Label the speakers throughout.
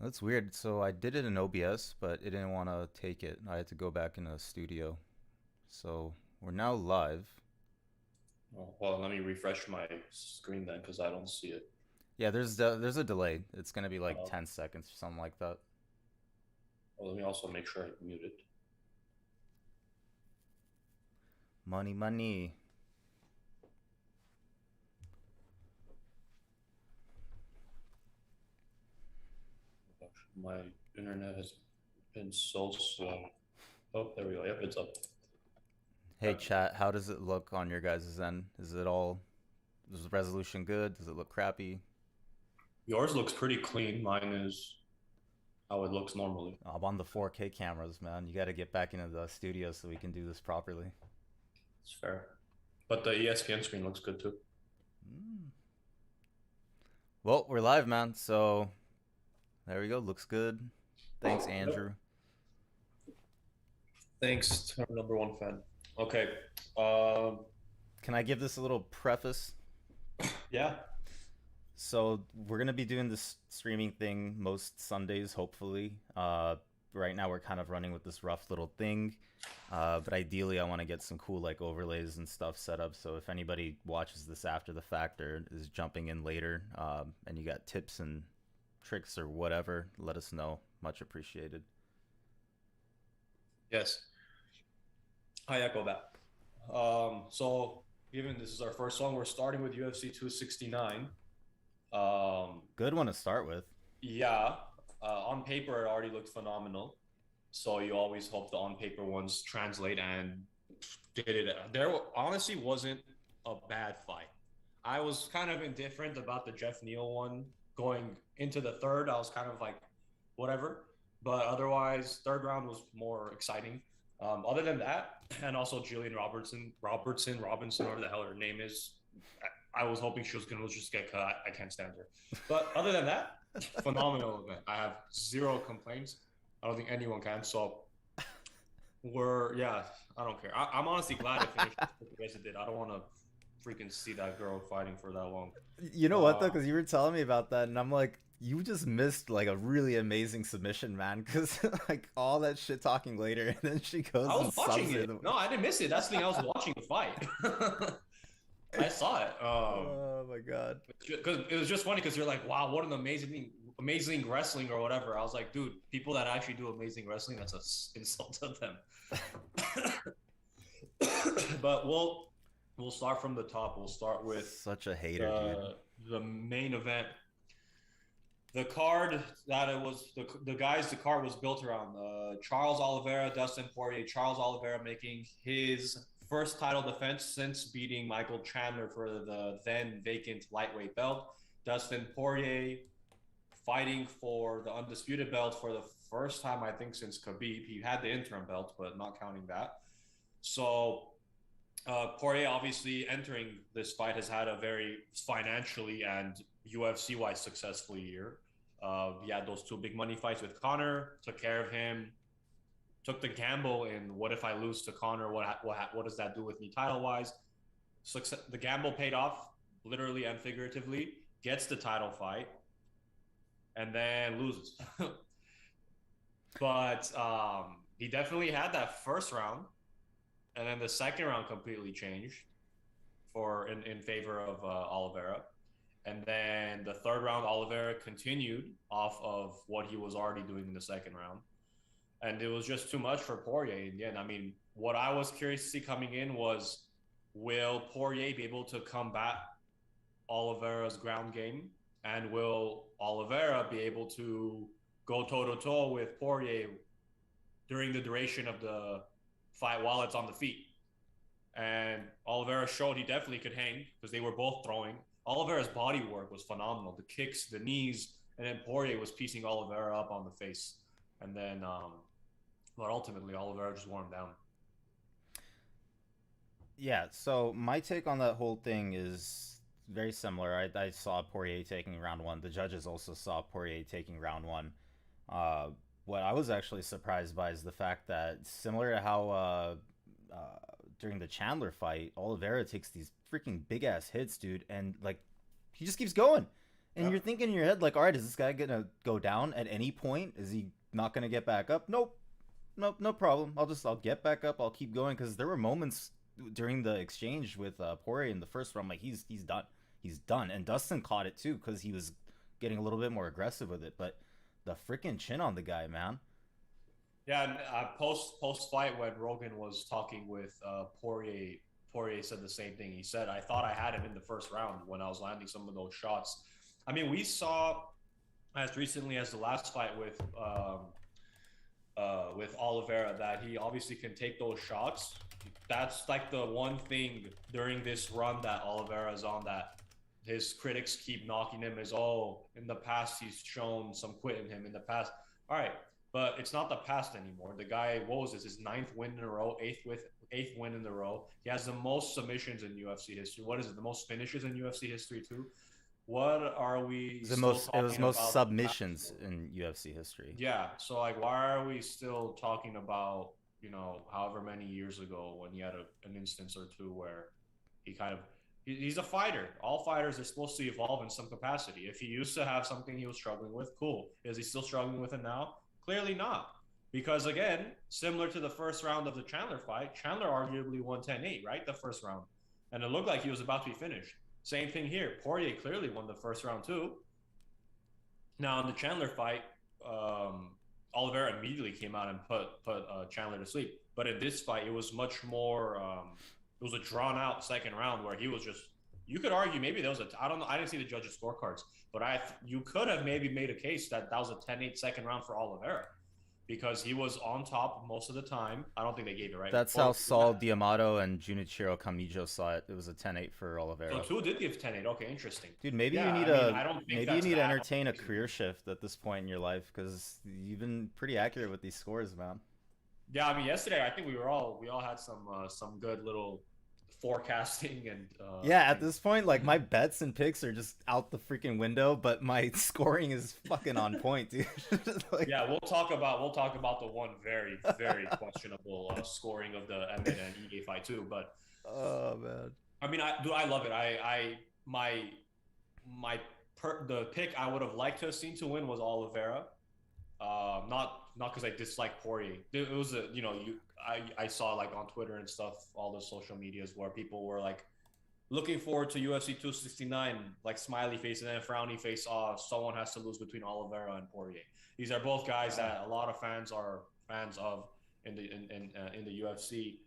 Speaker 1: That's weird. So I did it in OBS, but it didn't want to take it. I had to go back in the studio. So we're now live.
Speaker 2: Oh, well, let me refresh my screen then because I don't see it.
Speaker 1: Yeah, there's a delay. It's gonna be like
Speaker 2: Uh,
Speaker 1: 10 seconds or something like that.
Speaker 2: well, let me also make sure I mute it.
Speaker 1: Money, money.
Speaker 2: Gosh, my internet has been so slow. Oh, there we go. Yep, it's up.
Speaker 1: Hey chat, how does it look on your guys' end? Is the resolution good? Does it look crappy?
Speaker 2: Yours looks pretty clean. Mine is how it looks normally.
Speaker 1: I'm on the 4K cameras, man. You got to get back into the studio so we can do this properly.
Speaker 2: It's fair. But the ESPN screen looks good too.
Speaker 1: Mm. Well, we're live, man. So there we go. Looks good. Thanks,
Speaker 2: Yep.
Speaker 1: Andrew.
Speaker 2: Thanks to our number one fan. Okay. Um,
Speaker 1: Can I give this a little preface?
Speaker 2: yeah.
Speaker 1: So we're gonna be doing this streaming thing most Sundays, hopefully. Right now we're kind of running with this rough little thing, but ideally I want to get some cool like overlays and stuff set up. So if anybody watches this after the fact or is jumping in later, and you got tips and tricks or whatever, let us know. Much appreciated.
Speaker 2: Yes. I echo that. So given this is our first song, we're starting with UFC 269. Um,
Speaker 1: Good one to start with.
Speaker 2: yeah, on paper it already looked phenomenal. So you always hope the on paper ones translate and did it. There honestly wasn't a bad fight. I was kind of indifferent about the Jeff Neal one going into the third. I was kind of like, whatever. But otherwise, third round was more exciting. Other than that, and also Julian Robinson, whatever the hell her name is. I was hoping she was going to just get cut. I can't stand her. But other than that, phenomenal event. I have zero complaints. I don't think anyone can. So yeah, I don't care. I'm honestly glad it finished as it did. I don't want to freaking see that girl fighting for that long.
Speaker 1: You know what though?
Speaker 2: Uh,
Speaker 1: Because you were telling me about that, and I'm like, you just missed like a really amazing submission, man. Because like all that shit talking later, and then she
Speaker 2: I
Speaker 1: goes
Speaker 2: was
Speaker 1: and
Speaker 2: watching
Speaker 1: subs her.
Speaker 2: it. No, I didn't miss it. That's the thing. I was watching the fight. I saw it.
Speaker 1: Oh my god.
Speaker 2: Because it was just funny because you're like, wow, what an amazing wrestling or whatever. I was like, dude, people that actually do amazing wrestling, that's an insult to them. But we'll start from the top. We'll start with
Speaker 1: Such a hater, dude.
Speaker 2: the main event. The card that it was the guys the card was built around Charles Oliveira, Dustin Poirier. Charles Oliveira making his first title defense since beating Michael Chandler for the then vacant lightweight belt. Dustin Poirier fighting for the undisputed belt for the first time I think since Khabib. He had the interim belt, but not counting that. So Poirier obviously entering this fight has had a very financially and UFC wise successful year. He had those two big money fights with Connor, took care of him, took the gamble in what if I lose to Connor? What does that do with me title wise? The gamble paid off literally and figuratively. Gets the title fight and then loses. But he definitely had that first round, and then the second round completely changed in favor of Oliveira. And then the third round, Oliveira continued off of what he was already doing in the second round. And it was just too much for Poirier in the end. I mean, what I was curious to see coming in was will Poirier be able to combat Oliveira's ground game? And will Oliveira be able to go toe to toe with Poirier during the duration of the fight while it's on the feet? And Oliveira showed he definitely could hang because they were both throwing. Oliveira's body work was phenomenal. The kicks, the knees, and then Poirier was piecing Oliveira up on the face. And then, but ultimately, Oliveira just wore him down.
Speaker 1: Yeah, so my take on that whole thing is very similar. I saw Poirier taking round one. The judges also saw Poirier taking round one. Uh, what I was actually surprised by is the fact that similar to how during the Chandler fight, Oliveira takes these freaking big ass hits, dude, and like he just keeps going. And you're thinking in your head, like, all right, is this guy gonna go down at any point? Is he not gonna get back up? Nope, nope, no problem. I'll get back up. I'll keep going because there were moments during the exchange with Poirier in the first round, like he's done, he's done. And Dustin caught it too because he was getting a little bit more aggressive with it. But the freaking chin on the guy, man.
Speaker 2: Yeah, and post fight when Rogan was talking with Poirier, Poirier said the same thing. He said, "I thought I had him in the first round when I was landing some of those shots." I mean, we saw as recently as the last fight with Oliveira that he obviously can take those shots. That's like the one thing during this run that Oliveira is on that his critics keep knocking him is, oh, in the past he's shown some quit in him in the past. All right, but it's not the past anymore. The guy, what was this? His 9th win in a row, eighth win in a row. He has the most submissions in UFC history. What is it? The most finishes in UFC history too. What are we?
Speaker 1: It was most submissions in UFC history.
Speaker 2: Yeah. So like, why are we still talking about, you know, however many years ago when he had an instance or two where he kind of he's a fighter. All fighters are supposed to evolve in some capacity. If he used to have something he was struggling with, cool. Is he still struggling with it now? Clearly not. Because again, similar to the first round of the Chandler fight, Chandler arguably won 10-8, right? The first round. And it looked like he was about to be finished. Same thing here. Poirier clearly won the first round too. Now in the Chandler fight, Oliveira immediately came out and put Chandler to sleep. But in this fight, it was much more. It was a drawn out second round where he was just. You could argue maybe there was a. I don't know. I didn't see the judges' scorecards, but you could have maybe made a case that was a 10-8 second round for Oliveira, because he was on top most of the time. I don't think they gave it right.
Speaker 1: That's how Saul D'Amato and Junichiro Kamijo saw it. It was a 10-8 for Oliveira.
Speaker 2: So two did give 10-8. Okay, interesting.
Speaker 1: Dude, maybe you need to entertain a career shift at this point in your life because you've been pretty accurate with these scores, man.
Speaker 2: Yeah, I mean, yesterday I think we all had some good little forecasting and
Speaker 1: at this point, like my bets and picks are just out the freaking window, but my scoring is fucking on point, dude.
Speaker 2: Like... Yeah, we'll talk about the one very questionable scoring of the Emmett and Ige fight too. But
Speaker 1: oh man,
Speaker 2: I mean, I love it. The pick I would have liked to have seen to win was Oliveira. Not because I dislike Poirier. It was I saw like on Twitter and stuff, all the social medias where people were like looking forward to UFC 269, like smiley face and then frowny face. Oh, someone has to lose between Oliveira and Poirier. These are both guys that a lot of fans are fans of in the UFC.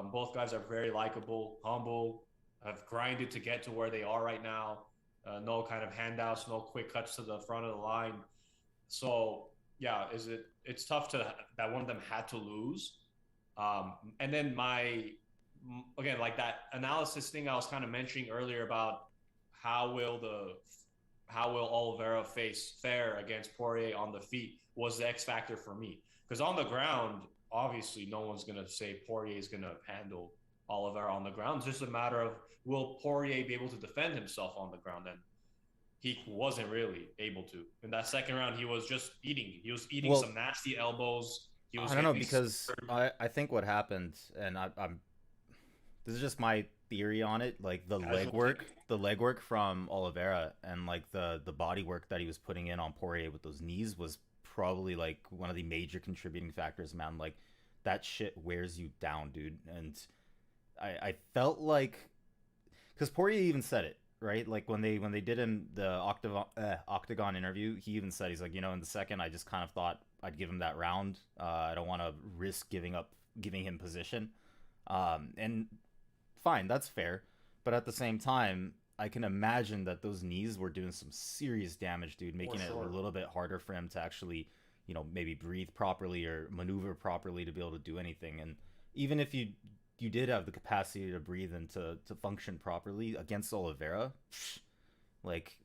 Speaker 2: Both guys are very likable, humble, have grinded to get to where they are right now. No kind of handouts, no quick cuts to the front of the line. So yeah, it's tough that one of them had to lose. And then again, like that analysis thing I was kind of mentioning earlier about how will Oliveira fare against Poirier on the feet was the X factor for me. Because on the ground, obviously no one's going to say Poirier is going to handle Oliveira on the ground. It's just a matter of will Poirier be able to defend himself on the ground? And he wasn't really able to. In that second round, he was just eating. He was eating some nasty elbows. I
Speaker 1: don't know, because I think what happened, and I'm this is just my theory on it, like the legwork from Oliveira and like the body work that he was putting in on Poirier with those knees was probably like one of the major contributing factors, man. Like that shit wears you down, dude. And I felt like, because Poirier even said it, right? Like when they did him the octagon interview, he even said, he's like, in the second I just kind of thought I'd give him that round. I don't want to risk giving him position. And fine, that's fair. But at the same time, I can imagine that those knees were doing some serious damage, dude, making it a little bit harder for him to actually, maybe breathe properly or maneuver properly to be able to do anything. And even if you did have the capacity to breathe and to function properly against Oliveira, like,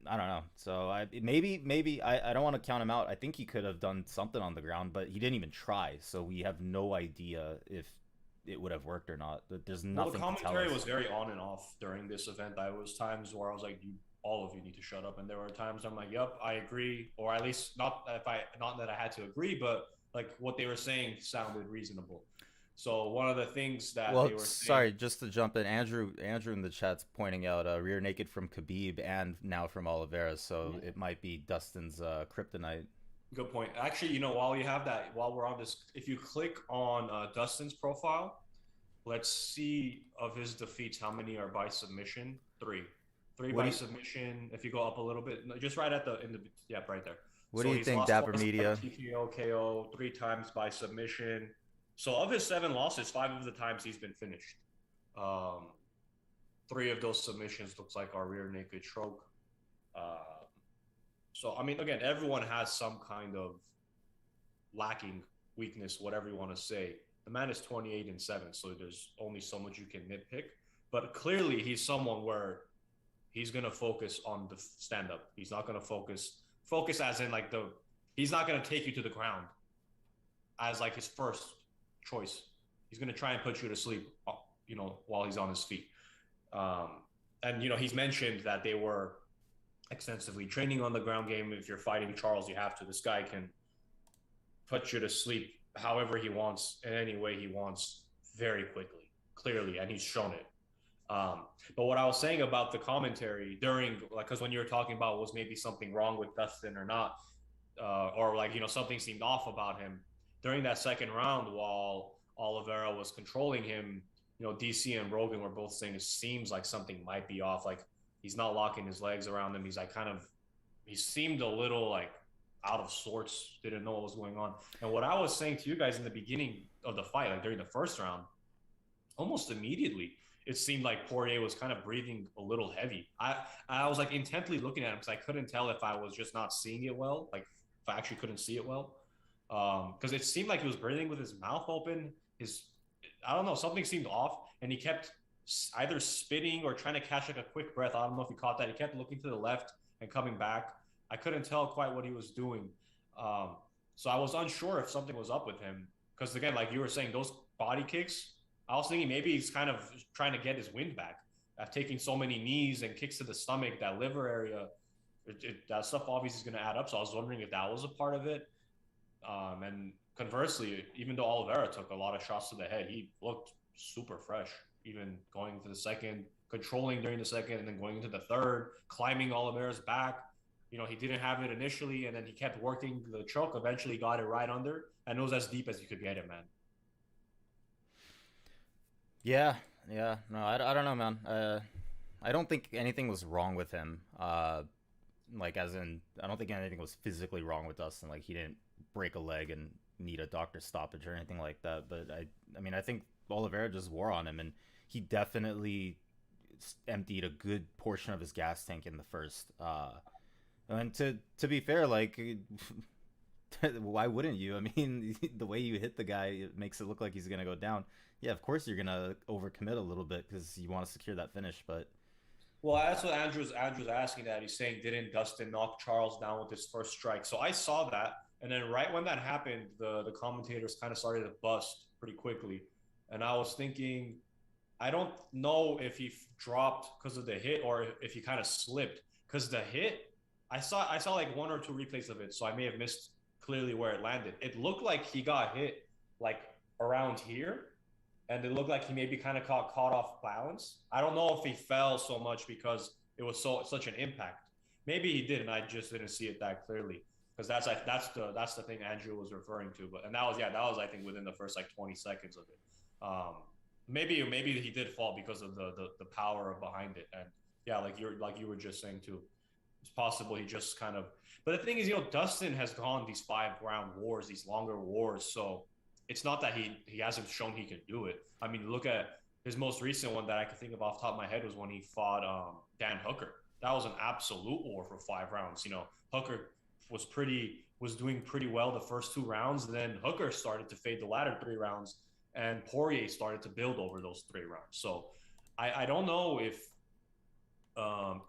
Speaker 1: I don't know. So maybe I don't want to count him out. I think he could have done something on the ground, but he didn't even try. So we have no idea if it would have worked or not. There's nothing.
Speaker 2: The commentary was very on and off during this event. There was times where I was like, all of you need to shut up, and there were times I'm like, yep, I agree, or at least not that I had to agree, but like what they were saying sounded reasonable. So one of the things that
Speaker 1: Well,
Speaker 2: they were saying,
Speaker 1: sorry, just to jump in, Andrew in the chat's pointing out rear naked from Khabib and now from Oliveira, so it might be Dustin's kryptonite.
Speaker 2: good point. Actually, while you have that, while we're on this, if you click on Dustin's profile, let's see of his defeats, how many are by submission? Three. Three
Speaker 1: What do
Speaker 2: by
Speaker 1: you
Speaker 2: submission. If you go up a little bit, just right at the in the yeah, right there.
Speaker 1: what do
Speaker 2: So
Speaker 1: you
Speaker 2: he's
Speaker 1: think,
Speaker 2: lost
Speaker 1: Dapper
Speaker 2: twice by
Speaker 1: Media?
Speaker 2: TKO, KO, three times by submission. So of his 7 losses, 5 of the times he's been finished. Um, three of those submissions looks like our rear naked choke. Uh, so I mean, again, everyone has some kind of lacking weakness, whatever you want to say. The man is 28-7, so there's only so much you can nitpick. But clearly, he's someone where he's gonna focus on the stand up. He's not gonna focus as in like the. He's not gonna take you to the ground as like his first choice. He's gonna try and put you to sleep, while he's on his feet. And he's mentioned that they were extensively training on the ground game. If you're fighting Charles, you have to. This guy can put you to sleep however he wants, in any way he wants, very quickly, clearly, and he's shown it. But what I was saying about the commentary during, like, because when you were talking about was maybe something wrong with Dustin or not, or like something seemed off about him during that second round while Oliveira was controlling him. DC and Rogan were both saying it seems like something might be off. Like he's not locking his legs around him. He's like he seemed a little like out of sorts, didn't know what was going on. And what I was saying to you guys in the beginning of the fight, like during the first round, almost immediately, it seemed like Poirier was kind of breathing a little heavy. I was like intently looking at him because I couldn't tell if I was just not seeing it well, like if I actually couldn't see it well. Because it seemed like he was breathing with his mouth open. I don't know, something seemed off, and he kept either spitting or trying to catch like a quick breath. I don't know if he caught that. He kept looking to the left and coming back. I couldn't tell quite what he was doing. So I was unsure if something was up with him. Because again, like you were saying, those body kicks, I was thinking maybe he's kind of trying to get his wind back. Taking so many knees and kicks to the stomach, that liver area, that stuff obviously is going to add up. So I was wondering if that was a part of it. And conversely, even though Oliveira took a lot of shots to the head, he looked super fresh, even going into the second, controlling during the second, and then going into the third, climbing Oliveira's back. He didn't have it initially, and then he kept working the choke. Eventually got it right under, and it was as deep as you could get it, man.
Speaker 1: Yeah, yeah. No, I don't know, man. I don't think anything was wrong with him. Like as in, I don't think anything was physically wrong with Dustin. Like he didn't break a leg and need a doctor's stoppage or anything like that. But I mean, I think Oliveira just wore on him, and he definitely emptied a good portion of his gas tank in the first. And to be fair, like, why wouldn't you? I mean, the way you hit the guy, it makes it look like he's gonna go down. Yeah, of course you're gonna overcommit a little bit because you want to secure that finish. But
Speaker 2: Well, that's what Andrew's asking that. He's saying, didn't Dustin knock Charles down with his first strike? So I saw that, and then right when that happened, the commentators kind of started to bust pretty quickly, and I was thinking, I don't know if he dropped because of the hit or if he kind of slipped because the hit. I saw like one or two replays of it, so I may have missed clearly where it landed. It looked like he got hit like around here, and it looked like he maybe kind of caught off balance. I don't know if he fell so much because it was such an impact. Maybe he did, and I just didn't see it that clearly because that's the thing Andrew was referring to. But and that was I think within the first like 20 seconds of it. Maybe he did fall because of the power behind it, and yeah, like you were just saying too. It's possible he just kind of. But the thing is, Dustin has gone these 5 round wars, these longer wars, so it's not that he hasn't shown he can do it. I mean, look at his most recent one that I can think of off the top of my head was when he fought Dan Hooker. That was an absolute war for 5 rounds. Hooker was doing pretty well the first 2 rounds. Then Hooker started to fade the latter 3 rounds, and Poirier started to build over those 3 rounds. So I don't know if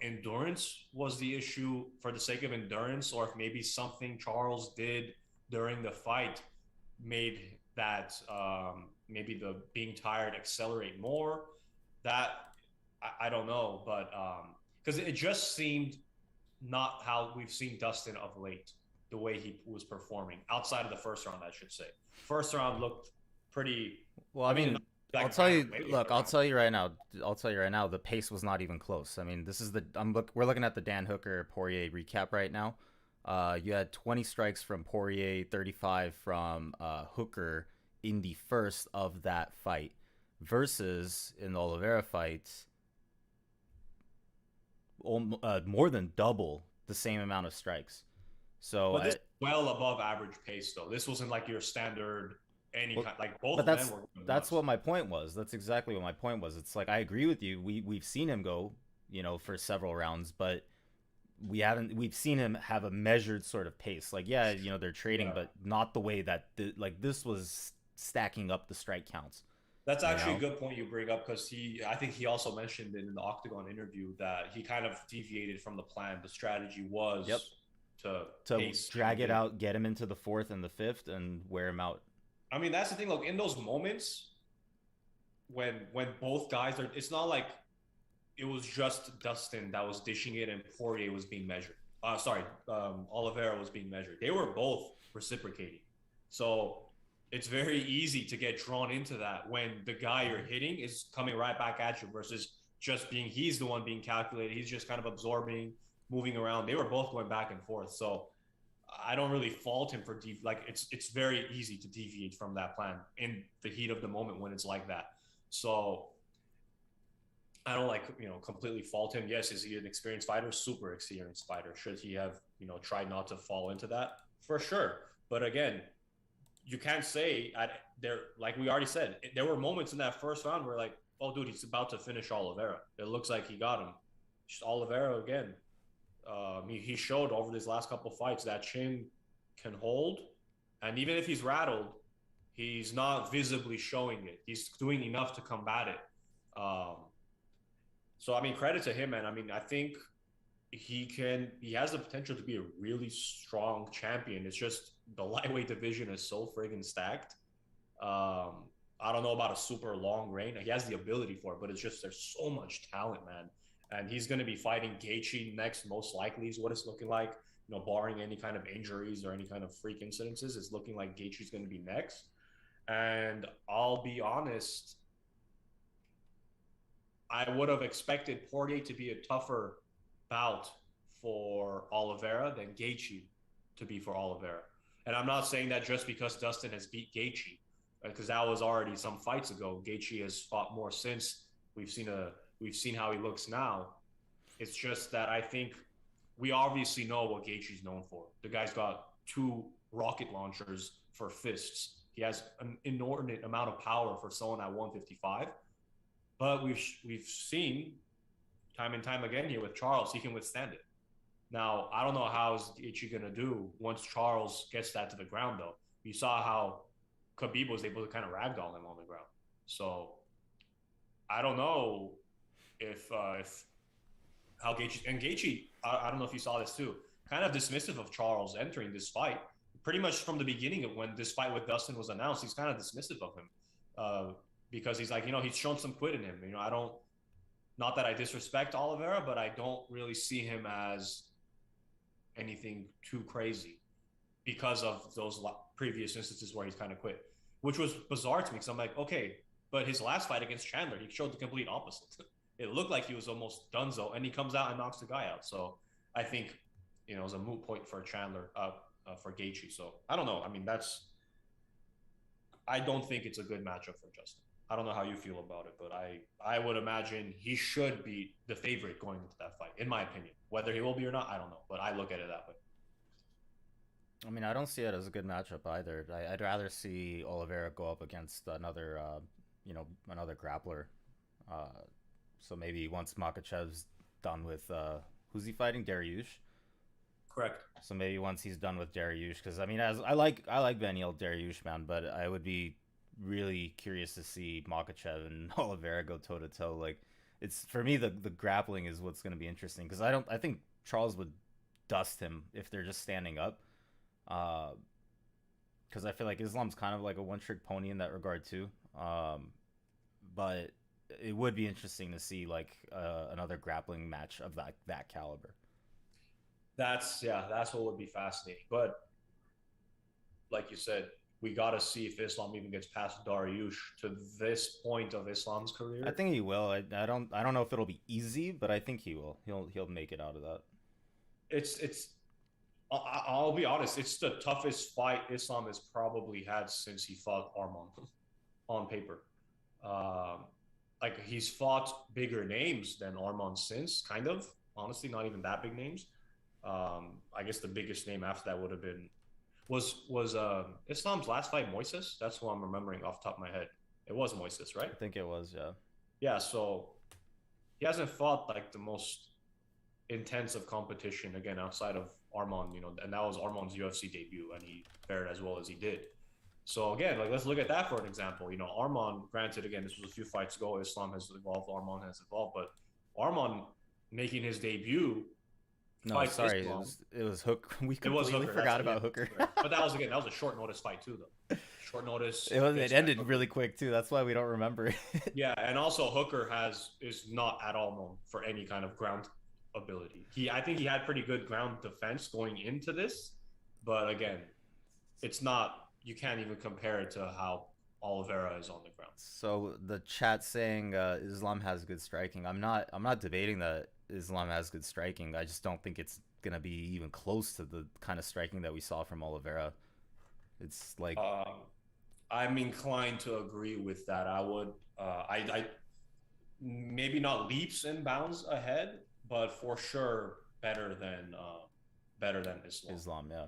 Speaker 2: endurance was the issue for the sake of endurance, or if maybe something Charles did during the fight made that maybe the being tired accelerate more. That I don't know, but because it just seemed not how we've seen Dustin of late, the way he was performing outside of the first round, I should say. First round looked pretty.
Speaker 1: Well, I
Speaker 2: I mean,
Speaker 1: mean,
Speaker 2: not like
Speaker 1: I'll tell
Speaker 2: ran
Speaker 1: you.
Speaker 2: away with
Speaker 1: Look,
Speaker 2: the
Speaker 1: I'll
Speaker 2: round.
Speaker 1: tell you right now. I'll tell you right now. The pace was not even close. I mean, this is the. We're looking at the Dan Hooker Poirier recap right now. You had 20 strikes from Poirier, 35 from Hooker in the first of that fight, versus in the Oliveira fight, more than double the same amount of strikes. So
Speaker 2: But this
Speaker 1: I,
Speaker 2: is well above average pace, though. This wasn't like your standard any
Speaker 1: well,
Speaker 2: kind. Like both
Speaker 1: but
Speaker 2: of them
Speaker 1: that's
Speaker 2: were going
Speaker 1: that's
Speaker 2: nuts.
Speaker 1: what my point was. That's exactly what my point was. It's like I agree with you. We've seen him go, for several rounds, but we've seen him have a measured sort of pace. Like yeah, they're trading,
Speaker 2: Yeah.
Speaker 1: but not the way that like this was stacking up the strike counts.
Speaker 2: That's
Speaker 1: You
Speaker 2: actually a
Speaker 1: know.
Speaker 2: good point you bring up because I think he also mentioned in the Octagon interview that he kind of deviated from the plan. The strategy
Speaker 1: Yep.
Speaker 2: was to
Speaker 1: To
Speaker 2: pace
Speaker 1: drag it
Speaker 2: everything.
Speaker 1: out, get him into the fourth and the fifth, and wear him out.
Speaker 2: I mean, that's the thing. Like in those moments when both guys are, it's not like it was just Dustin that was dishing it and Poirier was being measured. Sorry, Oliveira was being measured. They were both reciprocating. So it's very easy to get drawn into that when the guy you're hitting is coming right back at you versus just being, he's the one being calculated. He's just kind of absorbing, moving around. They were both going back and forth. So I don't really fault him for like it's very easy to deviate from that plan in the heat of the moment when it's like that. So I don't like completely fault him. Yes, is he an experienced fighter? Super experienced fighter. Should he have tried not to fall into that? For sure. But again, you can't say at there like we already said. There were moments in that first round where like, oh dude, he's about to finish Oliveira. It looks like he got him. Just Oliveira again. He showed over these last couple of fights that chin can hold, and even if he's rattled, he's not visibly showing it. He's doing enough to combat it. Um, so I mean, credit to him, man. I mean, I think he has the potential to be a really strong champion. It's just the lightweight division is so friggin' stacked. I don't know about a super long reign. He has the ability for it, but it's just there's so much talent, man. And he's going to be fighting Gaethje next, most likely, is what it's looking like. Barring any kind of injuries or any kind of freak incidences, it's looking like Gaethje's going to be next. And I'll be honest, I would have expected Poirier to be a tougher bout for Oliveira than Gaethje to be for Oliveira. And I'm not saying that just because Dustin has beat Gaethje, because that was already some fights ago. Gaethje has fought more since. We've seen how he looks now. It's just that I think we obviously know what Gaethje's known for. The guy's got two rocket launchers for fists. He has an inordinate amount of power for someone at 155. But we've seen time and time again here with Charles, he can withstand it. Now, I don't know how is Gaethje going to do once Charles gets that to the ground, though. You saw how Khabib was able to kind of ragdoll him on the ground. So I don't know if how Gaethje, I don't know if you saw this too, kind of dismissive of Charles entering this fight. Pretty much from the beginning of when this fight with Dustin was announced, he's kind of dismissive of him because he's like, he's shown some quit in him. I don't, not that I disrespect Oliveira, but I don't really see him as anything too crazy because of those previous instances where he's kind of quit, which was bizarre to me because I'm like, okay, but his last fight against Chandler, he showed the complete opposite. It looked like he was almost donezo, and he comes out and knocks the guy out. So I think, it was a moot point for Chandler, for Gaethje. So I don't know. I mean, I don't think it's a good matchup for Justin. I don't know how you feel about it, but I would imagine he should be the favorite going into that fight, in my opinion. Whether he will be or not, I don't know, but I look at it that way.
Speaker 1: I mean, I don't see it as a good matchup either. I'd rather see Oliveira go up against another grappler. Uh, so maybe once Makhachev's done with who's he fighting? Dariush.
Speaker 2: Correct.
Speaker 1: So maybe once he's done with Dariush, because I mean, as I like Daniel Dariush, man, but I would be really curious to see Makachev and Oliveira go toe to toe. Like, it's for me the grappling is what's going to be interesting because I think Charles would dust him if they're just standing up. Because I feel like Islam's kind of like a one trick pony in that regard too. But it would be interesting to see like another grappling match of that caliber.
Speaker 2: That's what would be fascinating. But like you said, we gotta see if Islam even gets past Dariush to this point of Islam's
Speaker 1: I
Speaker 2: career.
Speaker 1: think he will. I don't know if it'll be easy, but I think he will. He'll make it out of that.
Speaker 2: It's I'll be honest, it's the toughest fight Islam has probably had since he fought Arman on paper. Um, like he's fought bigger names than Arman since, kind of. Honestly, not even that big names. I guess the biggest name after that would have been was Islam's last fight Moises. That's what I'm remembering off the top of my head. It was Moises, right?
Speaker 1: I think it was, yeah.
Speaker 2: Yeah. So he hasn't fought like the most intense of competition again outside of Arman, and that was Arman's UFC debut, and he fared as well as he did. So again, like let's look at that for an example. Arman, granted, again, this was a few fights ago. Islam has evolved, Arman has evolved, but Arman making his debut.
Speaker 1: No, sorry, it was Hook. We completely forgot about Hooker.
Speaker 2: But that was a short notice fight too, though. Short notice.
Speaker 1: It ended really quick too. That's why we don't remember it.
Speaker 2: Yeah, and also Hooker is not at all known for any kind of ground ability. I think he had pretty good ground defense going into this, but again, it's not. You can't even compare it to how Oliveira is on the ground.
Speaker 1: So the chat saying Islam has good striking. I'm not debating that Islam has good striking. I just don't think it's gonna be even close to the kind of striking that we saw from Oliveira. It's like
Speaker 2: I'm inclined to agree with that. I would I maybe not leaps and bounds ahead, but for sure better than Islam.
Speaker 1: Islam, yeah.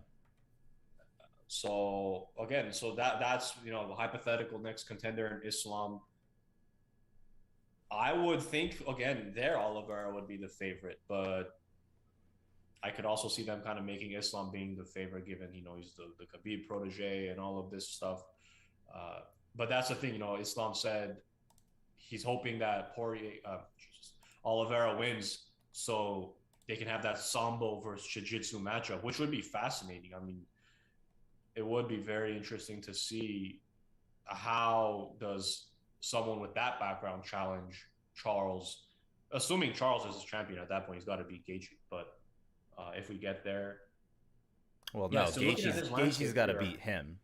Speaker 2: So again, that's the hypothetical next contender in Islam. I would think again there Oliveira would be the favorite, but I could also see them kind of making Islam being the favorite, given he's the Khabib protege and all of this stuff. But that's the thing, Islam said he's hoping that Oliveira wins, so they can have that sambo versus jiu-jitsu matchup, which would be fascinating. I mean, it would be very interesting to see how does someone with that background challenge Charles, assuming Charles is his champion at that point. He's got to beat Gaethje, but if we get there,
Speaker 1: well, no, so Gaethje's got to beat him.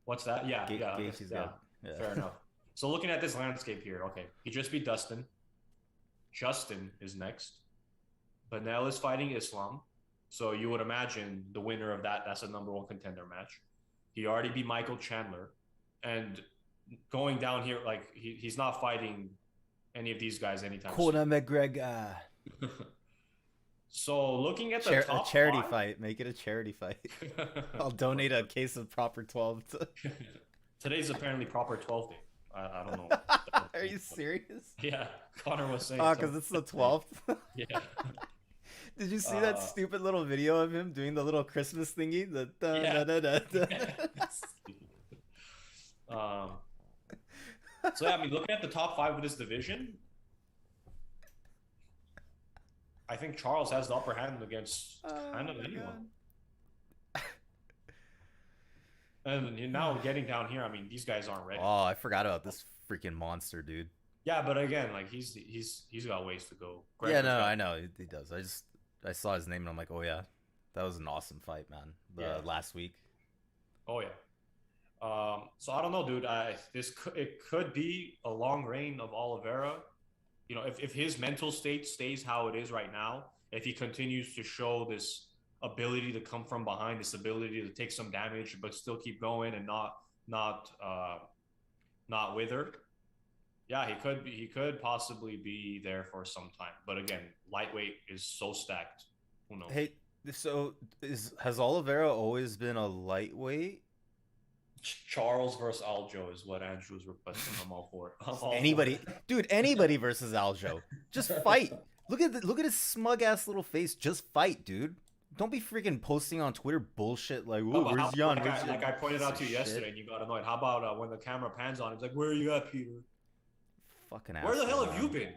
Speaker 2: What's that? Yeah,
Speaker 1: Gaethje's got.
Speaker 2: Yeah. Fair enough. So looking at this landscape here, okay, he just beat Dustin. Justin is next. Benel is fighting Islam. So you would imagine the winner of that's a number one contender match. He already beat Michael Chandler. And going down here, like he's not fighting any of these guys anytime soon.
Speaker 1: Conor McGregor.
Speaker 2: So looking at the top
Speaker 1: charity fight, make it a charity fight. I'll donate a case of Proper 12.
Speaker 2: Today's apparently Proper 12 day. I don't know.
Speaker 1: Are you serious?
Speaker 2: Yeah, Connor was saying.
Speaker 1: Oh, because it's the 12th.
Speaker 2: Yeah.
Speaker 1: Did you see that stupid little video of him doing the little Christmas thingy?
Speaker 2: So I mean, looking at the top 5 of this division, I think Charles has the upper hand against kind of anyone. And now getting down here, I mean, these guys aren't ready.
Speaker 1: Oh, I forgot about this freaking monster, dude.
Speaker 2: Yeah, but again, like he's got ways to go.
Speaker 1: Yeah, no, I know he does. I saw his name and I'm like, oh yeah, that was an awesome fight, man. Last week.
Speaker 2: Oh yeah. So I don't know, dude. It could be a long reign of Oliveira. If his mental state stays how it is right now, if he continues to show this ability to come from behind, this ability to take some damage but still keep going and not wither, yeah, he could possibly be there for some time. But again, lightweight is so stacked. Who knows?
Speaker 1: Hey, so has Oliveira always been a lightweight?
Speaker 2: Charles versus Aljo is what Andrew's requesting. I'm all for it.
Speaker 1: Anybody versus Aljo. Just fight. Look at his smug ass little face. Just fight, dude. Don't be freaking posting on Twitter bullshit like, where's Jan?
Speaker 2: Like I pointed out to you yesterday, and you got annoyed. How about when the camera pans on, it's like, where are you at, Peter?
Speaker 1: Fucking
Speaker 2: where the hell have you been?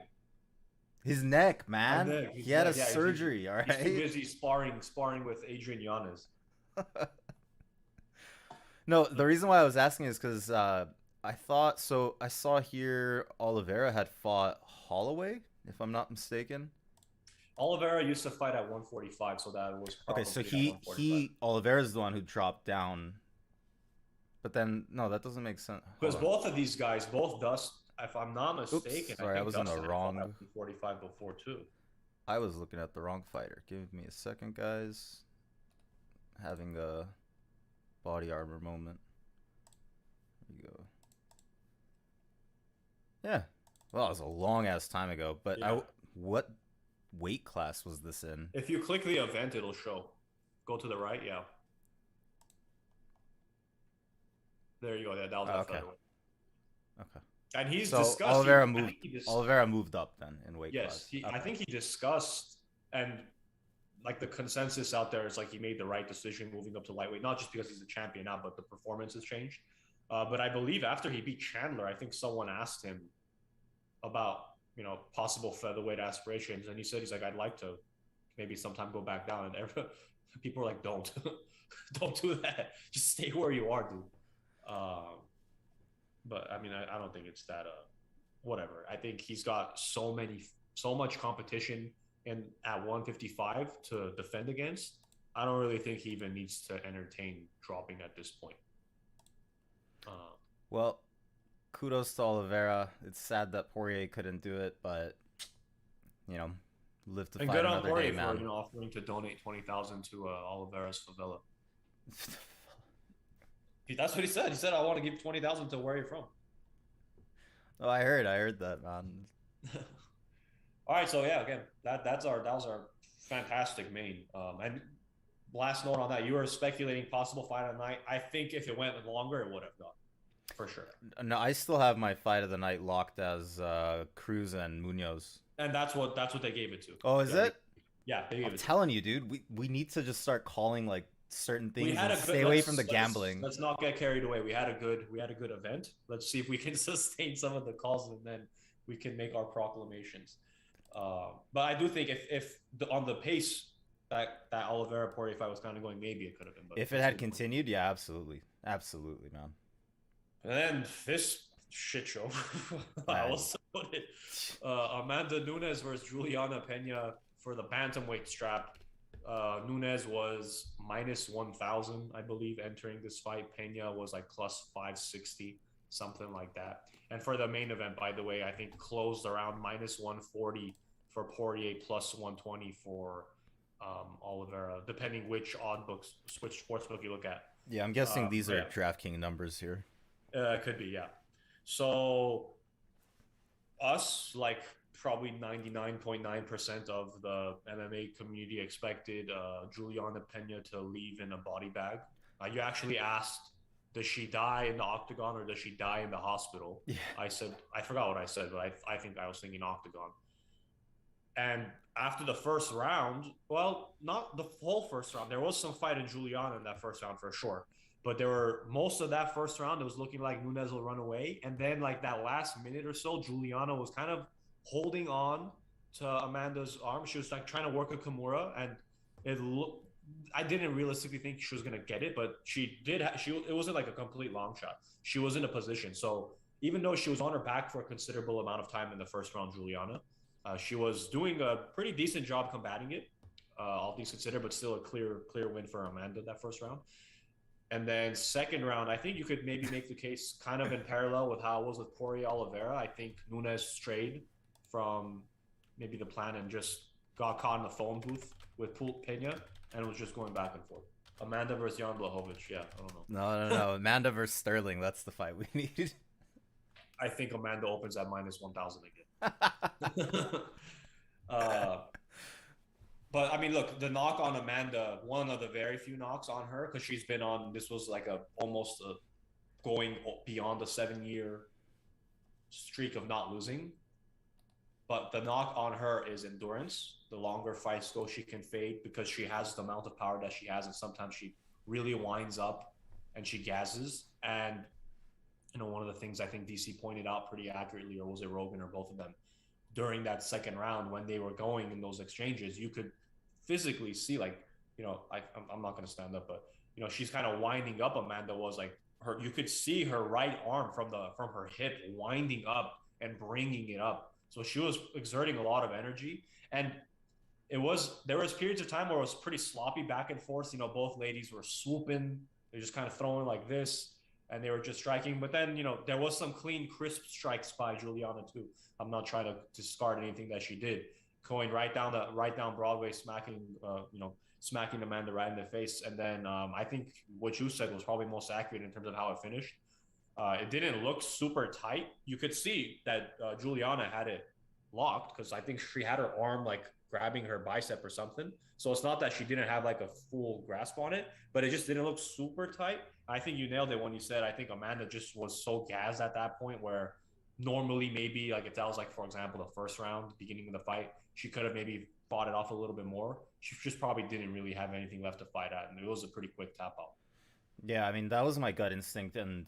Speaker 1: His neck, man. He had a surgery. All right.
Speaker 2: He's too busy sparring with Adrian Yanez.
Speaker 1: No, the reason why I was asking is because I saw here Oliveira had fought Holloway, if I'm not mistaken.
Speaker 2: Oliveira used to fight at 145, so that was probably
Speaker 1: okay. So Oliveira's the one who dropped down. But then no, that doesn't make sense.
Speaker 2: Because both of these guys, both Dust, if I'm not mistaken,
Speaker 1: Oops,
Speaker 2: I
Speaker 1: sorry, I
Speaker 2: think
Speaker 1: was in the
Speaker 2: Dustin had fought
Speaker 1: wrong.
Speaker 2: at 145 before too.
Speaker 1: I was looking at the wrong fighter. Give me a second, guys. Having a body armor moment. Here we go. Yeah. Well, it was a long ass time ago. But
Speaker 2: Yeah.
Speaker 1: what weight class was this in?
Speaker 2: If you click the event, it'll show. Go to the right, yeah. There you go. Yeah, that was that featherweight.
Speaker 1: Okay.
Speaker 2: And he's
Speaker 1: so
Speaker 2: discussed.
Speaker 1: Oliveira moved up then in weight class.
Speaker 2: Yes, I think he discussed, and like the consensus out there is like he made the right decision moving up to lightweight, not just because he's a champion now, but the performance has changed. But I believe after he beat Chandler, I think someone asked him about possible featherweight aspirations, and he said he's like, I'd like to maybe sometime go back down. And people are like, don't do that. Just stay where you are, dude. But I mean, I don't think it's that whatever. I think he's got so much competition at 155 to defend against. I don't really think he even needs to entertain dropping at this point.
Speaker 1: Well, kudos to Oliveira. It's sad that Poirier couldn't do it, but live to fight another day, man.
Speaker 2: For offering to donate 20,000 to Oliveira's favela. That's what he said. He said, "I want to give 20,000 to where you're from."
Speaker 1: Oh, I heard that, man.
Speaker 2: All right, so yeah, again, that was our fantastic main. And last note on that, you were speculating possible fight of the night. I think if it went longer, it would have gone for sure.
Speaker 1: No, I still have my fight of the night locked as Cruz and Munoz.
Speaker 2: And that's what they gave it to.
Speaker 1: Oh, is it?
Speaker 2: Yeah, they gave it.
Speaker 1: I'm telling you, dude. We need to just start calling like certain things and stay
Speaker 2: away
Speaker 1: from the gambling.
Speaker 2: Let's not get carried away. We had a good event. Let's see if we can sustain some of the calls, and then we can make our proclamations. But I do think if on the pace that Oliveira Poirier fight was kind of going, maybe it could have been. But
Speaker 1: if it had continued, yeah, absolutely, man.
Speaker 2: And then this shit show. Amanda Nunes versus Julianna Pena for the bantamweight strap. Nunes was minus 1,000, I believe, entering this fight. Pena was like plus 560, something like that. And for the main event, by the way, I think closed around minus 140 for Poirier, plus 120 for Oliveira, depending which sportsbook you look at.
Speaker 1: Yeah, I'm guessing these are DraftKings numbers here.
Speaker 2: Could be, yeah. So us, like probably 99.9% of the MMA community expected Julianna Pena to leave in a body bag. You actually asked, does she die in the octagon or does she die in the hospital?
Speaker 1: Yeah.
Speaker 2: I said, I forgot what I said, but I think I was thinking octagon. And after the first round, well, not the whole first round. There was some fight in Julianna in that first round for sure. But there were most of that first round, it was looking like Nunes will run away. And then like that last minute or so, Julianna was kind of holding on to Amanda's arm. She was like trying to work a Kimura, and I didn't realistically think she was going to get it, but she did. It wasn't like a complete long shot. She was in a position. So even though she was on her back for a considerable amount of time in the first round, Julianna, she was doing a pretty decent job combating it, all things considered, but still a clear win for Amanda that first round. And then second round, I think you could maybe make the case kind of in parallel with how it was with Poirier Oliveira. I think Nunes strayed from maybe the plan and just got caught in the phone booth with Pena and was just going back and forth. Amanda versus Jan Blachowicz, yeah, I don't know.
Speaker 1: No. Amanda versus Sterling, that's the fight we need.
Speaker 2: I think Amanda opens at minus 1,000 again. But I mean, look, the knock on Amanda, one of the very few knocks on her, because she's been on, this was like almost going beyond a 7-year streak of not losing. But the knock on her is endurance. The longer fights go, she can fade because she has the amount of power that she has, and sometimes she really winds up and she gases. And one of the things I think DC pointed out pretty accurately, or was it Rogan or both of them, during that second round when they were going in those exchanges, you could physically see, like, I'm not going to stand up, but she's kind of winding up. Amanda was like you could see her right arm from her hip winding up and bringing it up. So she was exerting a lot of energy, and there was periods of time where it was pretty sloppy back and forth. Both ladies were swooping. They're just kind of throwing like this. and they were just striking. But then, there was some clean, crisp strikes by Julianna too. I'm not trying to discard anything that she did, going right down Broadway, smacking, smacking Amanda right in the face. And then I think what you said was probably most accurate in terms of how it finished. It didn't look super tight. You could see that Julianna had it locked because I think she had her arm like grabbing her bicep or something. So it's not that she didn't have like a full grasp on it, but it just didn't look super tight. I think you nailed it when you said I think Amanda just was so gassed at that point where normally maybe like if that was like, for example, the first round, beginning of the fight, she could have maybe fought it off a little bit more. She just probably didn't really have anything left to fight at, and it was a pretty quick tap out.
Speaker 1: Yeah, I mean that was my gut instinct, and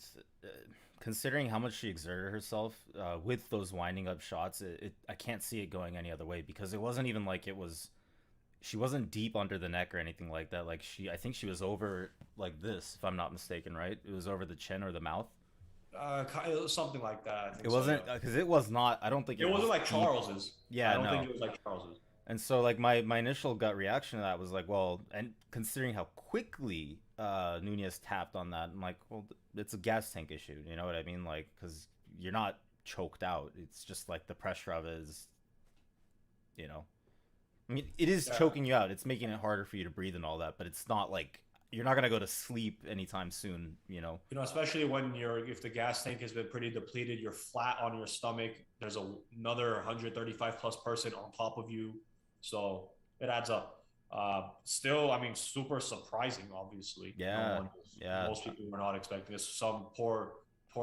Speaker 1: considering how much she exerted herself with those winding up shots, I can't see it going any other way because it wasn't even like she wasn't deep under the neck or anything like that. Like I think she was over like this, if I'm not mistaken, right? It was over the chin or the mouth.
Speaker 2: It was something like that. I think
Speaker 1: It wasn't
Speaker 2: so,
Speaker 1: because it was not. I don't think
Speaker 2: yeah. It wasn't like
Speaker 1: deep.
Speaker 2: Charles's.
Speaker 1: Yeah,
Speaker 2: I don't think
Speaker 1: no.
Speaker 2: it was like Charles's.
Speaker 1: And so like my initial gut reaction to that was like, well, and considering how quickly Nunez tapped on that, I'm like, well, it's a gas tank issue. You know what I mean? Like, because you're not choked out. It's just like the pressure of it is, you know. I mean, it is choking you out. It's making it harder for you to breathe and all that, but it's not like you're not gonna go to sleep anytime soon. You know.
Speaker 2: Especially when if the gas tank has been pretty depleted, you're flat on your stomach. There's another 135 plus person on top of you, so it adds up. Still, I mean, super surprising. Obviously,
Speaker 1: Yeah, yeah.
Speaker 2: Most people were not expecting this. Some poor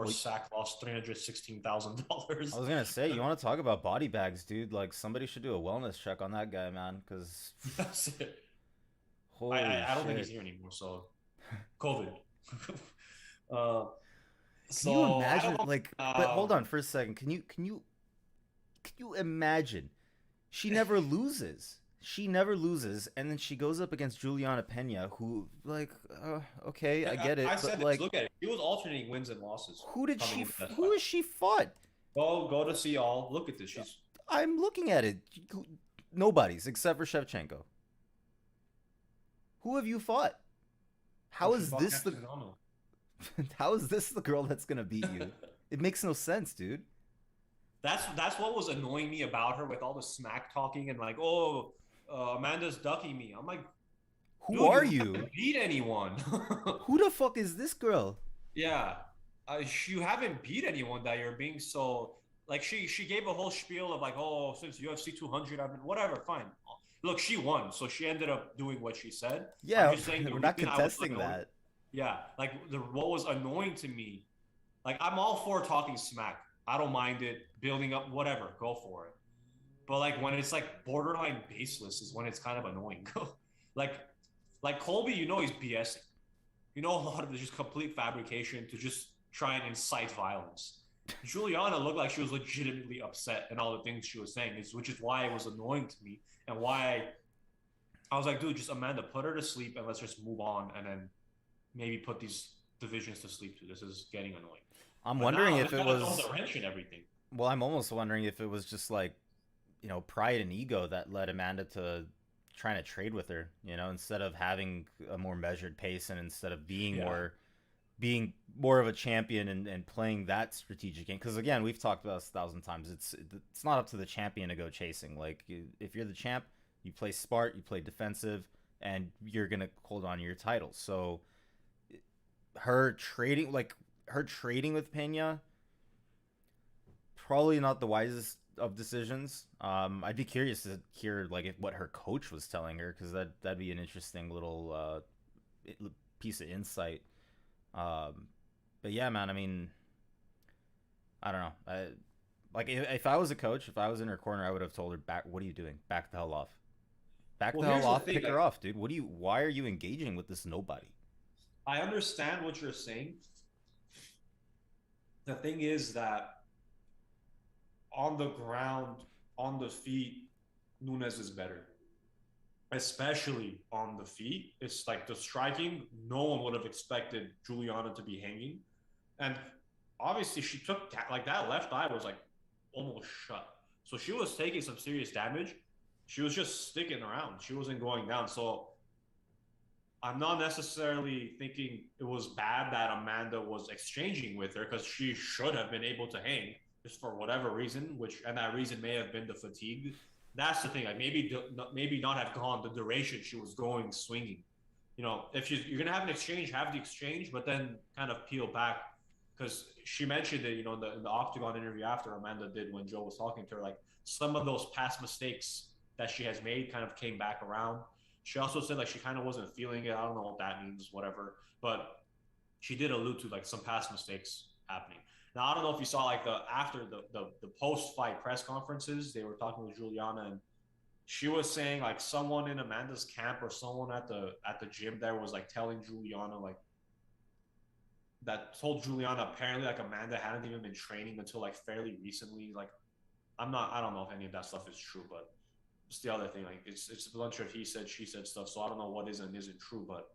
Speaker 2: sack lost $316,000.
Speaker 1: I was gonna say, you want to talk about body bags, dude? Like somebody should do a wellness check on that guy, man. Because
Speaker 2: that's it.
Speaker 1: Holy
Speaker 2: I don't think
Speaker 1: shit.
Speaker 2: he's here anymore. So, COVID.
Speaker 1: Can you imagine? Like, but hold on for a second. Can you imagine? She never loses. She never loses, and then she goes up against Julianna Pena, who, like, okay, I get it,
Speaker 2: I
Speaker 1: but
Speaker 2: said
Speaker 1: like,
Speaker 2: this, look at it. She was alternating wins and losses.
Speaker 1: who has she fought?
Speaker 2: Go to see all. Look at this.
Speaker 1: I'm looking at it. Nobody's except for Shevchenko. Who have you fought? How is this the? How is this the girl that's gonna beat you? It makes no sense, dude.
Speaker 2: That's what was annoying me about her with all the smack talking and like, Amanda's ducking me. I'm like,
Speaker 1: who are you?
Speaker 2: Haven't beat anyone.
Speaker 1: Who the fuck is this girl?
Speaker 2: Yeah, you haven't beat anyone that you're being so like. She gave a whole spiel of like, oh, since UFC 200, I've been whatever. Fine. Look, she won, so she ended up doing what she said.
Speaker 1: Yeah, we're not contesting that.
Speaker 2: Yeah, like what was annoying to me, like I'm all for talking smack. I don't mind it, building up, whatever, go for it. But like when it's like borderline baseless is when it's kind of annoying. like Colby, he's BSing. A lot of it is just complete fabrication to just try and incite violence. Julianna looked like she was legitimately upset and all the things she was saying, which is why it was annoying to me and why I was like, dude, just Amanda, put her to sleep and let's just move on and then maybe put these divisions to sleep too. This is getting annoying.
Speaker 1: I'm wondering if it was
Speaker 2: the wrench and everything.
Speaker 1: Well, I'm almost wondering if it was just like, pride and ego that led Amanda to trying to trade with her, instead of having a more measured pace and instead of being more of a champion and playing that strategic game. Because again, we've talked about this 1,000 times. It's not up to the champion to go chasing. Like if you're the champ, you play smart, you play defensive, and you're gonna hold on to your title. So her trading with Pena, probably not the wisest of decisions. I'd be curious to hear like what her coach was telling her, because that'd be an interesting little piece of insight. But yeah, man, I mean, I don't know. If I was a coach, if I was in her corner, I would have told her, what are you doing? Back the hell off. Pick her off, dude. Why are you engaging with this nobody?
Speaker 2: I understand what you're saying. The thing is that on the ground, on the feet, Nunes is better. Especially on the feet. It's like the striking, no one would have expected Julianna to be hanging. And obviously she took like that left eye was like almost shut. So she was taking some serious damage. She was just sticking around. She wasn't going down. So I'm not necessarily thinking it was bad that Amanda was exchanging with her because she should have been able to hang just for whatever reason, and that reason may have been the fatigue. That's the thing. Like maybe not have gone the duration she was going swinging. You know, if you're gonna have an exchange, have the exchange, but then kind of peel back because she mentioned it. You know, in the Octagon interview after Amanda did when Joe was talking to her, like some of those past mistakes that she has made kind of came back around. She also said like she kind of wasn't feeling it. I don't know what that means, whatever. But she did allude to like some past mistakes happening. Now I don't know if you saw like the post fight press conferences. They were talking with Julianna, and she was saying like someone in Amanda's camp or someone at the gym there was like telling Julianna like that told Julianna apparently like Amanda hadn't even been training until like fairly recently. Like I don't know if any of that stuff is true, but it's the other thing. Like it's a bunch of he said she said stuff. So I don't know what is and isn't true, but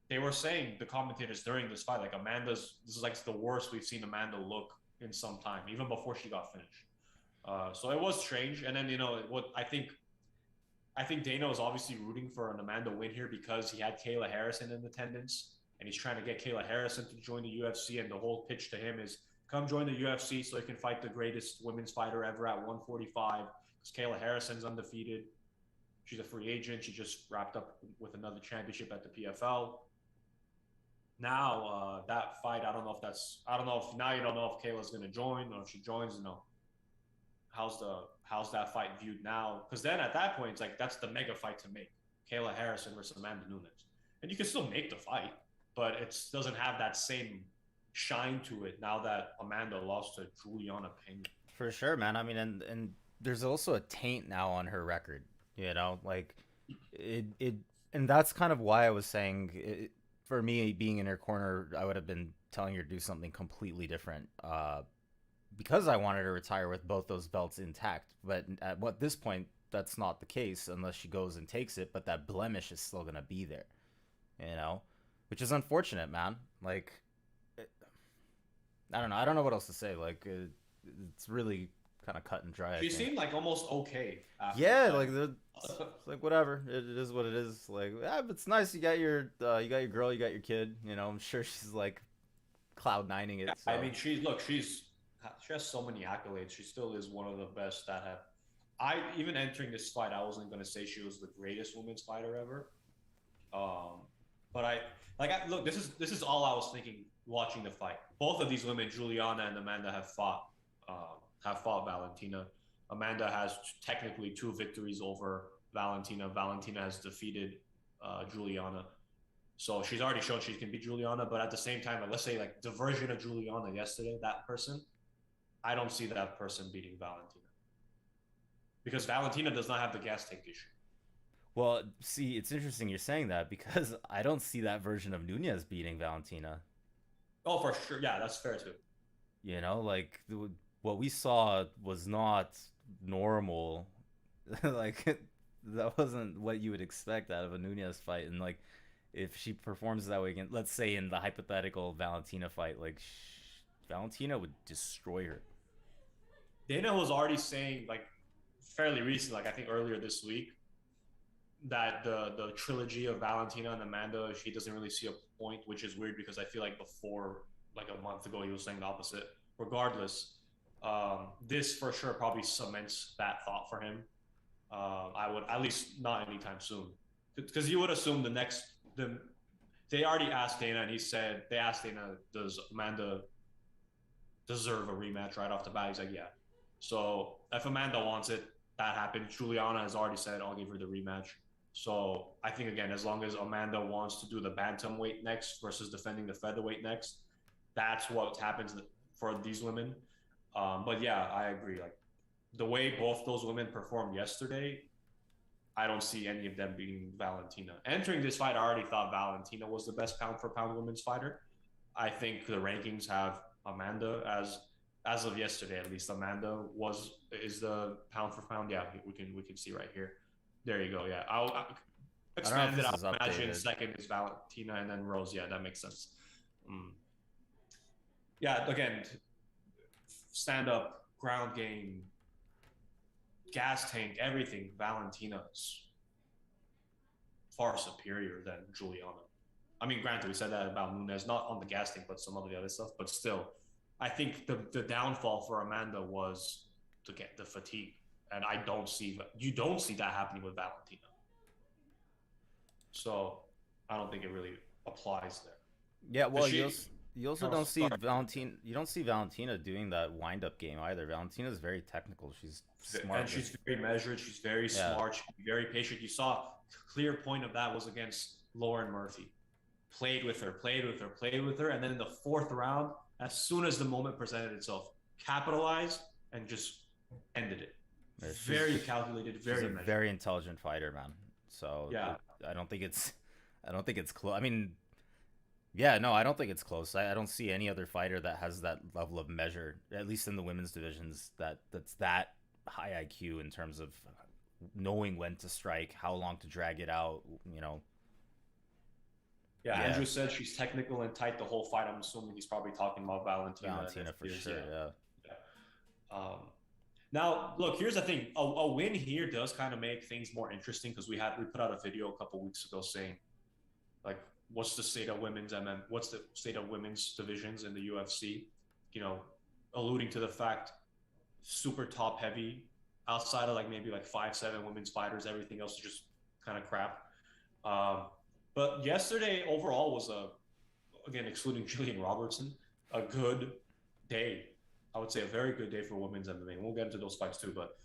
Speaker 2: they were saying the commentators during this fight like this is like the worst we've seen Amanda look in some time, even before she got finished. So it was strange. And then what I think Dana was obviously rooting for an Amanda win here because he had Kayla Harrison in attendance, and he's trying to get Kayla Harrison to join the UFC. And the whole pitch to him is, come join the UFC so you can fight the greatest women's fighter ever at 145. Because Kayla Harrison's undefeated. She's a free agent. She just wrapped up with another championship at the PFL. Now that fight, I don't know if now you don't know if Kayla's going to join or if she joins. How's that fight viewed now? Because then at that point, it's like that's the mega fight to make: Kayla Harrison versus Amanda Nunes, and you can still make the fight, but it doesn't have that same shine to it now that Amanda lost to Julianna Pena.
Speaker 1: For sure, man. I mean, and there's also a taint now on her record. You know, like it and that's kind of why I was saying for me being in her corner, I would have been telling her to do something completely different. Because I wanted to retire with both those belts intact. But at this point, that's not the case unless she goes and takes it. But that blemish is still gonna be there, which is unfortunate, man. Like, I don't know. I don't know what else to say. Like, it's really kind of cut and dry.
Speaker 2: She seemed like almost okay.
Speaker 1: Yeah, like like whatever. It is what it is. Like, yeah, but it's nice. You got your girl. You got your kid. I'm sure she's like cloud nining it. So.
Speaker 2: I mean, she has so many accolades. She still is one of the best that have. Even entering this fight, I wasn't going to say she was the greatest women's fighter ever. But look. This is all I was thinking watching the fight. Both of these women, Julianna and Amanda, have fought Valentina. Amanda has technically 2 victories over Valentina. Valentina has defeated Julianna. So she's already shown she can beat Julianna, but at the same time, let's say like the version of Julianna yesterday, that person, I don't see that person beating Valentina. Because Valentina does not have the gas tank issue.
Speaker 1: Well, see, it's interesting you're saying that because I don't see that version of Nunes beating Valentina.
Speaker 2: Oh, for sure. Yeah, that's fair too.
Speaker 1: Like what we saw was not normal. Like that wasn't what you would expect out of a Nunes fight. And like if she performs that way again, let's say in the hypothetical Valentina fight, like Valentina would destroy her.
Speaker 2: Dana was already saying like fairly recent, like I think earlier this week, that the trilogy of Valentina and Amanda, she doesn't really see a point, which is weird because I feel like before, like a month ago, he was saying the opposite. Regardless, this for sure probably cements that thought for him. I would at least not anytime soon, because you would assume they already asked Dana, and they asked Dana, does Amanda deserve a rematch right off the bat? He's like, yeah. So if Amanda wants it, that happened. Julianna has already said, I'll give her the rematch. So I think, again, as long as Amanda wants to do the bantamweight next versus defending the featherweight next, that's what happens for these women. But yeah, I agree. Like the way both those women performed yesterday, I don't see any of them beating Valentina. Entering this fight, I already thought Valentina was the best pound for pound women's fighter. I think the rankings have Amanda as of yesterday, at least. Amanda is the pound for pound. Yeah, we can see right here. There you go. Yeah, I'll expand it. I'll imagine second is Valentina, and then Rose. Yeah, that makes sense. Yeah, again, stand up, ground game, gas tank, everything. Valentina's far superior than Julianna. I mean, granted, we said that about Nunes, not on the gas tank, but some of the other stuff. But still, I think the downfall for Amanda was to get the fatigue, and you don't see that happening with Valentina. So I don't think it really applies there.
Speaker 1: Yeah, well,
Speaker 2: She,
Speaker 1: you also don't see Valentina. You don't see Valentina doing that wind up game either. Valentina's very technical. She's smart,
Speaker 2: and she's very measured. She's very smart. She's very patient. You saw a clear point of that was against Lauren Murphy. Played with her, and then in the fourth round, as soon as the moment presented itself, capitalized and just ended it. Yeah, very calculated, very
Speaker 1: she's a
Speaker 2: measured.
Speaker 1: Very intelligent fighter, man. So
Speaker 2: yeah,
Speaker 1: I don't think it's close. I mean, yeah, no, I don't think it's close. I don't see any other fighter that has that level of measure, at least in the women's divisions, that's that high IQ in terms of knowing when to strike, how long to drag it out, you know.
Speaker 2: Yeah, Andrew said she's technical and tight the whole fight. I'm assuming he's probably talking about Valentina.
Speaker 1: Valentina for sure,
Speaker 2: yeah. Now, look, here's the thing. A win here does kind of make things more interesting because we put out a video a couple weeks ago saying, like, what's the state of women's what's the state of women's divisions in the UFC? You know, alluding to the fact super top heavy outside of like maybe like 5-7 women's fighters. Everything else is just kind of crap. But yesterday overall was again, excluding Jillian Robertson, a good day. I would say a very good day for women's MMA. We'll get into those fights too, but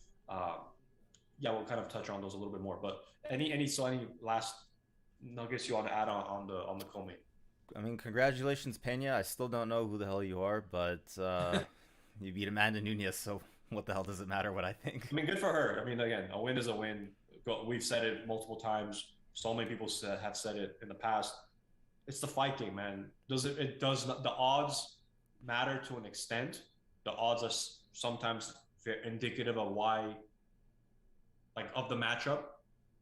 Speaker 2: yeah, we'll kind of touch on those a little bit more. But any last nuggets you want to add on the co-main?
Speaker 1: I mean, congratulations, Pena. I still don't know who the hell you are, but you beat Amanda Nunes, so what the hell does it matter what I think?
Speaker 2: I mean, good for her. I mean, again, a win is a win. We've said it multiple times. So many people have said it in the past. It's the fight game, man. It does not, the odds matter to an extent. The odds are sometimes indicative of why, like, of the matchup,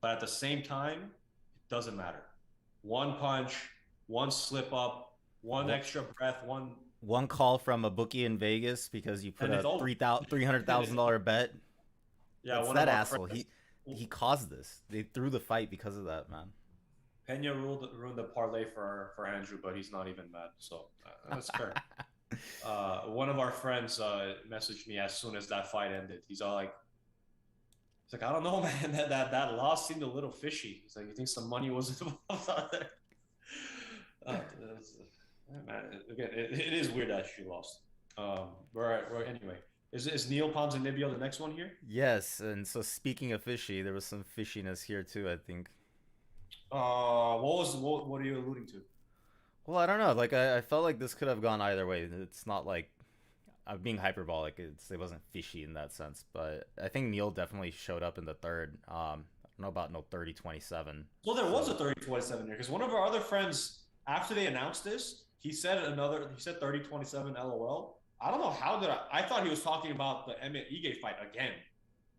Speaker 2: but at the same time, it doesn't matter. One punch, one slip up, one extra breath,
Speaker 1: one call from a bookie in Vegas because you put a $300,000 bet.
Speaker 2: Yeah,
Speaker 1: it's that asshole. He caused this. They threw the fight because of that, man.
Speaker 2: Pena ruined the parlay for Andrew, but he's not even mad, so that's fair. One of our friends messaged me as soon as that fight ended. He's like, I don't know, man. That loss seemed a little fishy. He's like, you think some money was involved out there? Man, again, it is weird that she lost. Anyway. Is Neil Ponzinibbio the next one here?
Speaker 1: Yes, and so speaking of fishy, there was some fishiness here too, I think.
Speaker 2: What are you alluding to?
Speaker 1: Well, I don't know. Like, I felt like this could have gone either way. It's not like I'm being hyperbolic. It wasn't fishy in that sense, but I think Neil definitely showed up in the third. I don't know about no 30-27.
Speaker 2: Well, there was a 30-27 here because one of our other friends, after they announced this, he said 30-27 LOL. I don't know how I thought he was talking about the Emmett Ige fight again.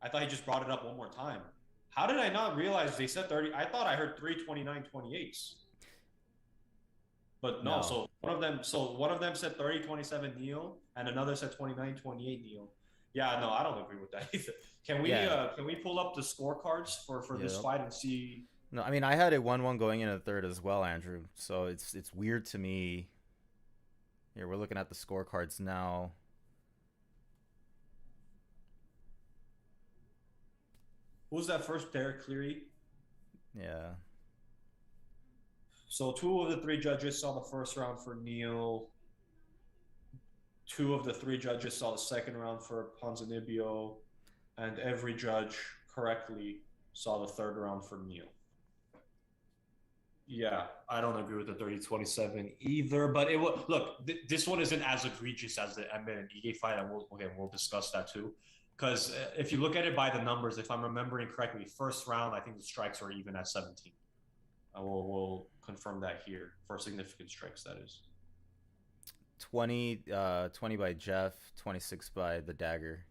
Speaker 2: I thought he just brought it up one more time. How did I not realize they said 30? I thought I heard 3-29-28s. But no, so one of them said 30-27 Neil, and another said 29-28 Neil. Yeah, no, I don't agree with that either. Can we pull up the scorecards for this fight and see?
Speaker 1: No, I mean, I had a 1-1 going in a third as well, Andrew. So it's weird to me. Here, we're looking at the scorecards now.
Speaker 2: Who's that first? Derek Cleary?
Speaker 1: Yeah.
Speaker 2: So 2 of the 3 judges saw the first round for Neil. 2 of the 3 judges saw the second round for Ponzinibbio. And every judge correctly saw the third round for Neil. Yeah, I don't agree with the 30-27 either, but this one isn't as egregious as the Emmett and Ige fight, and we'll discuss that too. Because if you look at it by the numbers, if I'm remembering correctly, first round, I think the strikes are even at 17. We'll confirm that here for significant strikes, that is.
Speaker 1: 20 by Jeff, 26 by the Dagger.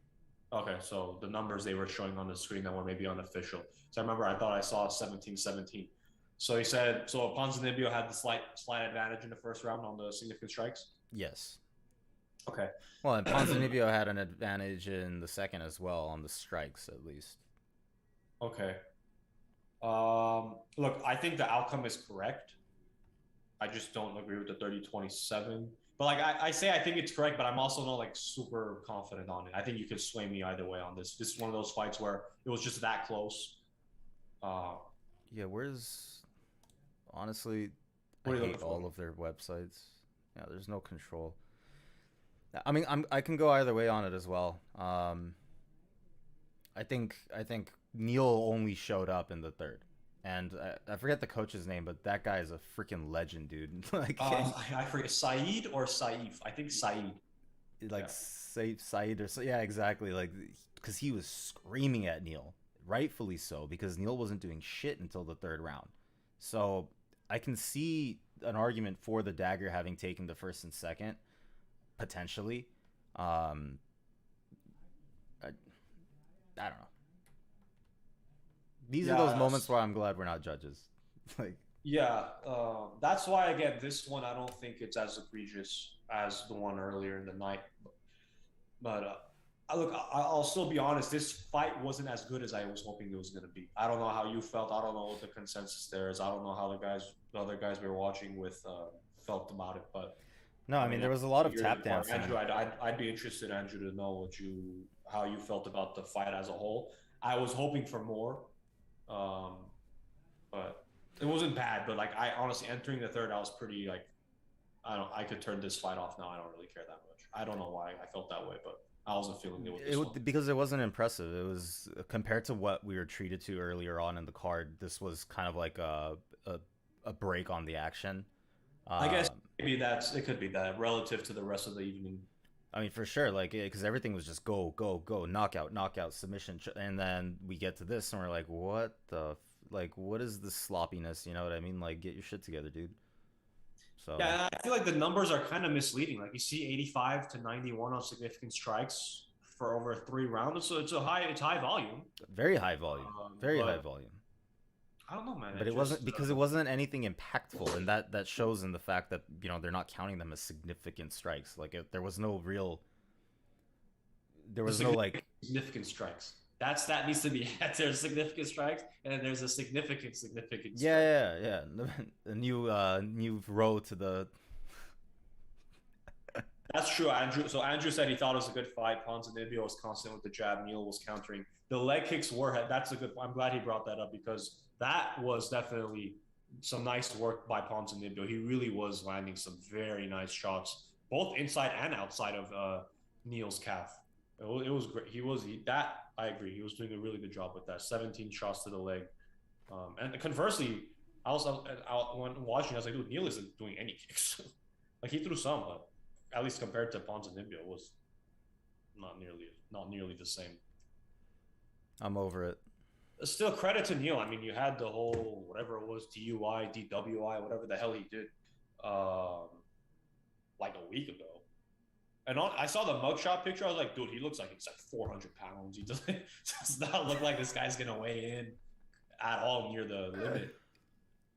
Speaker 2: Okay, so the numbers they were showing on the screen that were maybe unofficial. So I thought I saw 17-17. So he said, Ponzinibbio had the slight advantage in the first round on the significant strikes?
Speaker 1: Yes.
Speaker 2: Okay.
Speaker 1: Well, and Ponzinibbio had an advantage in the second as well on the strikes, at least.
Speaker 2: Okay. Look, I think the outcome is correct. I just don't agree with the 30-27. But like I say, I think it's correct, but I'm also not like super confident on it. I think you could sway me either way on this. This is one of those fights where it was just that close. Uh,
Speaker 1: Yeah, where's honestly, I
Speaker 2: what are you
Speaker 1: hate
Speaker 2: looking for?
Speaker 1: all of their websites. Yeah, there's no control. I mean, I can go either way on it as well. I think Neil only showed up in the third, and I forget the coach's name, but that guy is a freaking legend, dude. Like,
Speaker 2: I forget Saeed or Saif. I think Saeed.
Speaker 1: like
Speaker 2: Yeah.
Speaker 1: Said or so, yeah, exactly. Like, because he was screaming at Neil, rightfully so, because Neil wasn't doing shit until the third round. So I can see an argument for the dagger having taken the first and second potentially. Um, I, I don't know. These are those
Speaker 2: Yeah.
Speaker 1: moments where I'm glad we're not judges. Like,
Speaker 2: Yeah. That's why again, this one I don't think it's as egregious as the one earlier in the night. But look, I'll still be honest. This fight wasn't as good as I was hoping it was going to be. I don't know how you felt. I don't know what the consensus there is. I don't know how the other guys we were watching with, felt about it. But
Speaker 1: no,
Speaker 2: I
Speaker 1: I mean
Speaker 2: mean,
Speaker 1: there was a lot of
Speaker 2: you're in the
Speaker 1: tap
Speaker 2: corner,
Speaker 1: dancing.
Speaker 2: Andrew. I'd be interested, Andrew, to know how you felt about the fight as a whole. I was hoping for more, um, but it wasn't bad. But like, I honestly entering the third, I was pretty like, I could turn this fight off now. I don't really care that much. I don't know why I felt that way, but I wasn't feeling it with
Speaker 1: It
Speaker 2: this one.
Speaker 1: would, because it wasn't impressive. It was compared to what we were treated to earlier on in the card. This was kind of like a break on the action.
Speaker 2: I guess
Speaker 1: Um,
Speaker 2: maybe it could be that relative to the rest of the evening.
Speaker 1: I mean, for sure, like, because everything was just go, go, go, knockout, knockout, submission, and then we get to this, and we're like, what the, like, what is this sloppiness? You know what I mean? Like, get your shit together, dude. So
Speaker 2: Yeah, I feel like the numbers are kind of misleading. Like you see 85 to 91 on significant strikes for over 3 rounds. So it's high volume.
Speaker 1: very high volume, very high
Speaker 2: But
Speaker 1: volume.
Speaker 2: I don't know, man.
Speaker 1: But
Speaker 2: It
Speaker 1: it wasn't
Speaker 2: just
Speaker 1: because it wasn't anything impactful, and that shows in the fact that they're not counting them as significant strikes. Like, there was no real, there
Speaker 2: the
Speaker 1: was no like,
Speaker 2: significant strikes. That needs to be there's significant strikes and then there's a significant strike.
Speaker 1: yeah, yeah, yeah. A new row to the.
Speaker 2: That's true, Andrew. So Andrew said he thought it was a good fight. Ponzinibbio was constant with the jab. Neil was countering. The leg kicks were. That's a good. I'm glad he brought that up because that was definitely some nice work by Ponzinibbio. He really was landing some very nice shots, both inside and outside of Neil's calf. It was great. That I agree. He was doing a really good job with that. 17 shots to the leg. And conversely, when watching, I was like, dude, Neil isn't doing any kicks. Like he threw some, but at least compared to Ponzinibbio, was not nearly the same.
Speaker 1: I'm over it.
Speaker 2: Still, credit to Neil. I mean, you had the whole whatever it was, DUI, DWI, whatever the hell he did, um, like a week ago. And I saw the mugshot picture. I was like, dude, he looks like he's like 400 pounds. He does not look like this guy's gonna weigh in at all near the limit.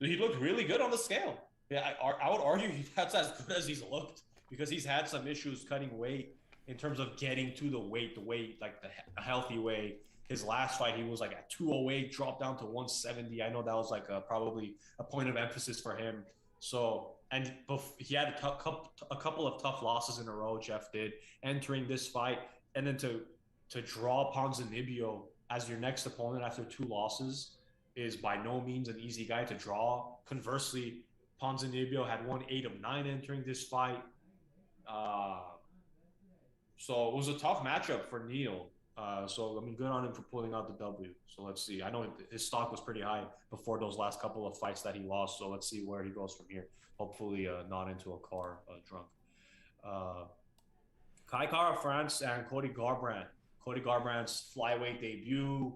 Speaker 2: Dude, he looked really good on the scale. Yeah, I would argue that's as good as he's looked because he's had some issues cutting weight in terms of getting to the weight, like the healthy weight. His last fight, he was like at 208, dropped down to 170. I know that was like probably a point of emphasis for him. So, and he had a couple of tough losses in a row. Jeff did entering this fight, and then to draw Ponzinibbio as your next opponent after 2 losses is by no means an easy guy to draw. Conversely, Ponzinibbio had won 8 of 9 entering this fight. Uh, so it was a tough matchup for Neil. So I mean, good on him for pulling out the W. So let's see. I know his stock was pretty high before those last couple of fights that he lost. So let's see where he goes from here. Hopefully, not into a car drunk. Uh, Kai Kara France and Cody Garbrandt. Cody Garbrandt's flyweight debut.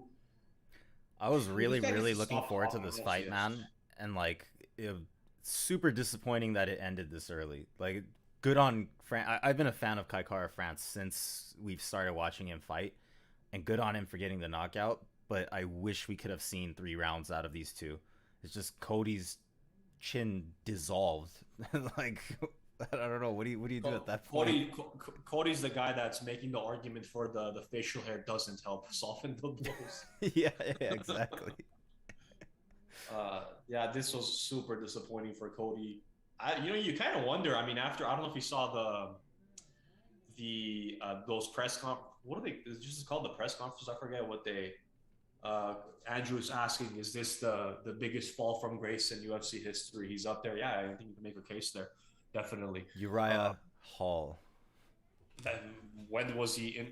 Speaker 1: I was
Speaker 2: This
Speaker 1: really,
Speaker 2: guy needs
Speaker 1: really
Speaker 2: to
Speaker 1: looking
Speaker 2: stop
Speaker 1: forward to
Speaker 2: talking.
Speaker 1: this
Speaker 2: Yes,
Speaker 1: fight,
Speaker 2: yes.
Speaker 1: man. And like, super disappointing that it ended this early. Like, good on I've been a fan of Kai Kara France since we've started watching him fight, and good on him for getting the knockout. But I wish we could have seen 3 rounds out of these two. It's just Cody's chin dissolved. Like, I don't know. What do you do at that point?
Speaker 2: Cody's the guy that's making the argument for the facial hair doesn't help soften the blows.
Speaker 1: Yeah, yeah, exactly.
Speaker 2: Yeah, this was super disappointing for Cody. You kind of wonder. I mean, after I don't know if you saw the those press what are they? It's just called the press conference. I forget what they. Andrew's asking, is this the biggest fall from grace in UFC history? He's up there. Yeah, I think you can make a case there, definitely. Uh,
Speaker 1: Uriah Hall.
Speaker 2: that when was he in?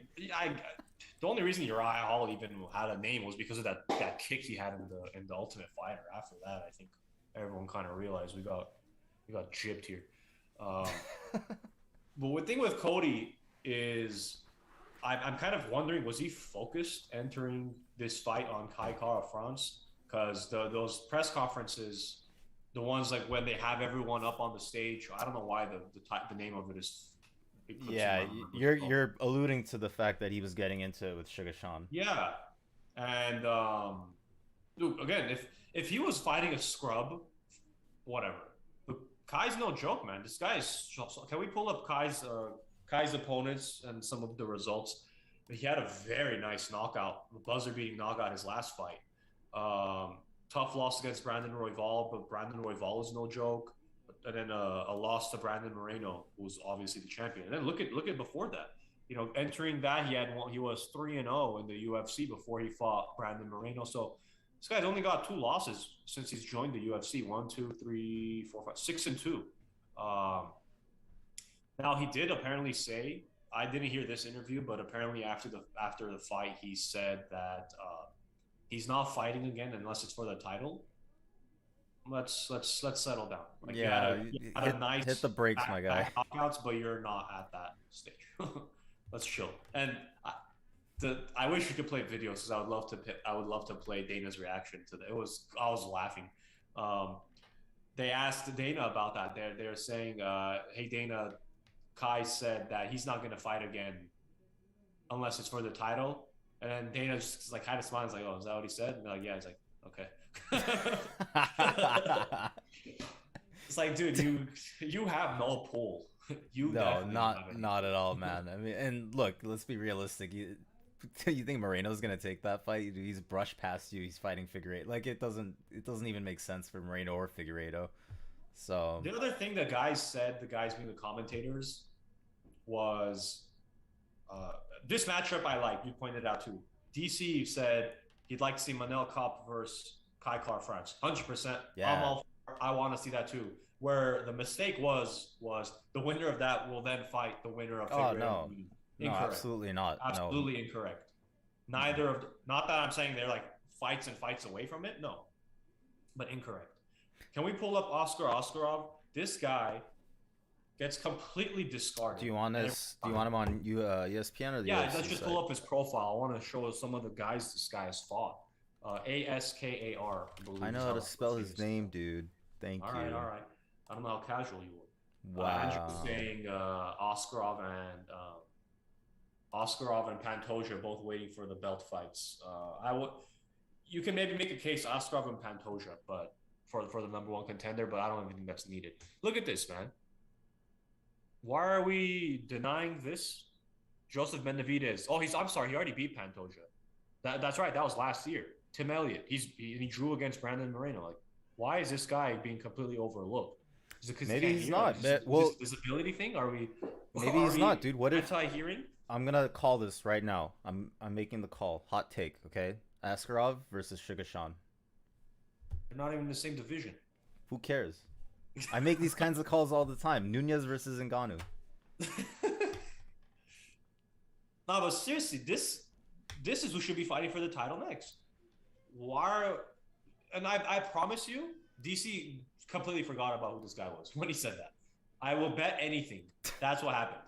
Speaker 2: The only reason Uriah Hall even had a name was because of that kick he had in the Ultimate Fighter. After that, I think everyone kind of realized we got gypped here. Um, but the thing with Cody is, I'm kind of wondering, was he focused entering this fight on Kai Kara France? Because those press conferences, the ones like when they have everyone up on the stage, I don't know why the name of it is.
Speaker 1: Yeah, you're alluding to the fact that he was getting into it with Sugar Sean.
Speaker 2: Yeah, and dude, again, if he was fighting a scrub, whatever. But Kai's no joke, man. This guy is. Can we pull up Kai's opponents and some of the results? He had a very nice knockout, buzzer beating knockout his last fight. Tough loss against Brandon Royval, but Brandon Royval is no joke. And then a loss to Brandon Moreno, who's obviously the champion. And then look at before that. Entering that he was 3-0 in the UFC before he fought Brandon Moreno. So this guy's only got 2 losses since he's joined the UFC. 1, 2, 3, 4, 5, 6 and 2. Now he did apparently say, I didn't hear this interview, but apparently after the fight he said that he's not fighting again unless it's for the title. Let's settle down. Like
Speaker 1: Yeah,
Speaker 2: you had a nice
Speaker 1: hit the brakes, my guy.
Speaker 2: Knockouts, but you're not at that stage. Let's chill. And I wish we could play videos because I would love to play Dana's reaction to that. I was laughing. They asked Dana about that. They're saying, "Hey Dana, Kai said that he's not going to fight again unless it's for the title." And then Dana just like kind of smiles, like, "Oh, is that what he said?" And they're like, "Yeah." He's like, "Okay." It's like, dude, you have no pull.
Speaker 1: No, not at all, man. I mean, and look, let's be realistic. You think Moreno's gonna take that fight? He's brushed past you. He's fighting Figueiredo. Like it doesn't even make sense for Moreno or Figueiredo. So
Speaker 2: the other thing the guys being the commentators, was this matchup I like. You pointed out too. DC said he'd like to see Manel Kape versus Kai Kara France. 100%.
Speaker 1: yeah,
Speaker 2: I want to see that too. Where the mistake was the winner of that will then fight the winner of Figueiredo.
Speaker 1: no, absolutely not.
Speaker 2: Absolutely incorrect. Neither of not that I'm saying they're like fights away from it. No, but incorrect. Can we pull up Oscar Oskarov? This guy gets completely discarded.
Speaker 1: Do you want him on ESPN or the
Speaker 2: Yeah,
Speaker 1: UFC
Speaker 2: let's just
Speaker 1: site?
Speaker 2: pull up his profile. I want to show us some of the guys this guy has fought. Askar.
Speaker 1: I know how to spell his name, dude. Thank you.
Speaker 2: All right. I don't know how casual you were.
Speaker 1: Wow.
Speaker 2: Andrew's saying Oskarov and Pantoja both waiting for the belt fights. You can maybe make a case Oskarov and Pantoja, but for the number 1 contender, but I don't even think that's needed. Look at this, man. Why are we denying this? Joseph Benavidez. Oh, I'm sorry. He already beat Pantoja. That's right. That was last year. Tim Elliott. He drew against Brandon Moreno. Like, why is this guy being completely overlooked? Is it
Speaker 1: Maybe he's not.
Speaker 2: This disability thing? Are we?
Speaker 1: Maybe he's not, dude. What if
Speaker 2: anti-hearing?
Speaker 1: I'm gonna call this right now. I'm making the call. Hot take, okay? Askarov versus Sugar Sean.
Speaker 2: They're not even in the same division.
Speaker 1: Who cares? I make these kinds of calls all the time. Nunez versus Ngannou.
Speaker 2: No, but seriously, this is who should be fighting for the title next. And I promise you, DC completely forgot about who this guy was when he said that. I will bet anything that's what happened.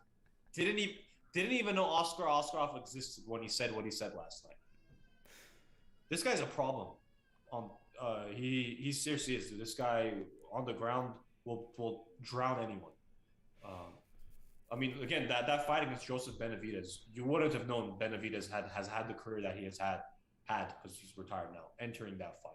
Speaker 2: Didn't even know Oscar Oskarov existed when he said what he said last night. This guy's a problem. He seriously is. Dude. This guy on the ground will drown anyone. I mean, again, that fight against Joseph Benavidez, you wouldn't have known Benavidez has had the career that he has had because he's retired now, entering that fight.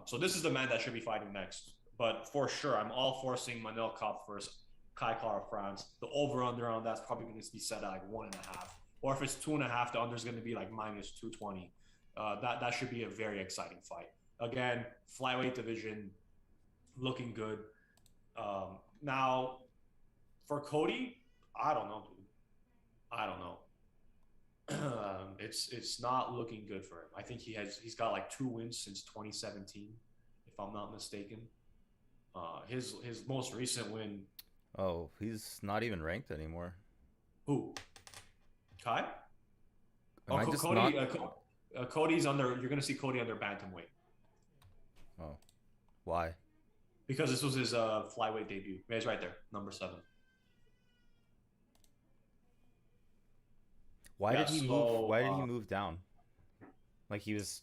Speaker 2: So this is the man that should be fighting next. But for sure, I'm all for seeing Manel Kape versus Kai Kara France. The over-under on that's probably going to be set at like 1.5. Or if it's 2.5, the under is going to be like -220. That should be a very exciting fight. Again, flyweight division looking good. Now, for Cody, I don't know, dude. I don't know. It's not looking good for him. I think he's got like 2 wins since 2017, if I'm not mistaken. His most recent win.
Speaker 1: Oh, he's not even ranked anymore.
Speaker 2: Who? Kai?
Speaker 1: Am
Speaker 2: Oh,
Speaker 1: I just
Speaker 2: Cody.
Speaker 1: not?
Speaker 2: Cody's under. You're gonna see Cody under bantamweight
Speaker 1: Oh, why?
Speaker 2: because this was his flyweight debut. Yeah, he's right there, number 7.
Speaker 1: Why
Speaker 2: Yeah.
Speaker 1: did he move?
Speaker 2: So
Speaker 1: Why did he move down? Like he was.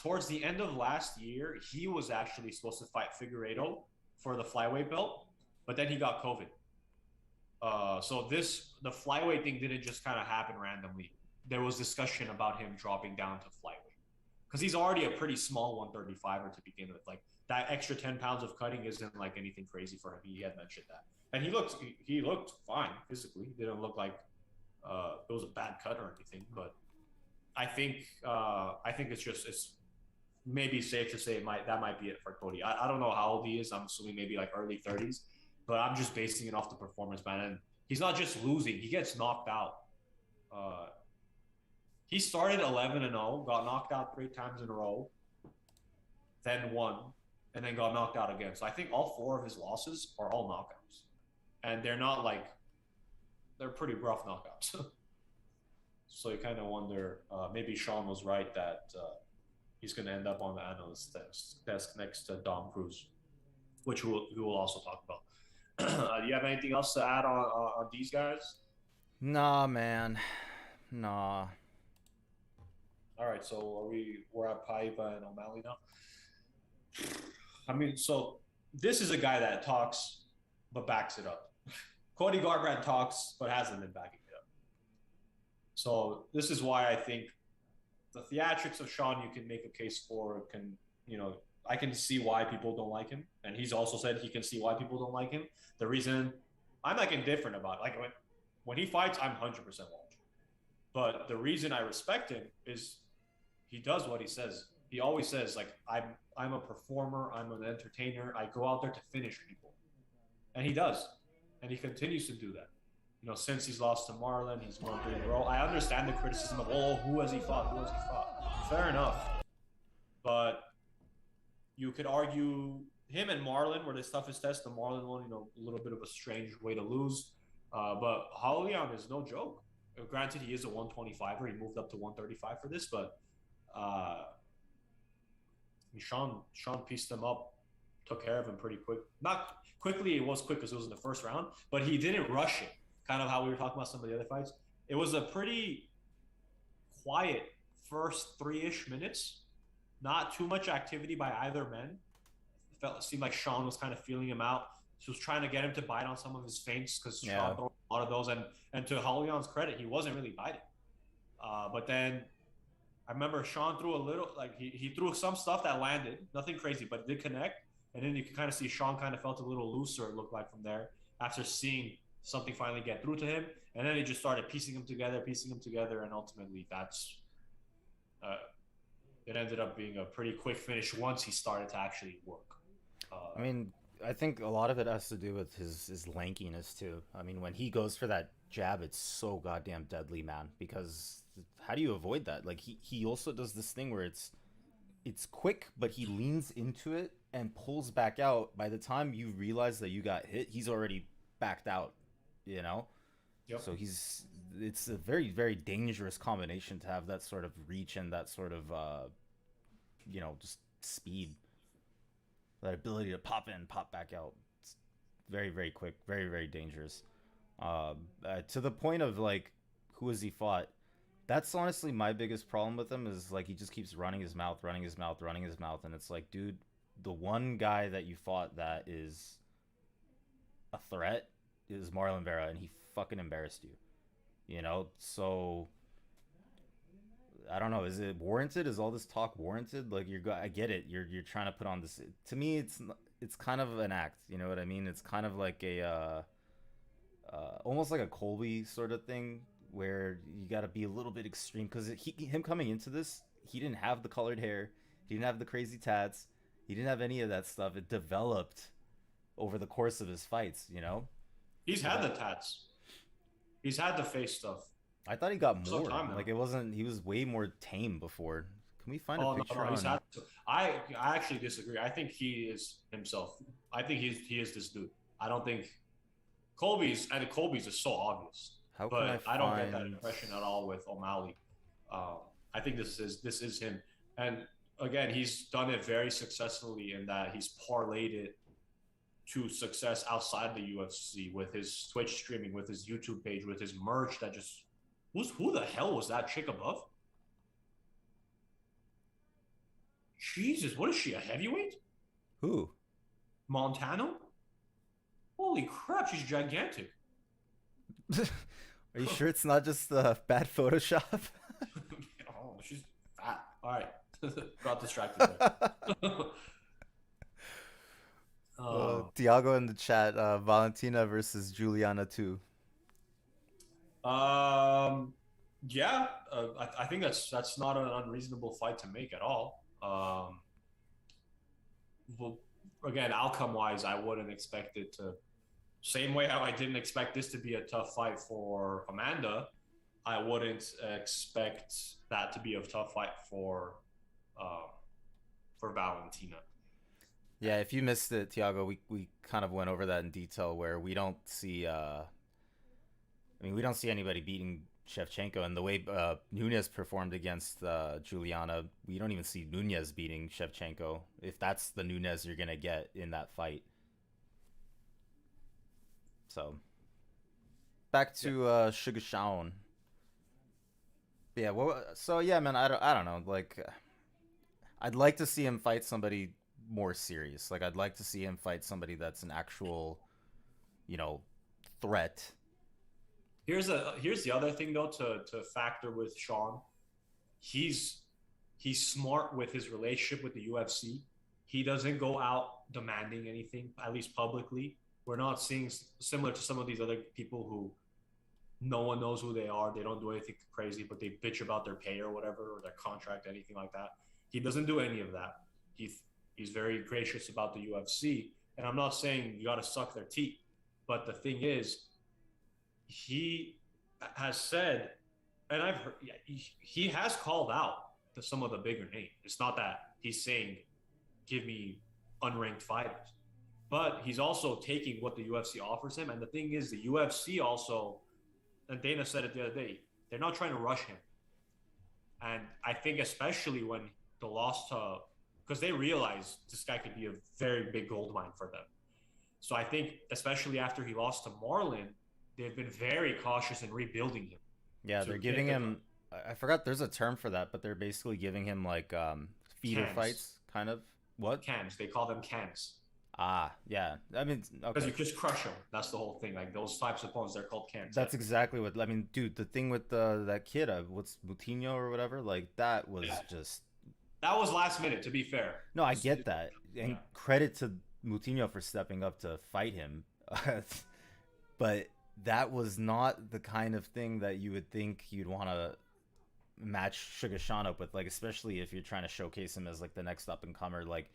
Speaker 2: towards the end of last year, he was actually supposed to fight Figueiredo for the flyweight belt, but then he got COVID. So the flyweight thing didn't just kind of happen randomly. There was discussion about him dropping down to flyweight because he's already a pretty small 135er to begin with. Like that extra 10 pounds of cutting isn't like anything crazy for him. He had mentioned that, and he looked fine physically. He didn't look like it was a bad cut or anything. But I think it's maybe safe to say that might be it for Cody. I don't know how old he is. I'm assuming maybe like early 30s, but I'm just basing it off the performance, man. And he's not just losing; he gets knocked out. Uh, he started 11-0, got knocked out 3 times in a row, then won, and then got knocked out again. So I think all 4 of his losses are all knockouts, and they're not like they're pretty rough knockouts. So you kind of wonder, maybe Sean was right that he's going to end up on the analyst desk next to Dom Cruz, which we will also talk about. Do you have anything else to add on these guys?
Speaker 1: Nah, man. Nah.
Speaker 2: All right, so we're at Paiva and O'Malley now. I mean, so this is a guy that talks but backs it up. Cody Garbrandt talks but hasn't been backing it up. So this is why I think the theatrics of Sean you can make a case for I can see why people don't like him, and he's also said he can see why people don't like him. The reason I'm like indifferent about it. Like when he fights, I'm 100% watching. But the reason I respect him is he does what he says. He always says like I'm a performer, I'm an entertainer. I go out there to finish people, and he does, and he continues to do that. Since he's lost to Marlon, he's won 3 in a row. I understand the criticism of, who has he fought? Who has he fought? Fair enough. But you could argue him and Marlon were the toughest test. The Marlon one, a little bit of a strange way to lose. But Haulian is no joke. Granted, he is a 125er. He moved up to 135 for this, but Sean pieced him up, took care of him pretty quick. Not quickly, it was quick because it was in the first round, but he didn't rush it. Kind of how we were talking about some of the other fights. It was a pretty quiet first 3-ish minutes. Not too much activity by either men. It seemed like Sean was kind of feeling him out. He was trying to get him to bite on some of his feints because Sean threw a lot of those. And to Haulian's credit, he wasn't really biting. But then I remember Sean threw a little, like he threw some stuff that landed, nothing crazy, but it did connect. And then you can kind of see Sean kind of felt a little looser, it looked like, from there after seeing something finally get through to him. And then he just started piecing them together, and ultimately that's it ended up being a pretty quick finish once he started to actually work.
Speaker 1: I mean, I think a lot of it has to do with his lankiness too. I mean, when he goes for that jab, it's so goddamn deadly, man. Because how do you avoid that? Like he also does this thing where it's quick, but he leans into it and pulls back out. By the time you realize that you got hit, he's already backed out.
Speaker 2: Yep.
Speaker 1: So it's a very, very dangerous combination to have that sort of reach and that sort of just speed. That ability to pop in, pop back out. It's very, very quick, very, very dangerous. To the point of like, who has he fought? That's honestly my biggest problem with him is like he just keeps running his mouth, and it's like, dude, the one guy that you fought that is a threat is Marlon Vera, and he fucking embarrassed you. So I don't know. Is it warranted? Is all this talk warranted? Like I get it. You're trying to put on this. To me, it's kind of an act. You know what I mean? It's kind of like a almost like a Colby sort of thing where you got to be a little bit extreme because him coming into this, he didn't have the colored hair, he didn't have the crazy tats, he didn't have any of that stuff. It developed over the course of his fights, you know.
Speaker 2: He's
Speaker 1: So
Speaker 2: had
Speaker 1: that
Speaker 2: the tats. He's had the face stuff.
Speaker 1: I thought he got
Speaker 2: Some
Speaker 1: more.
Speaker 2: time now.
Speaker 1: Like it wasn't. He was way more tame before. Can we find a
Speaker 2: Oh no,
Speaker 1: picture
Speaker 2: no, he's
Speaker 1: on?
Speaker 2: had. To. I actually disagree. I think he is himself. I think he is this dude. I don't think Colby's is so obvious,
Speaker 1: How can I
Speaker 2: but I don't get that
Speaker 1: find?
Speaker 2: impression at all with O'Malley. I think this is him, and again, he's done it very successfully in that he's parlayed it to success outside the UFC with his Twitch streaming, with his YouTube page, with his merch. That just who the hell was that chick above? Jesus, what is she, a heavyweight?
Speaker 1: Who?
Speaker 2: Montano? Holy crap, she's gigantic.
Speaker 1: Are you sure it's not just bad Photoshop?
Speaker 2: Oh, she's fat. All right. Got distracted there.
Speaker 1: Tiago in the chat, Valentina versus Juliana too.
Speaker 2: Yeah, I think that's not an unreasonable fight to make at all. Well, again, outcome-wise, I wouldn't expect it to. Same way how I didn't expect this to be a tough fight for Amanda, I wouldn't expect that to be a tough fight for Valentina.
Speaker 1: Yeah, if you missed it, Tiago, we kind of went over that in detail where we don't see we don't see anybody beating Shevchenko, and the way Nunes performed against Juliana, we don't even see Nunes beating Shevchenko, if that's the Nunes you're going to get in that fight. So, back to Sugar Sean. Yeah, well, so yeah, man, I don't know. Like, I'd like to see him fight somebody more serious. Like, I'd like to see him fight somebody that's an actual, threat.
Speaker 2: Here's the other thing though to factor with Sean. He's smart with his relationship with the UFC. He doesn't go out demanding anything, at least publicly. We're not seeing similar to some of these other people who no one knows who they are. They don't do anything crazy, but they bitch about their pay or whatever, or their contract, anything like that. He doesn't do any of that. He's very gracious about the UFC. And I'm not saying you got to suck their teeth, but the thing is, he has said, and I've heard, he has called out to some of the bigger names. It's not that he's saying, give me unranked fighters, but he's also taking what the UFC offers him. And the thing is, the UFC also, and Dana said it the other day, they're not trying to rush him. And I think especially when the loss to, because they realized this guy could be a very big gold mine for them. So I think especially after he lost to Marlon, they've been very cautious in rebuilding him.
Speaker 1: Yeah, they're giving him, I forgot there's a term for that, but they're basically giving him like feeder
Speaker 2: cans.
Speaker 1: fights, kind of. What?
Speaker 2: Cans. They call them cans.
Speaker 1: Ah, yeah. I mean,
Speaker 2: Because
Speaker 1: okay.
Speaker 2: you just crush them. That's the whole thing. Like those types of opponents, they're called cans.
Speaker 1: That's exactly what, I mean, dude, the thing with that kid, what's Moutinho or whatever, like that was just.
Speaker 2: That was last minute, to be fair.
Speaker 1: No, I get that. And credit to Moutinho for stepping up to fight him. But that was not the kind of thing that you would think you'd want to match Sugar Sean up with, like, especially if you're trying to showcase him as like the next up and comer. Like,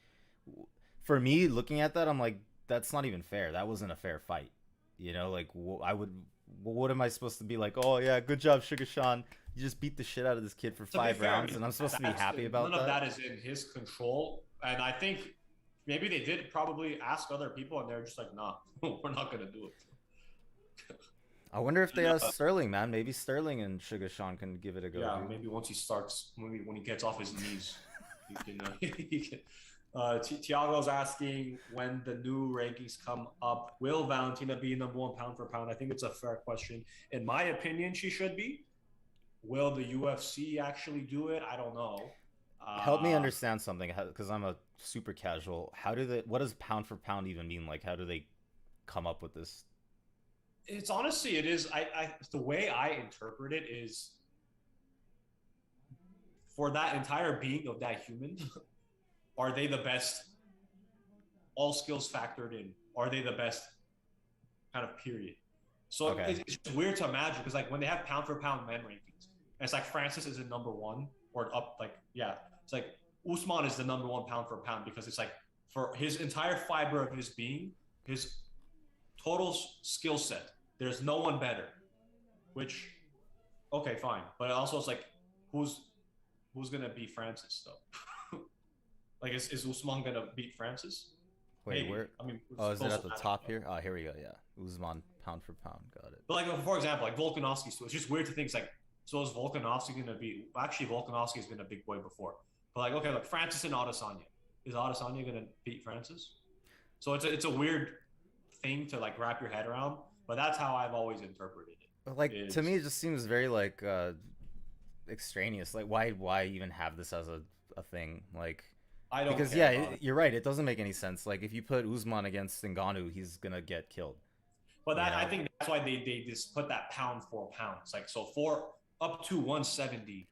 Speaker 1: for me, looking at that, I'm like, that's not even fair. That wasn't a fair fight. Like, what am I supposed to be like? Oh yeah, good job, Sugar Sean. You just beat the shit out of this kid for 5 rounds, and I'm supposed to be happy about that.
Speaker 2: None of that is in his control, and I think maybe they did probably ask other people, and they're just like, nah, we're not gonna do it.
Speaker 1: I wonder if they ask Sterling, man. Maybe Sterling and Sugar Sean can give it a go.
Speaker 2: Yeah,
Speaker 1: dude.
Speaker 2: maybe once he starts, maybe when he gets off his knees, he can. Tiago's asking when the new rankings come up, will Valentina be number one pound for pound? I think it's a fair question. In my opinion, she should be. Will the UFC actually do it? I don't know.
Speaker 1: Help me understand something, because I'm a super casual. What does pound for pound even mean? Like, how do they come up with this?
Speaker 2: It's honestly, it is. The way I interpret it is, for that entire being of that human, are they the best? All skills factored in. Are they the best? Kind of period. So
Speaker 1: Okay.
Speaker 2: it's just weird to imagine, because like when they have pound for pound men rankings, and it's like Francis is in number one, or up like it's like Usman is the number one pound for pound because it's like for his entire fiber of his being, his total skill set. There's no one better. Which, okay, fine, but also it's like who's gonna beat Francis though? Like is Usman gonna beat Francis?
Speaker 1: Wait,
Speaker 2: Maybe.
Speaker 1: where?
Speaker 2: I mean,
Speaker 1: Oh, is it at the
Speaker 2: matchup,
Speaker 1: top
Speaker 2: though.
Speaker 1: here? Oh, here we go. Yeah, Usman pound for pound. Got it.
Speaker 2: But like for example, like Volkanovski, so it's just weird to think it's like so is Volkanovski gonna be actually Volkanovski has been a big boy before. But like okay, like Francis and Adesanya. Is Adesanya gonna beat Francis? So it's a weird thing to like wrap your head around, but that's how I've always interpreted it.
Speaker 1: Like to me, it just seems very like extraneous. Like why even have this as a thing? Like
Speaker 2: I don't
Speaker 1: because
Speaker 2: care.
Speaker 1: yeah, you're right. It doesn't make any sense. Like if you put Usman against Ngannou, he's gonna get killed.
Speaker 2: But I think that's why they just put that pound for pound. It's like so for up to 170.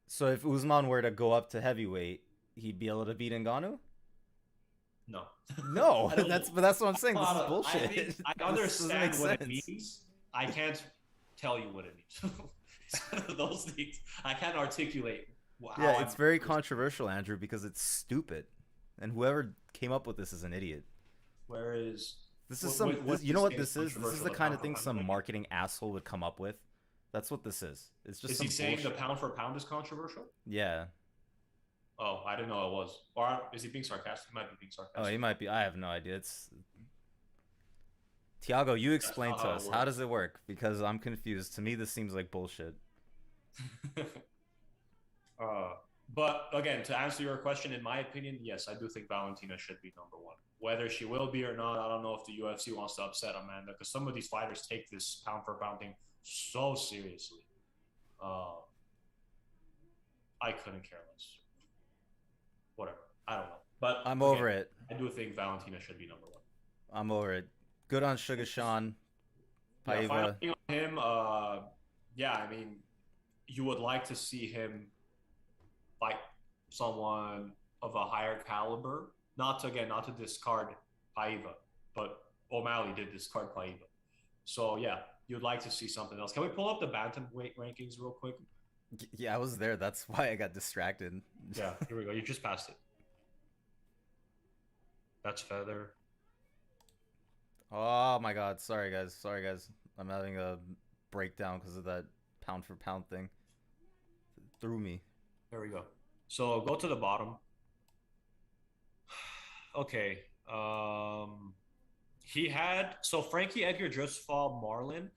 Speaker 1: So if Usman were to go up to heavyweight, he'd be able to beat Ngannou?
Speaker 2: No.
Speaker 1: No, that's what I'm saying. This is bullshit.
Speaker 2: I mean, I understand what it means. I can't tell you what it means. Those things I can't articulate.
Speaker 1: Yeah, it's very controversial, Andrew, because it's stupid, and whoever came up with this is an idiot.
Speaker 2: Whereas
Speaker 1: this is you know what this is? This is the kind of thing some marketing asshole would come up with. That's what this is. It's just. Is he
Speaker 2: saying the pound for pound is controversial?
Speaker 1: Yeah.
Speaker 2: Oh, I didn't know it was. Or is he being sarcastic? He might be being sarcastic.
Speaker 1: Oh, he might be. I have no idea. It's Tiago. You explain to us. How does it work? Because I'm confused. To me, this seems like bullshit.
Speaker 2: But again, to answer your question, in my opinion, yes, I do think Valentina should be number one. Whether she will be or not, I don't know if the UFC wants to upset Amanda because some of these fighters take this pound for pound thing so seriously. I couldn't care less. Whatever. I don't know. But
Speaker 1: I'm over it.
Speaker 2: I do think Valentina should be number one.
Speaker 1: I'm over it. Good on Sugar Sean.
Speaker 2: Paiva. Yeah, on him, yeah, I mean, you would like to see him fight someone of a higher caliber. Not to discard Paiva, but O'Malley did discard Paiva. So yeah, you'd like to see something else. Can we pull up the Bantamweight rankings real quick?
Speaker 1: Yeah, I was there. That's why I got distracted.
Speaker 2: Yeah, here we go. You just passed it. That's Feather.
Speaker 1: Oh my god. Sorry, guys. I'm having a breakdown because of that pound for pound thing. It threw me.
Speaker 2: There we go. So go to the bottom. Okay. Frankie Edgar just fought Marlon.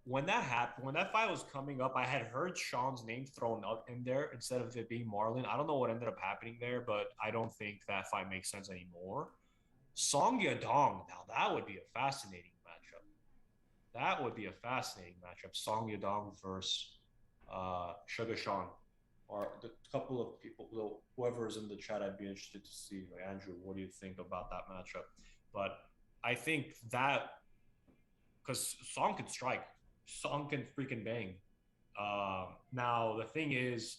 Speaker 2: When that happened, when that fight was coming up, I had heard Sean's name thrown up in there instead of it being Marlon. I don't know what ended up happening there, but I don't think that fight makes sense anymore. Song Yadong, now that would be a fascinating matchup. Song Yadong versus Sugar Sean. Or the couple of people, whoever is in the chat, I'd be interested to see. Like, Andrew, what do you think about that matchup? But I think that because Song can strike, Song can freaking bang. Now the thing is,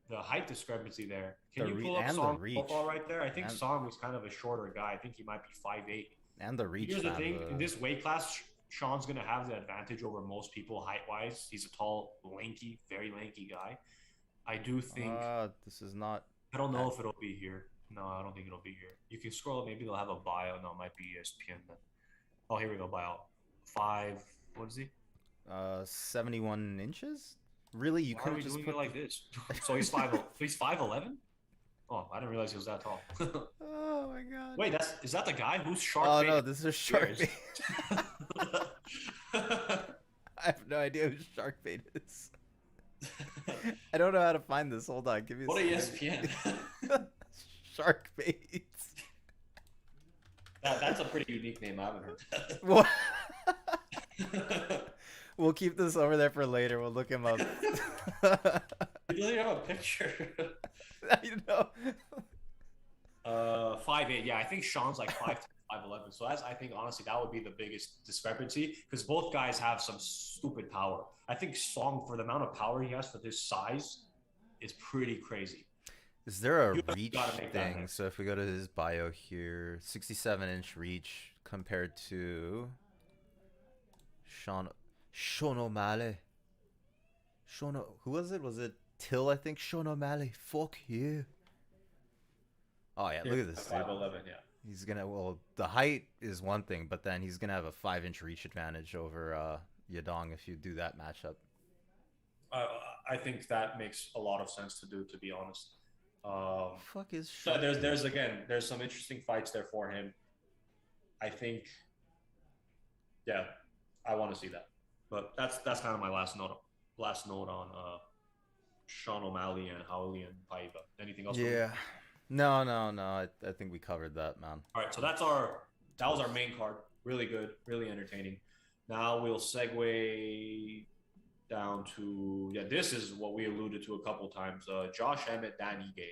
Speaker 2: the height discrepancy there. Can you pull up Song's profile right there? I think Song is kind of a shorter guy. I think he might be 5'8".
Speaker 1: And the reach.
Speaker 2: Here's the thing: in this weight class, Sean's gonna have the advantage over most people height-wise. He's a tall, lanky, very lanky guy. I do think
Speaker 1: this is not.
Speaker 2: I don't know if it'll be here. No, I don't think it'll be here. You can scroll. Maybe they'll have a bio. No, it might be ESPN then. Oh, here we go. Bio. 5. What is he?
Speaker 1: 71 inches. Really, you couldn't just
Speaker 2: doing
Speaker 1: put
Speaker 2: it like this? So he's 5. He's 5'11". Oh, I didn't realize he was that tall.
Speaker 1: Oh my god.
Speaker 2: Wait, is that the guy who's shark?
Speaker 1: Oh no, this is shark bait. I have no idea who shark bait is. I don't know how to find this. Hold on, give me a
Speaker 2: second. ESPN?
Speaker 1: Shark bait.
Speaker 2: That's a pretty unique name. I haven't heard that.
Speaker 1: What? We'll keep this over there for later. We'll look him up.
Speaker 2: He doesn't have a picture.
Speaker 1: You know.
Speaker 2: 5'8". Yeah, I think Sean's like 5'10", 5'11". So I think honestly that would be the biggest discrepancy because both guys have some stupid power. I think Song, for the amount of power he has for his size, is pretty crazy.
Speaker 1: Is there a reach thing? So if we go to his bio here, 67-inch reach compared to Sean O'Malley. Who was it? Was it Till, I think. Sean O'Malley. Fuck you. Oh, yeah. Look at this, dude.
Speaker 2: 5'11", yeah.
Speaker 1: He's gonna, well, the height is one thing, but then he's gonna have a 5-inch reach advantage over Yadong if you do that matchup.
Speaker 2: I think that makes a lot of sense to do, to be honest.
Speaker 1: Fuck is
Speaker 2: so there's some interesting fights there for him. I think, yeah, I want to see that. But that's kind of my last note on Sean O'Malley and Howley and Paiva. Anything else?
Speaker 1: Yeah. No. I think we covered that, man.
Speaker 2: All right, so that was our main card. Really good, really entertaining. Now we'll segue down to, this is what we alluded to a couple times. Josh Emmett, Dan Ige.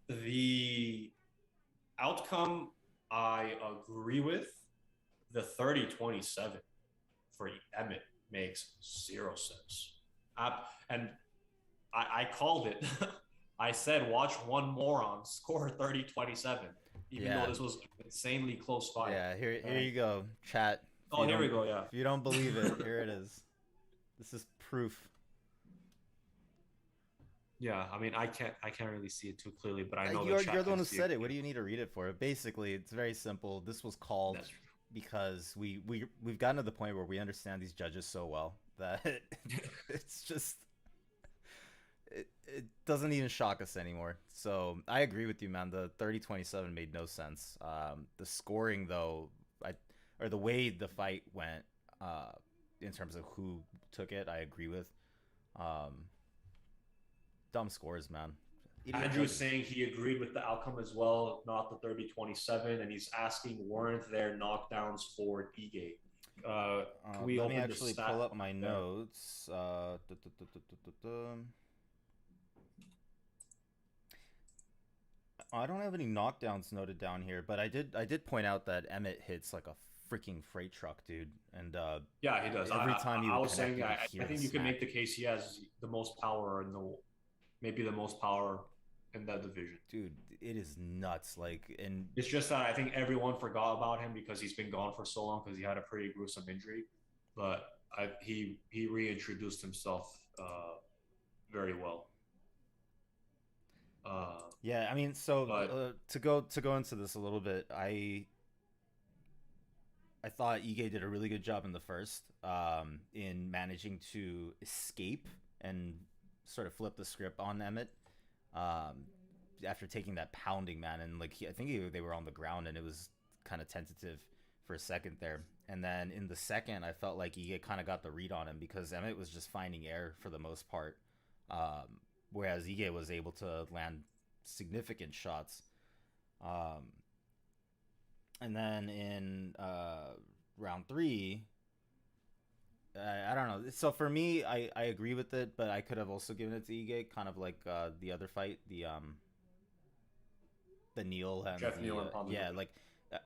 Speaker 2: The outcome I agree with. The 30-27 for Emmett makes 0 sense. And I called it. I said, watch one moron score 30-27, even though this was an insanely close fight.
Speaker 1: Yeah, here you go, chat.
Speaker 2: Oh, here we go, yeah.
Speaker 1: If you don't believe it, here it is. This is proof.
Speaker 2: Yeah, I mean, I can't really see it too clearly, but I know
Speaker 1: you're the one who said it. What do you need to read it for? Basically, it's very simple. This was called because we've gotten to the point where we understand these judges so well that it's just it doesn't even shock us anymore. So I agree with you, man. The 30-27 made no sense. The scoring, though, or the way the fight went, in terms of who took it, I agree with. Dumb scores, man.
Speaker 2: Andrew's saying he agreed with the outcome as well, not the 30-27, and he's asking, weren't there knockdowns for Ige?
Speaker 1: Let me actually pull up my notes. I don't have any knockdowns noted down here, but I did point out that Emmett hits like a freaking freight truck, dude. And
Speaker 2: yeah, he does.
Speaker 1: Every time he
Speaker 2: I was saying, I think you
Speaker 1: smack.
Speaker 2: can make the case he has the most power maybe the most power in that division.
Speaker 1: Dude, it is nuts. Like, and
Speaker 2: it's just that I think everyone forgot about him because he's been gone for so long because he had a pretty gruesome injury. But he reintroduced himself very well.
Speaker 1: Yeah, I mean, so to go into this a little bit, I thought Ige did a really good job in the first, in managing to escape and sort of flip the script on Emmett, after taking that pounding, man. And like I think they were on the ground, and it was kind of tentative for a second there. And then in the second, I felt like Ige kind of got the read on him because Emmett was just finding air for the most part, whereas Ige was able to land significant shots. And then in round 3, I don't know. So for me, I agree with it, but I could have also given it to Ige, kind of like the other fight, the Neal and
Speaker 2: Jeff Neal and Ponzinibbio.
Speaker 1: Yeah, like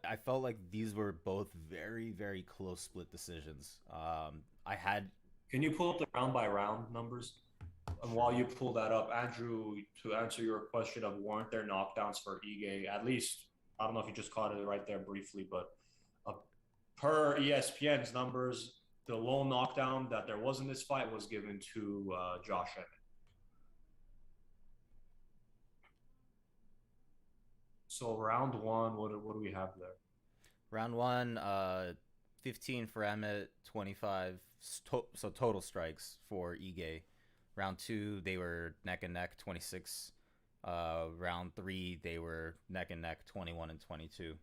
Speaker 1: I felt like these were both very, very close split decisions.
Speaker 2: Can you pull up the round by round numbers? And while you pull that up, Andrew, to answer your question of weren't there knockdowns for Ige, at least, I don't know if you just caught it right there briefly, but per ESPN's numbers, the lone knockdown that there was in this fight was given to Josh Emmett. So round 1, what do we have there?
Speaker 1: Round 1, 15 for Emmett, 25, so total strikes for Ige. Round 2, they were neck and neck, 26. Round 3, they were neck and neck, 21 and 22.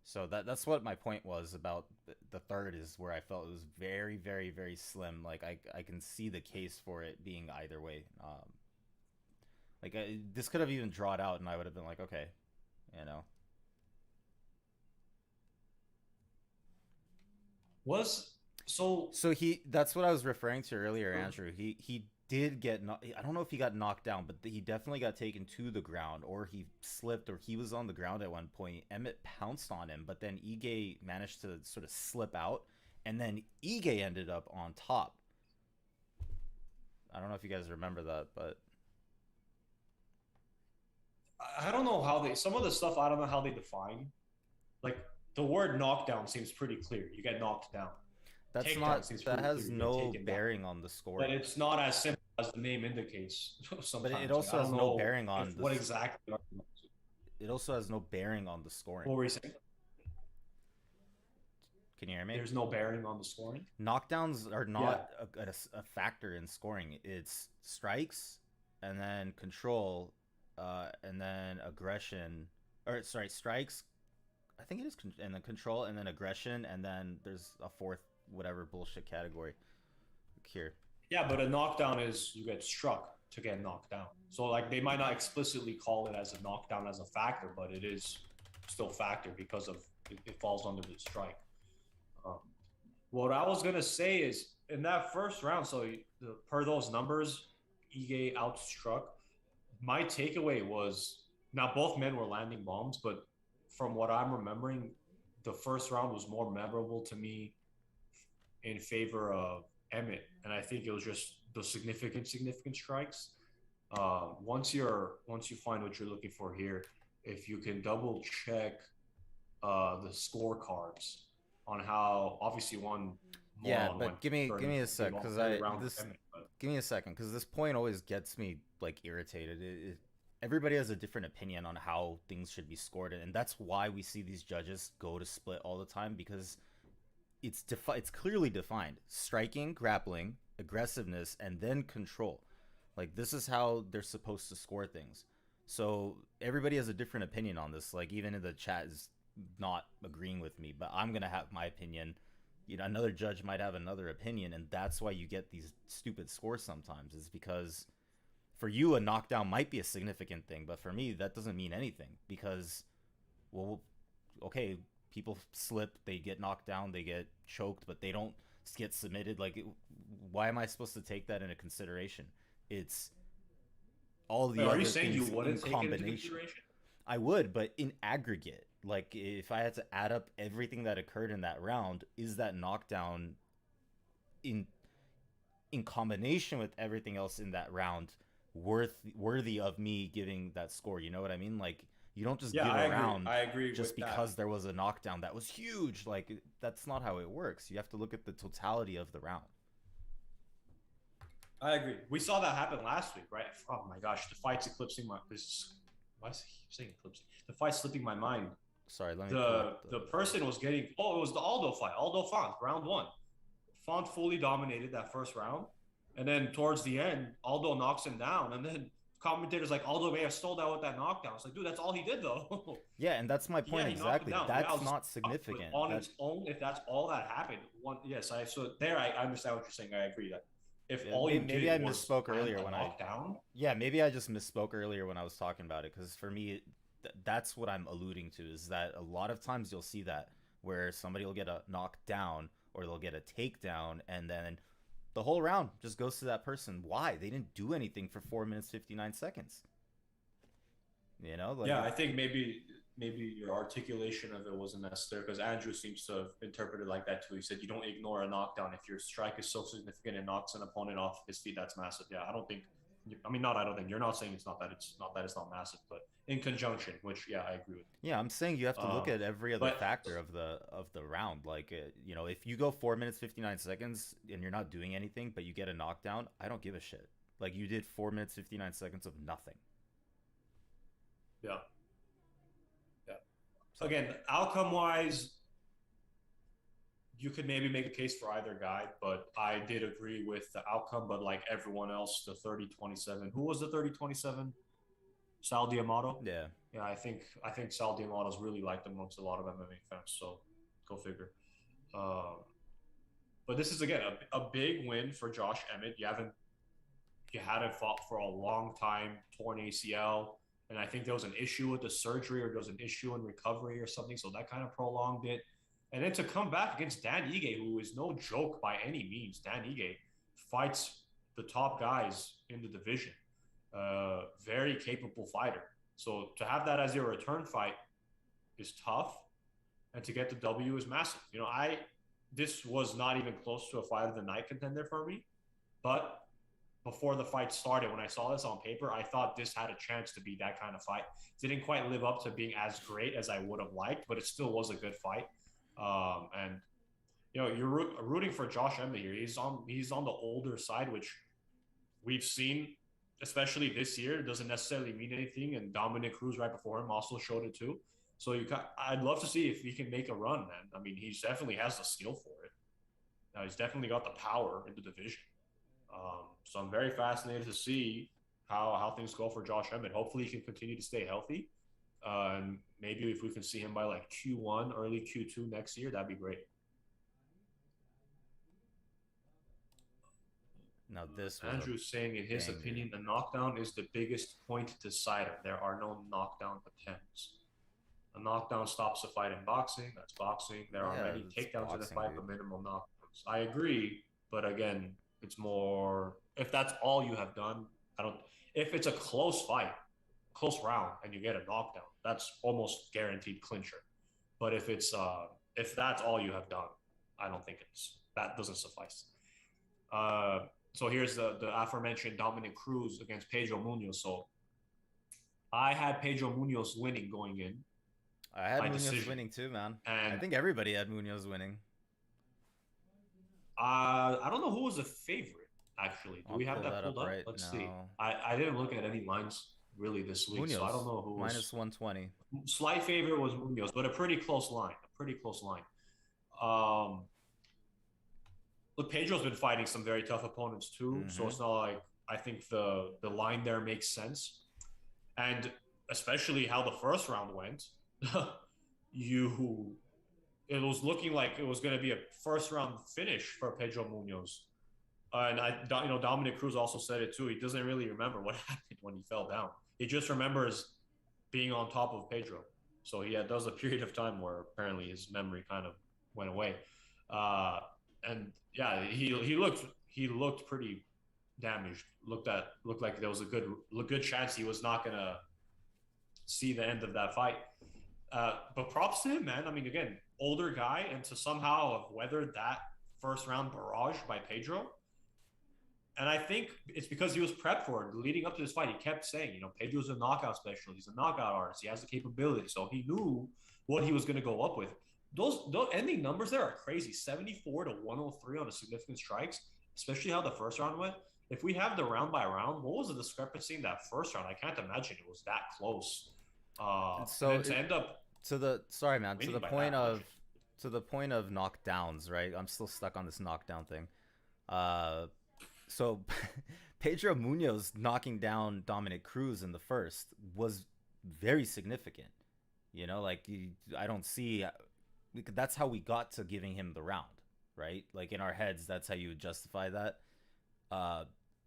Speaker 1: So that's what my point was about the third, is where I felt it was very, very, very slim. Like I can see the case for it being either way. This could have even drawn out, and I would have been like, okay, you know. That's what I was referring to earlier, Andrew. He did get, I don't know if he got knocked down, but he definitely got taken to the ground, or he slipped, or he was on the ground at one point. Emmett pounced on him, but then Ige managed to sort of slip out, and then Ige ended up on top. I don't know if you guys remember that, but
Speaker 2: I don't know how some of the stuff, I don't know how they define. Like, the word knockdown seems pretty clear. You get knocked down.
Speaker 1: That has no bearing on the score.
Speaker 2: But it's not as simple as the name indicates.
Speaker 1: But it
Speaker 2: Sometimes, like,
Speaker 1: also
Speaker 2: I
Speaker 1: has
Speaker 2: don't
Speaker 1: no
Speaker 2: know
Speaker 1: bearing on
Speaker 2: if what
Speaker 1: this.
Speaker 2: exactly.
Speaker 1: It also has no bearing on the scoring.
Speaker 2: What were you saying?
Speaker 1: Can you hear me?
Speaker 2: There's no bearing on the scoring.
Speaker 1: Knockdowns are
Speaker 2: Yeah,
Speaker 1: not a factor in scoring. It's strikes, and then control, and then aggression. Or sorry, strikes. I think it is, and then control, and then aggression, and then there's a fourth whatever bullshit category here.
Speaker 2: yeah, but a knockdown is you get struck to get knocked down. So like they might not explicitly call it as a knockdown as a factor, but it is still factor because of it falls under the strike. Um, what I was gonna say is in that first round, so per those numbers, Ige outstruck. My takeaway was now both men were landing bombs, but from what I'm remembering, the first round was more memorable to me in favor of Emmett, and I think it was just the significant strikes. Once you find what you're looking for here, if you can double check the scorecards on how obviously one
Speaker 1: Yeah,
Speaker 2: moron went
Speaker 1: but give me a sec,
Speaker 2: all
Speaker 1: cause
Speaker 2: 30
Speaker 1: I
Speaker 2: rounds
Speaker 1: this
Speaker 2: Emmett, but
Speaker 1: give me a second, cause this point always gets me like irritated. Everybody has a different opinion on how things should be scored, and that's why we see these judges go to split all the time, because it's clearly defined: striking, grappling, aggressiveness, and then control. Like, this is how they're supposed to score things. So everybody has a different opinion on this. Like, even in the chat is not agreeing with me, but I'm gonna have my opinion. You know, another judge might have another opinion, and that's why you get these stupid scores sometimes. Is because for you a knockdown might be a significant thing, but for me that doesn't mean anything, because, well, okay, people slip, they get knocked down, they get choked, but they don't get submitted. Like, why am I supposed to take that into consideration? It's all the
Speaker 2: wait, are you
Speaker 1: other
Speaker 2: saying you
Speaker 1: things in
Speaker 2: wouldn't take it into
Speaker 1: combination.
Speaker 2: consideration?
Speaker 1: I would, but in aggregate, like, if I had to add up everything that occurred in that round, is that knockdown in combination with everything else in that round worthy of me giving that score? You know what I mean? Like, you don't just
Speaker 2: Yeah,
Speaker 1: give
Speaker 2: I
Speaker 1: a
Speaker 2: agree.
Speaker 1: round
Speaker 2: I agree
Speaker 1: just
Speaker 2: with that.
Speaker 1: because there was a knockdown that was huge. Like, that's not how it works. You have to look at the totality of the round.
Speaker 2: I agree. We saw that happen last week, right? Oh my gosh, the fight's eclipsing my. This, why is he saying eclipsing? The fight's slipping my mind.
Speaker 1: Sorry, let me pull
Speaker 2: The
Speaker 1: up
Speaker 2: the
Speaker 1: the
Speaker 2: person was getting. Oh, it was the Aldo fight. Aldo Font, round one. Font fully dominated that first round, and then towards the end, Aldo knocks him down, and then commentators like Aldo may have stole that with that knockdown. It's like, dude, that's all he did though.
Speaker 1: Yeah, and that's my
Speaker 2: Yeah,
Speaker 1: point
Speaker 2: he knocked him
Speaker 1: exactly.
Speaker 2: down. Yeah,
Speaker 1: That's
Speaker 2: it was
Speaker 1: not
Speaker 2: tough, but
Speaker 1: significant.
Speaker 2: on
Speaker 1: That
Speaker 2: its own, if that's all that happened, one yes, I so there I understand what you're saying. I agree that if
Speaker 1: Yeah,
Speaker 2: all you
Speaker 1: maybe I
Speaker 2: did was
Speaker 1: misspoke
Speaker 2: land
Speaker 1: earlier
Speaker 2: a
Speaker 1: when I
Speaker 2: knockdown,
Speaker 1: yeah, maybe I just misspoke earlier when I was talking about it, because for me, that's what I'm alluding to, is that a lot of times you'll see that where somebody will get a knockdown or they'll get a takedown, and then the whole round just goes to that person. Why? They didn't do anything for 4 minutes 59 seconds. You know, like,
Speaker 2: yeah, I think maybe your articulation of it wasn't necessary because Andrew seems to have interpreted like that too. He said you don't ignore a knockdown if your strike is so significant and knocks an opponent off his feet. That's massive. Yeah, I don't think. I mean, not. I don't think you're not saying it's not that. It's not that it's not massive, but in conjunction, which yeah, I agree with.
Speaker 1: yeah, I'm saying you have to look at every other
Speaker 2: But
Speaker 1: factor of the round. Like, you know, if you go 4 minutes 59 seconds and you're not doing anything, but you get a knockdown, I don't give a shit. Like, you did 4 minutes 59 seconds of nothing.
Speaker 2: yeah, yeah.
Speaker 1: So
Speaker 2: Again, outcome wise, you could maybe make a case for either guy, but I did agree with the outcome. But like everyone else, the 30-27. Who was the 30-27? Sal Diamato.
Speaker 1: yeah,
Speaker 2: Yeah, I think Sal Diamato is really liked amongst a lot of MMA fans. So go figure. Um, but this is again a big win for Josh Emmett. You hadn't fought for a long time, torn ACL, and I think there was an issue with the surgery or there was an issue in recovery or something, so that kind of prolonged it. And then to come back against Dan Ige, who is no joke by any means. Dan Ige fights the top guys in the division. Very capable fighter. So to have that as your return fight is tough, and to get the W is massive. You know, this was not even close to a fight of the night contender for me, but before the fight started, when I saw this on paper, I thought this had a chance to be that kind of fight. Didn't quite live up to being as great as I would have liked, but it still was a good fight. And you know, you're rooting for Josh Emmett here. He's on the older side, which we've seen, especially this year, doesn't necessarily mean anything. And Dominic Cruz right before him also showed it too. So I'd love to see if he can make a run, man. I mean, he definitely has the skill for it. He's definitely got the power in the division. So I'm very fascinated to see how things go for Josh Emmett. Hopefully, he can continue to stay healthy. And maybe if we can see him by like Q1, early Q2 next year, that'd be great.
Speaker 1: Now this was
Speaker 2: Andrew's saying, in his
Speaker 1: banger.
Speaker 2: opinion, the knockdown is the biggest point decider. There are no knockdown attempts. A knockdown stops the fight in boxing. That's boxing. There are many takedowns in the fight, but minimal knockdowns. I agree, but again, it's more if that's all you have done. I don't. If it's a close fight, close round, and you get a knockdown, that's almost guaranteed clincher. But if that's all you have done, I don't think that doesn't suffice. So here's the aforementioned Dominic Cruz against Pedro Munoz. So I had Pedro Munoz winning going in.
Speaker 1: I had Munoz winning too, man. And I think everybody had Munoz winning.
Speaker 2: I don't know who was the favorite, actually. Do we have that pulled up? Right. Let's see. I didn't look at any lines really this week, Munoz, so I don't know who was.
Speaker 1: Minus 120.
Speaker 2: Slight favorite was Munoz, but a pretty close line. Look, Pedro's been fighting some very tough opponents too, so it's not like I think the line there makes sense. And especially how the first round went, it was looking like it was going to be a first round finish for Pedro Munoz. And Dominic Cruz also said it too. He doesn't really remember what happened when he fell down. He just remembers being on top of Pedro. So there was a period of time where apparently his memory kind of went away. And yeah, he looked pretty damaged. Looked like there was a good chance he was not gonna see the end of that fight. But props to him, man. I mean, again, older guy, and to somehow have weathered that first round barrage by Pedro. And I think it's because he was prepped for it. Leading up to this fight, he kept saying, Pedro's a knockout specialist. He's a knockout artist. He has the capability. So he knew what he was going to go up with. Those ending numbers there are crazy. 74 to 103 on the significant strikes, especially how the first round went. If we have the round by round, what was the discrepancy in that first round? I can't imagine it was that close.
Speaker 1: So to end up to the point of knockdowns, right? I'm still stuck on this knockdown thing. So Pedro Munoz knocking down Dominic Cruz in the first was very significant. I don't see. That's how we got to giving him the round, right? Like in our heads, that's how you would justify that.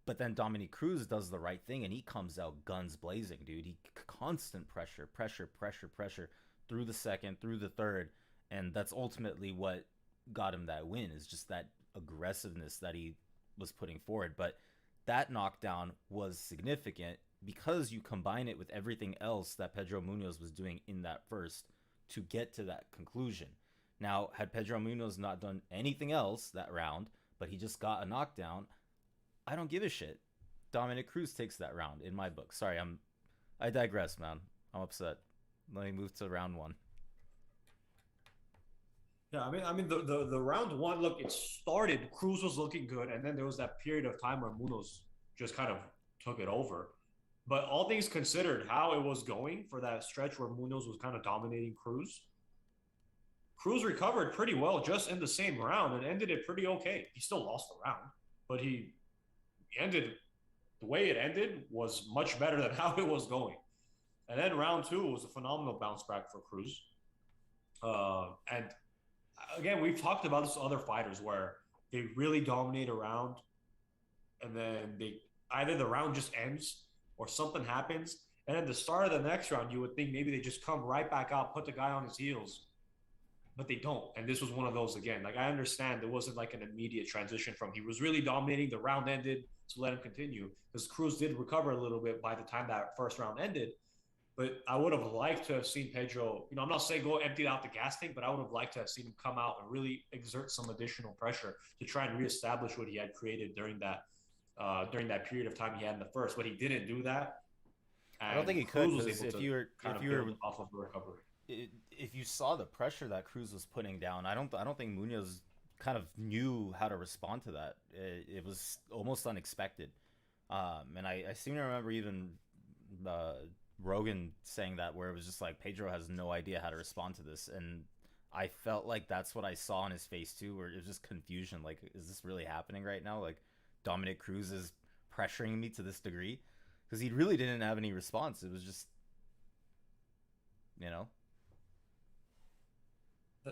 Speaker 1: But then Dominic Cruz does the right thing and he comes out guns blazing, dude. He constant pressure through the second, through the third, and that's ultimately what got him that win. Is just that aggressiveness that he was putting forward. But that knockdown was significant because you combine it with everything else that Pedro Munoz was doing in that first to get to that conclusion. Now, had Pedro Munoz not done anything else that round, but he just got a knockdown, I don't give a shit. Dominic Cruz takes that round in my book. Sorry, I digress, man. I'm upset. Let me move to round one.
Speaker 2: Yeah, I mean the round one, look, it started, Cruz was looking good, and then there was that period of time where Munoz just kind of took it over. But all things considered, how it was going for that stretch where Munoz was kind of dominating Cruz recovered pretty well just in the same round and ended it pretty okay. He still lost the round, but he ended the way it ended was much better than how it was going. And then round two was a phenomenal bounce back for Cruz. And again, we've talked about this with other fighters where they really dominate a round and then either the round just ends or something happens. And at the start of the next round, you would think maybe they just come right back out, put the guy on his heels, but they don't. And this was one of those again. Like, I understand there wasn't like an immediate transition from he was really dominating, the round ended, to let him continue. Because Cruz did recover a little bit by the time that first round ended. But I would have liked to have seen Pedro, I'm not saying go empty out the gas tank, but I would have liked to have seen him come out and really exert some additional pressure to try and reestablish what he had created during that period of time he had in the first. But he didn't do that.
Speaker 1: I don't think he could, because if you were
Speaker 2: off of the recovery.
Speaker 1: If you saw the pressure that Cruz was putting down, I don't think Munoz kind of knew how to respond to that. It was almost unexpected. And I seem to remember even uh, Rogan saying that, where it was just like Pedro has no idea how to respond to this, and I felt like that's what I saw in his face too, where it was just confusion. Like, is this really happening right now? Like, Dominic Cruz is pressuring me to this degree, because he really didn't have any response. It was just, you know,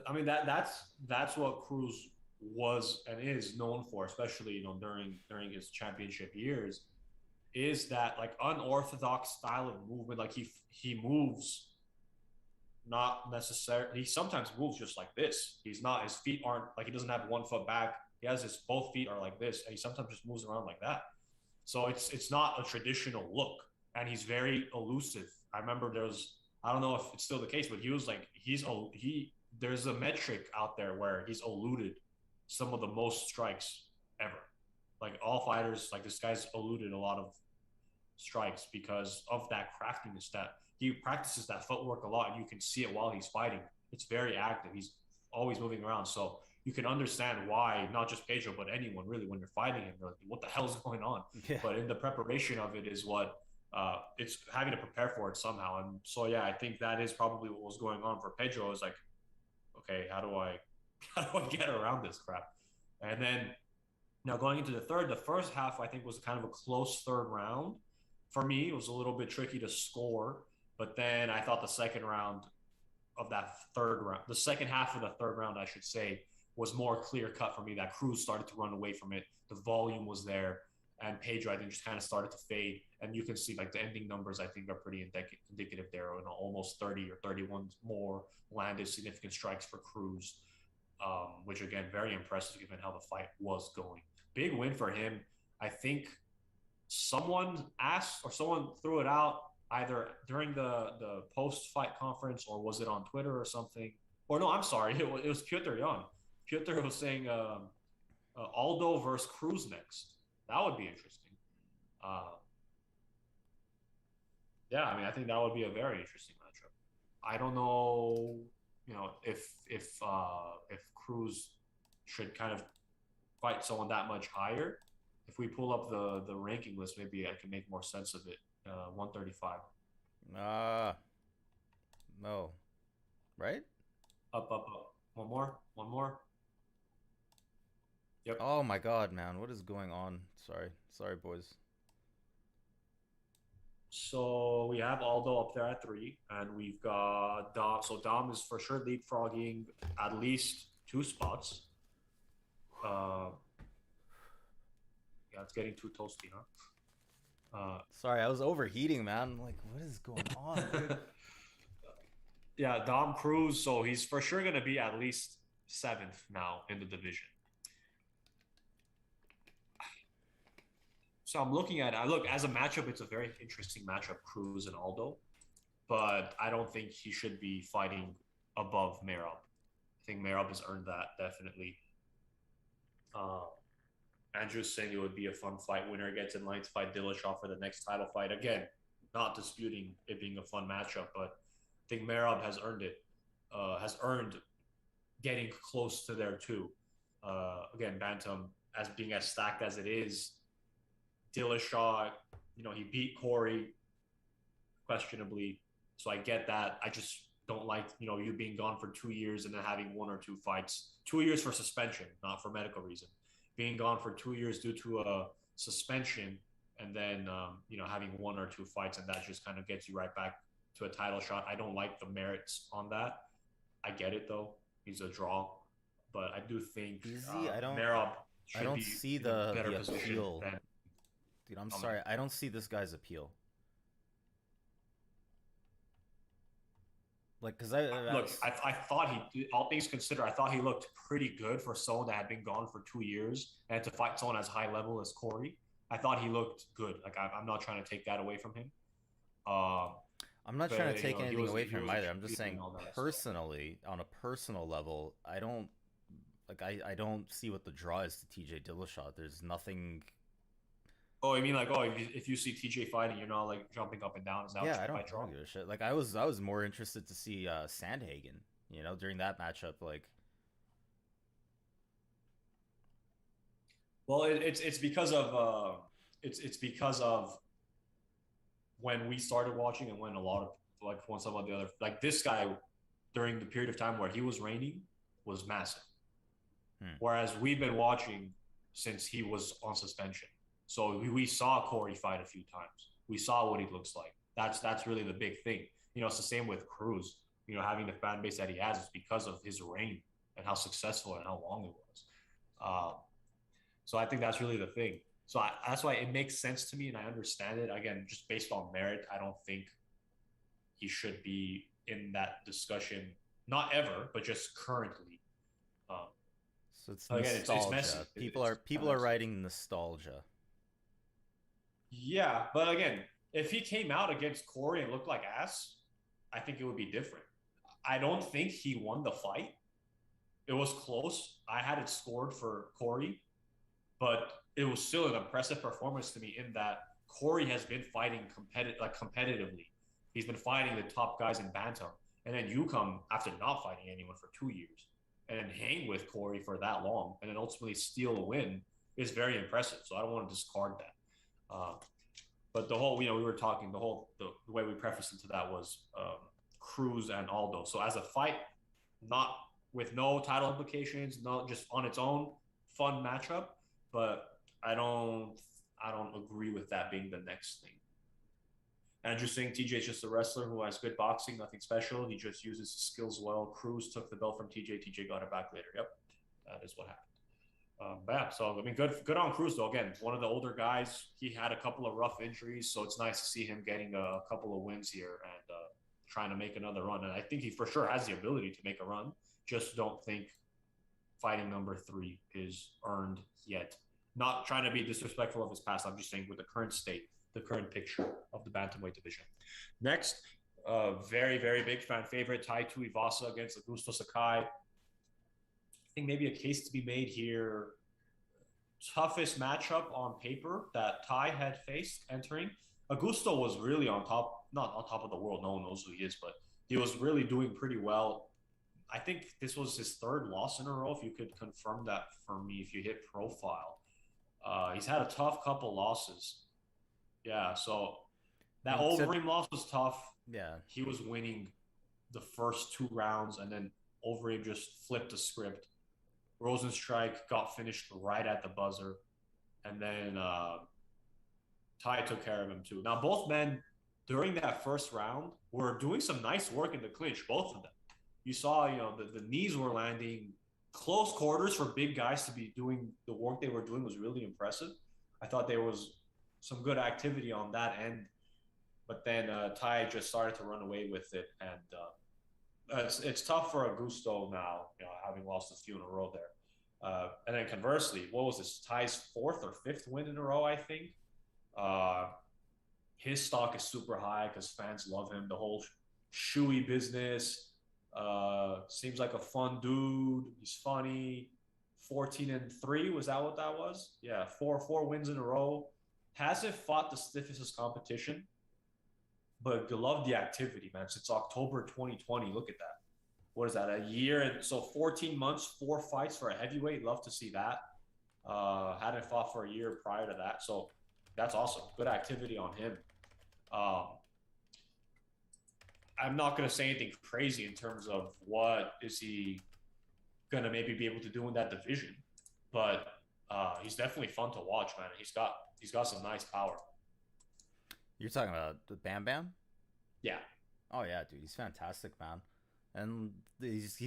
Speaker 2: I mean that's what Cruz was and is known for, especially during his championship years, is that like unorthodox style of movement. Like he moves not necessarily. He sometimes moves just like this. He's not. His feet aren't like he doesn't have one foot back. He has his both feet are like this, and he sometimes just moves around like that. So it's not a traditional look, and he's very elusive. I remember there was I don't know if it's still the case, but he was like he there's a metric out there where he's eluded some of the most strikes ever. Like all fighters, like this guy's eluded a lot of strikes because of that craftiness that he practices that footwork a lot and you can see it while he's fighting. It's very active. He's always moving around. So you can understand why not just Pedro, but anyone really, when you're fighting him, like, what the hell is going on?
Speaker 1: yeah.
Speaker 2: But in the preparation of it is what it's having to prepare for it somehow. And so, yeah, I think that is probably what was going on for Pedro is like, okay, how do I, how do I get around this crap? And then now going into the first half, I think was kind of a close third round. For me, it was a little bit tricky to score, but then I thought the second round of that third round, the second half of the third round, I should say, was more clear cut for me. That Cruz started to run away from it. The volume was there, and Pedro, I think, just kind of started to fade. And you can see like the ending numbers, I think, are pretty indicative there. You know, almost 30 or 31 more landed significant strikes for Cruz, which again, very impressive given how the fight was going. Big win for him. I think someone asked or someone threw it out either during the post fight conference or was it on Twitter or something? Or no, I'm sorry, it was Piotr Jan. Piotr was saying Aldo versus Cruz next. That would be interesting. Uh, yeah, I mean, I think that would be a very interesting matchup. I don't know, you know, if Cruz should kind of fight someone that much higher. If we pull up the ranking list, maybe I can make more sense of it. 135.
Speaker 1: No, right?
Speaker 2: Up. One more. Yep.
Speaker 1: Oh my God, man, what is going on? Sorry, boys.
Speaker 2: So we have Aldo up there at 3, and we've got Dom. So Dom is for sure leapfrogging at least 2 spots. Yeah, it's getting too toasty, huh?
Speaker 1: Sorry, I was overheating, man. Like, what is going on, dude?
Speaker 2: Yeah, Dom Cruz. So he's for sure going to be at least 7th now in the division. So I'm looking at it. Look, as a matchup, it's a very interesting matchup, Cruz and Aldo. But I don't think he should be fighting above Merab. I think Merab has earned that, definitely. Andrew's saying it would be a fun fight. Winner gets in line to fight Dillashaw for the next title fight. Again, not disputing it being a fun matchup, but I think Merab has earned it. Has earned getting close to there too. Again, Bantam as being as stacked as it is. Dillashaw, you know, he beat Corey questionably, so I get that. I just don't like, you know, you being gone for 2 years and then having 1 or 2 fights. 2 years for suspension, not for medical reason. Being gone for 2 years due to a suspension, and then you know, having 1 or 2 fights, and that just kind of gets you right back to a title shot. I don't like the merits on that. I get it though; he's a draw, but I do think Merab should
Speaker 1: I don't
Speaker 2: be
Speaker 1: see
Speaker 2: in a better
Speaker 1: the
Speaker 2: position
Speaker 1: appeal.
Speaker 2: than.
Speaker 1: Dude, I'm sorry, I don't see this guy's appeal. Like, cause
Speaker 2: I thought he, all things considered, I thought he looked pretty good for someone that had been gone for 2 years and to fight someone as high level as Corey. I thought he looked good. Like I'm not trying to take that away from him.
Speaker 1: I'm not trying to take anything away from him either. I'm just saying,
Speaker 2: that,
Speaker 1: personally, on a personal level, I don't like. I don't see what the draw is to TJ Dillashaw. There's nothing.
Speaker 2: Oh, you mean like, oh, if you see TJ fighting, you're not like jumping up and down? Is that
Speaker 1: Yeah,
Speaker 2: what
Speaker 1: I
Speaker 2: you
Speaker 1: don't give a shit. Like, I was more interested to see Sandhagen. You know, during that matchup, like.
Speaker 2: Well, it's because of it's because of when we started watching and when a lot of like when some of the other like this guy during the period of time where he was reigning was massive. Whereas we've been watching since he was on suspension. So we saw Corey fight a few times. We saw what he looks like. That's really the big thing. You know, it's the same with Cruz. You know, having the fan base that he has is because of his reign and how successful and how long it was. So I think that's really the thing. So that's why it makes sense to me, and I understand it. Again, just based on merit, I don't think he should be in that discussion. Not ever, but just currently. Um,
Speaker 1: So it's
Speaker 2: again,
Speaker 1: nostalgia.
Speaker 2: it's messy.
Speaker 1: People are writing nostalgia.
Speaker 2: Yeah, but again, if he came out against Corey and looked like ass, I think it would be different. I don't think he won the fight. It was close. I had it scored for Corey, but it was still an impressive performance to me in that Corey has been fighting competitively. He's been fighting the top guys in Bantam. And then you come after not fighting anyone for 2 years and then hang with Corey for that long and then ultimately steal a win is very impressive. So I don't want to discard that. But the whole, we were talking, the way we prefaced into that was Cruz and Aldo. So as a fight, not with no title implications, not just on its own, fun matchup. But I don't agree with that being the next thing. Andrew Singh, TJ is just a wrestler who has good boxing, nothing special. He just uses his skills well. Cruz took the belt from TJ. TJ got it back later. Yep, that is what happened. But yeah, so I mean, good on Cruz though. Again, one of the older guys. He had a couple of rough injuries, so it's nice to see him getting a couple of wins here and trying to make another run. And I think he for sure has the ability to make a run. Just don't think fighting number 3 is earned yet. Not trying to be disrespectful of his past. I'm just saying with the current state, the current picture of the bantamweight division. Next, very, very big fan favorite, Tai Tuivasa against Augusto Sakai. I think maybe a case to be made here. Toughest matchup on paper that Tai had faced entering. Augusto was really on top, not on top of the world. No one knows who he is, but he was really doing pretty well. I think this was his 3rd loss in a row. If you could confirm that for me, if you hit profile. He's had a tough couple losses. Yeah, so that Overeem loss was tough.
Speaker 1: Yeah.
Speaker 2: He was winning the first 2 rounds, and then Overeem just flipped the script. Rosenstrike got finished right at the buzzer, and then Tai took care of him too. Now, both men, during that first round, were doing some nice work in the clinch, both of them. You saw, the knees were landing. Close quarters for big guys to be doing the work they were doing was really impressive. I thought there was some good activity on that end, but then Tai just started to run away with it, and it's tough for Augusto now, having lost a few in a row there. And then conversely, what was this? Tai's 4th or 5th win in a row, I think. His stock is super high because fans love him. The whole shoey business. Seems like a fun dude. He's funny. 14-3, was that what that was? Yeah, four wins in a row. Hasn't fought the stiffest competition, but love the activity, man. Since October 2020, look at that. What is that? A year and so 14 months, 4 fights for a heavyweight. Love to see that. Hadn't fought for a year prior to that, so that's awesome. Good activity on him. I'm not going to say anything crazy in terms of what is he going to maybe be able to do in that division, but he's definitely fun to watch, man. He's got some nice power.
Speaker 1: You're talking about the Bam Bam?
Speaker 2: Yeah.
Speaker 1: Oh yeah, dude, he's fantastic, man. And he's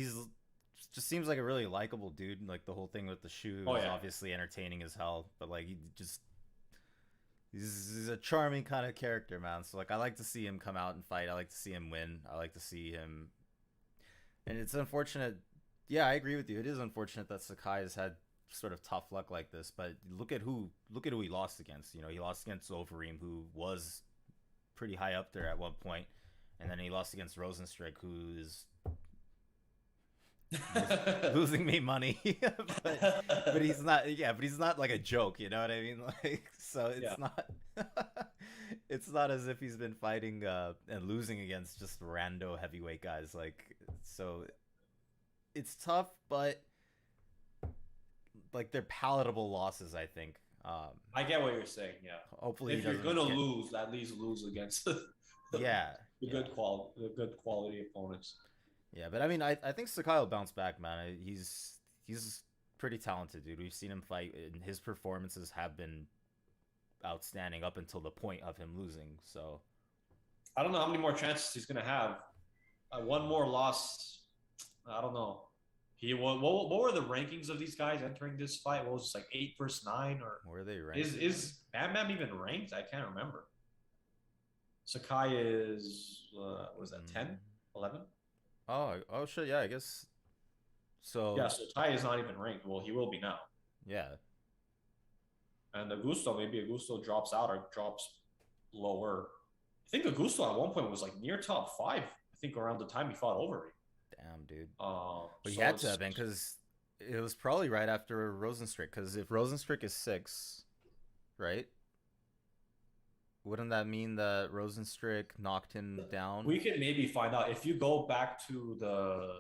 Speaker 1: just seems like a really likable dude. Like the whole thing with the shoe is obviously entertaining as hell, but like he's a charming kind of character, man. So like I like to see him come out and fight. I like to see him win. I like to see him. And it's unfortunate. Yeah, I agree with you. It is unfortunate that Sakai has had sort of tough luck like this, but look at who he lost against. He lost against Overeem, who was pretty high up there at one point, and then he lost against Rosenstrike, who is losing me money. but he's not. Yeah, but he's not like a joke. You know what I mean? Like, so it's not. It's not as if he's been fighting and losing against just rando heavyweight guys. Like, so it's tough, but like they're palatable losses, I think.
Speaker 2: I get what you're saying. Yeah.
Speaker 1: Hopefully, he
Speaker 2: If you're
Speaker 1: doesn't
Speaker 2: gonna
Speaker 1: get.
Speaker 2: lose, at least lose against the
Speaker 1: Yeah, yeah,
Speaker 2: good quality opponents.
Speaker 1: yeah. But I mean, I think Sakai will bounce back, man. He's pretty talented, dude. We've seen him fight, and his performances have been outstanding up until the point of him losing. So
Speaker 2: I don't know how many more chances he's gonna have. One more loss. I don't know. What were the rankings of these guys entering this fight? What was it, like 8 versus 9, or
Speaker 1: where are they ranked?
Speaker 2: is Bam Bam even ranked? I can't remember. Sakai is was that 10, 11?
Speaker 1: Oh shit, yeah, I guess. So
Speaker 2: Yeah, so Tai is not even ranked. Well, he will be now.
Speaker 1: yeah,
Speaker 2: And Augusto, maybe Augusto drops out or drops lower. I think Augusto at one point was like near top 5. I think around the time he fought Overeem.
Speaker 1: damn, dude. But
Speaker 2: So
Speaker 1: he had to have been, because it was probably right after Rosenstrick. Because if Rosenstrick is 6, right? Wouldn't that mean that Rosenstrick knocked him down?
Speaker 2: we can maybe find out if you go back to the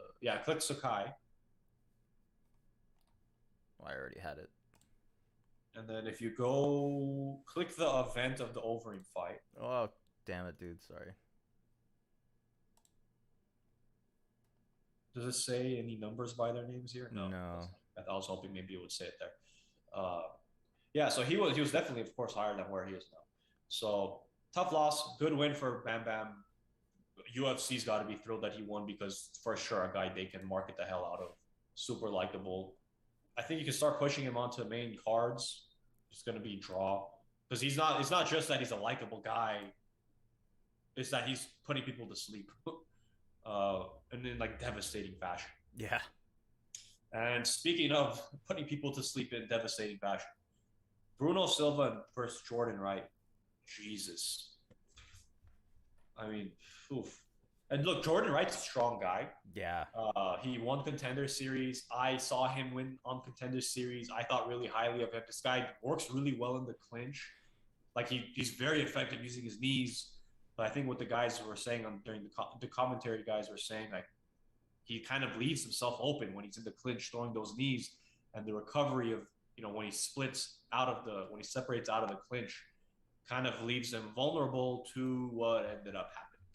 Speaker 2: click Sakai,
Speaker 1: Oh, I already had it.
Speaker 2: and then if you go click the event of the Overeem fight.
Speaker 1: Oh, damn it, dude. Sorry.
Speaker 2: Does it say any numbers by their names here? No.
Speaker 1: No.
Speaker 2: I was hoping maybe it would say it there. Yeah, so he was definitely, of course, higher than where he is now. So tough loss, good win for Bam Bam. UFC's got to be thrilled that he won, because for sure a guy they can market the hell out of. Super likable. I think you can start pushing him onto main cards. It's going to be draw, because he's not. It's not just that he's a likable guy. It's that he's putting people to sleep, and in like devastating fashion.
Speaker 1: Yeah.
Speaker 2: And speaking of putting people to sleep in devastating fashion, Bruno Silva versus Jordan Wright. Jesus. I mean, oof. And look, Jordan Wright's a strong guy.
Speaker 1: Yeah.
Speaker 2: He won Contender Series. I saw him win on Contender Series. I thought really highly of him. This guy works really well in the clinch. Like he's very effective using his knees. But I think what the guys were saying during the commentary guys were saying, like, he kind of leaves himself open when he's in the clinch throwing those knees, and the recovery of, when he separates out of the clinch, kind of leaves him vulnerable to what ended up happening.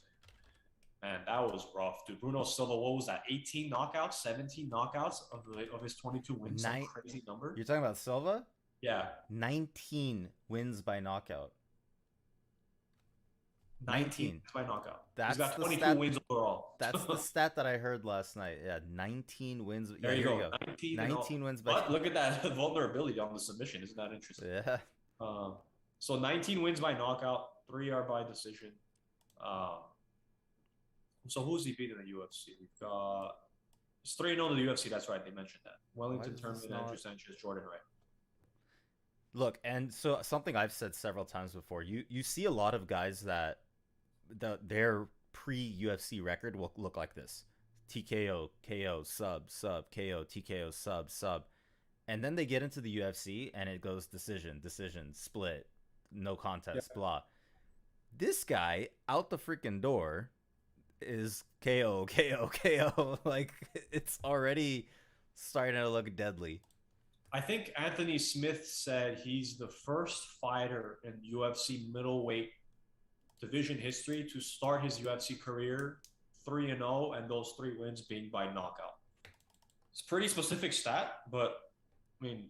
Speaker 2: Man, that was rough, dude. Bruno Silva, what was that? 18 knockouts, 17 knockouts of his 22 wins. Some crazy number.
Speaker 1: You're talking about Silva?
Speaker 2: Yeah.
Speaker 1: 19 wins by knockout.
Speaker 2: 19 by knockout.
Speaker 1: He's
Speaker 2: got 22 wins overall.
Speaker 1: That's the stat that I heard last night. Yeah, 19 wins.
Speaker 2: There you go.
Speaker 1: 19 wins by.
Speaker 2: But look at that vulnerability on the submission. Isn't that interesting?
Speaker 1: Yeah.
Speaker 2: So 19 wins by knockout, 3 are by decision. So who's he beating in the UFC? We've got it's 3-0 to the UFC. That's right. They mentioned that. Wellington Turman, Andrew Sanchez, Jordan Wright.
Speaker 1: Look, and so something I've said several times before. You see a lot of guys that their pre-UFC record will look like this: TKO, KO, sub, KO, TKO, sub, and then they get into the UFC and it goes decision, split, no contest, blah. This guy out the freaking door is KO. Like, it's already starting to look deadly.
Speaker 2: I think Anthony Smith said he's the first fighter in UFC middleweight division history to start his UFC career 3-0, and those 3 wins being by knockout. It's a pretty specific stat, but I mean,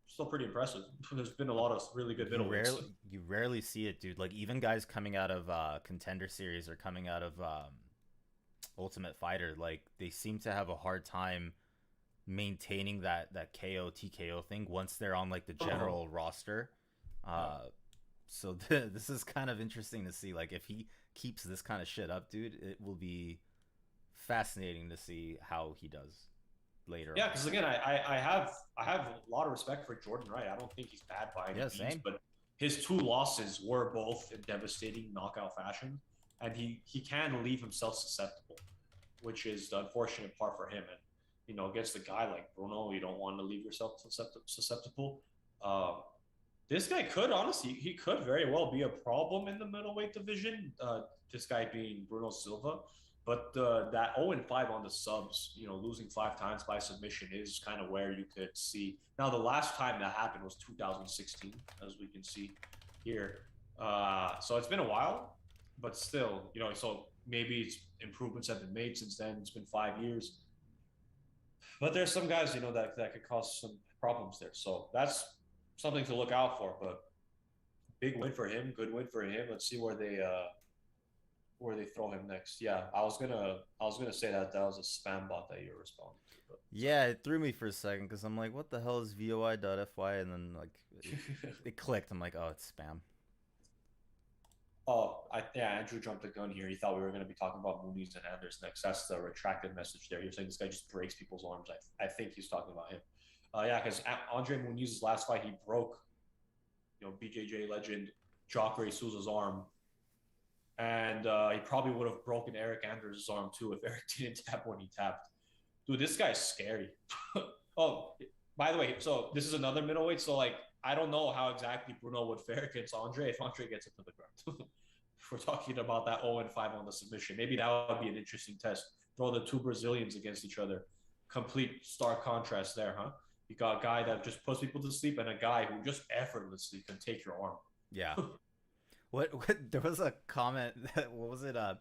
Speaker 2: still pretty impressive. There's been a lot of really good middleweights.
Speaker 1: You rarely see it, dude. Like, even guys coming out of Contender Series or coming out of Ultimate Fighter, like, they seem to have a hard time maintaining that KO TKO thing once they're on like the general roster. So this is kind of interesting to see. Like, if he keeps this kind of shit up, dude, it will be fascinating to see how he does later.
Speaker 2: Yeah, because again, I have a lot of respect for Jordan Wright. I don't think he's bad by any means, but his 2 losses were both in devastating knockout fashion, and he can leave himself susceptible, which is the unfortunate part for him. And against a guy like Bruno, you don't want to leave yourself susceptible. This guy could, honestly, he could very well be a problem in the middleweight division, this guy being Bruno Silva. But that 0-5 on the subs, losing 5 times by submission is kind of where you could see. Now, the last time that happened was 2016, as we can see here. So it's been a while, but still, so maybe improvements have been made since then. It's been 5 years. But there's some guys, that could cause some problems there. So that's something to look out for. But big win for him, good win for him. Let's see where they throw him next. Yeah, I was gonna say that was a spam bot that you're responding to. But...
Speaker 1: Yeah, it threw me for a second because I'm like, what the hell is voi.fy? And then like it clicked. I'm like, oh, it's spam.
Speaker 2: Oh, Andrew jumped the gun here. He thought we were going to be talking about Muniz and Anders next. That's the retracted message there. You're saying this guy just breaks people's arms. I think he's talking about him. Yeah, because Andre Muniz's last fight, he broke, BJJ legend Jacare Souza's arm. And he probably would have broken Eric Anders' arm too if Eric didn't tap when he tapped. Dude, this guy's scary. Oh, by the way, so this is another middleweight. So, like, I don't know how exactly Bruno would fare against Andre if Andre gets it to the ground. If we're talking about that 0-5 on the submission, maybe that would be an interesting test. Throw the two Brazilians against each other. Complete stark contrast there, huh? You got a guy that just puts people to sleep and a guy who just effortlessly can take your arm.
Speaker 1: Yeah. What there was a comment that, what was it? I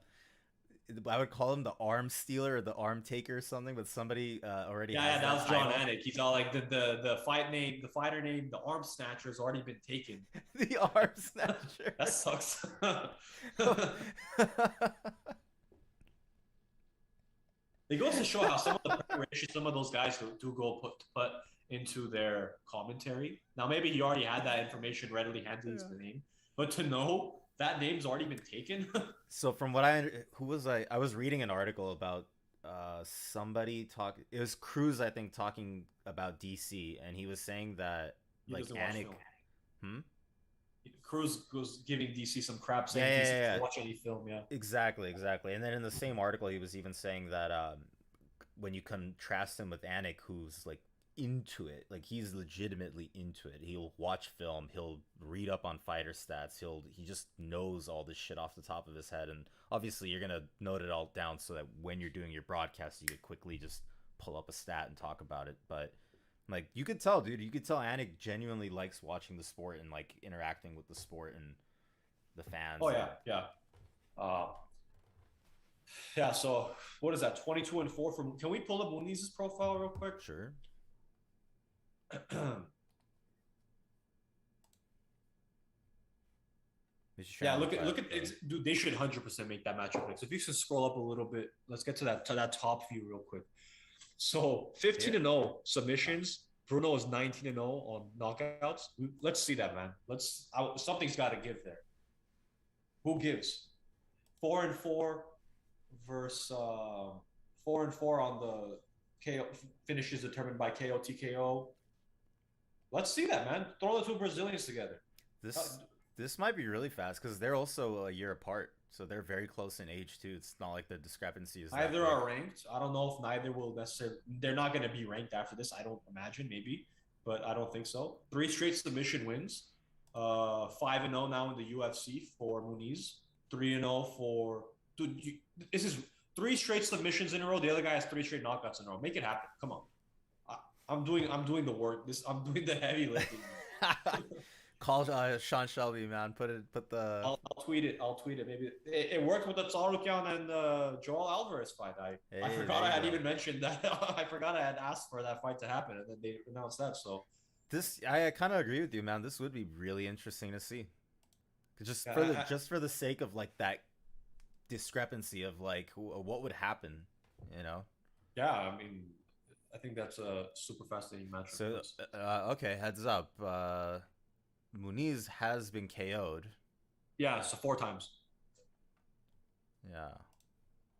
Speaker 1: would call him the arm stealer or the arm taker or something, but somebody already.
Speaker 2: Yeah, that was John Anik. He's all like the fighter name, the arm snatcher has already been taken.
Speaker 1: The arm snatcher.
Speaker 2: That sucks. It goes to show how some of the preparation, some of those guys do go put into their commentary. Now, maybe he already had that information readily handy as the name, but to know that name's already been taken.
Speaker 1: So from what who was I was reading an article about somebody it was Cruz, I think, talking about DC, and he was saying that like Anik
Speaker 2: Cruz was giving DC some crap saying DC doesn't watch any film.
Speaker 1: Exactly. And then in the same article he was even saying that when you contrast him with Anik, who's like into it, like he's legitimately into it, he'll watch film, he'll read up on fighter stats, he just knows all this shit off the top of his head, and obviously you're gonna note it all down so that when you're doing your broadcast you could quickly just pull up a stat and talk about it. But like you could tell Anik genuinely likes watching the sport and like interacting with the sport and the fans.
Speaker 2: Yeah, so what is that, 22-4 from, can we pull up Muniz's profile real quick?
Speaker 1: Sure.
Speaker 2: Yeah, look at it, dude. They should 100% make that matchup next. If you can scroll up a little bit, let's get to that top view real quick. So 15-0 submissions. Bruno is 19-0 on knockouts. Let's see that, man. Something's got to give there. Who gives? 4-4 versus 4-4 on the KO finishes determined by KO TKO. Let's see that, man. Throw the two Brazilians together.
Speaker 1: This might be really fast because they're also a year apart, so they're very close in age too. It's not like the discrepancy is.
Speaker 2: Neither are ranked. I don't know if neither will necessarily. They're not going to be ranked after this. I don't imagine, maybe, but I don't think so. 3 straight submission wins. 5-0 now in the UFC for Muniz. 3-0 for dude. This is 3 straight submissions in a row. The other guy has 3 straight knockouts in a row. Make it happen. Come on. I'm doing the work. I'm doing the heavy lifting.
Speaker 1: Call Sean Shelby, man.
Speaker 2: I'll tweet it. Maybe it worked with the Tsarukian and Joel Alvarez fight. I forgot I had even mentioned that. I forgot I had asked for that fight to happen, and then they announced that. So
Speaker 1: I kind of agree with you, man. This would be really interesting to see. Just for the sake of like that discrepancy of like what would happen, you know?
Speaker 2: Yeah, I mean, I think that's a super fascinating matchup.
Speaker 1: So, okay, heads up. Muniz has been KO'd.
Speaker 2: Yeah, so 4 times.
Speaker 1: Yeah.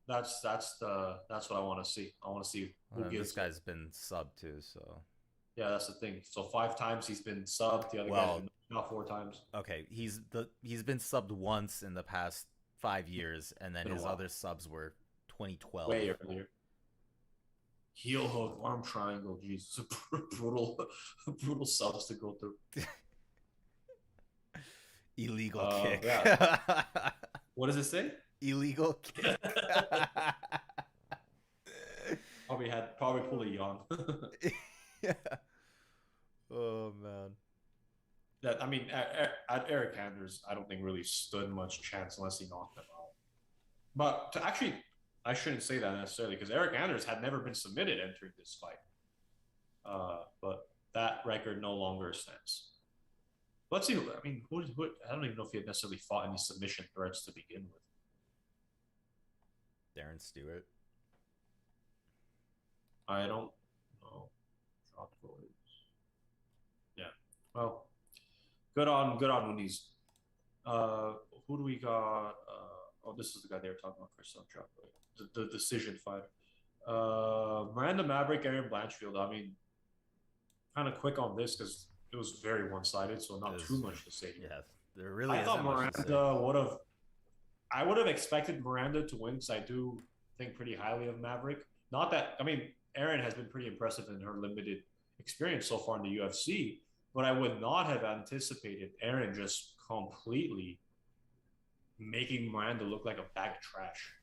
Speaker 2: That's what I want to see. I want to see who gives.
Speaker 1: This guy's been subbed too, so.
Speaker 2: Yeah, that's the thing. So 5 times he's been subbed. The other guy's been not 4 times.
Speaker 1: Okay, he's been subbed once in the past 5 years, and then his other subs were 2012.
Speaker 2: Way earlier. Heel hook, arm triangle. Jesus, brutal subs to go through.
Speaker 1: Illegal kick.
Speaker 2: Yeah. What does it say?
Speaker 1: Illegal kick.
Speaker 2: Probably pulled a young.
Speaker 1: Yeah. Oh man.
Speaker 2: That I mean, Eric Anders, I don't think really stood much chance unless he knocked him out. But to actually, I shouldn't say that necessarily because Eric Anders had never been submitted entering this fight. But that record no longer stands. Let's see. I mean, I don't even know if he had necessarily fought any submission threats to begin with.
Speaker 1: Darren Stewart.
Speaker 2: I don't know. Yeah. Well, good on Nunes. Who do we got? Oh, this is the guy they were talking about, Chris the decision fighter. Miranda Maverick, Aaron Blanchfield. I mean, kind of quick on this because it was very one-sided, so not too much to say here.
Speaker 1: Yeah, there really.
Speaker 2: I thought Miranda would have. I would have expected Miranda to win because I do think pretty highly of Maverick. Not that I mean, Aaron has been pretty impressive in her limited experience so far in the UFC, but I would not have anticipated Aaron just completely making Miranda look like a bag of trash.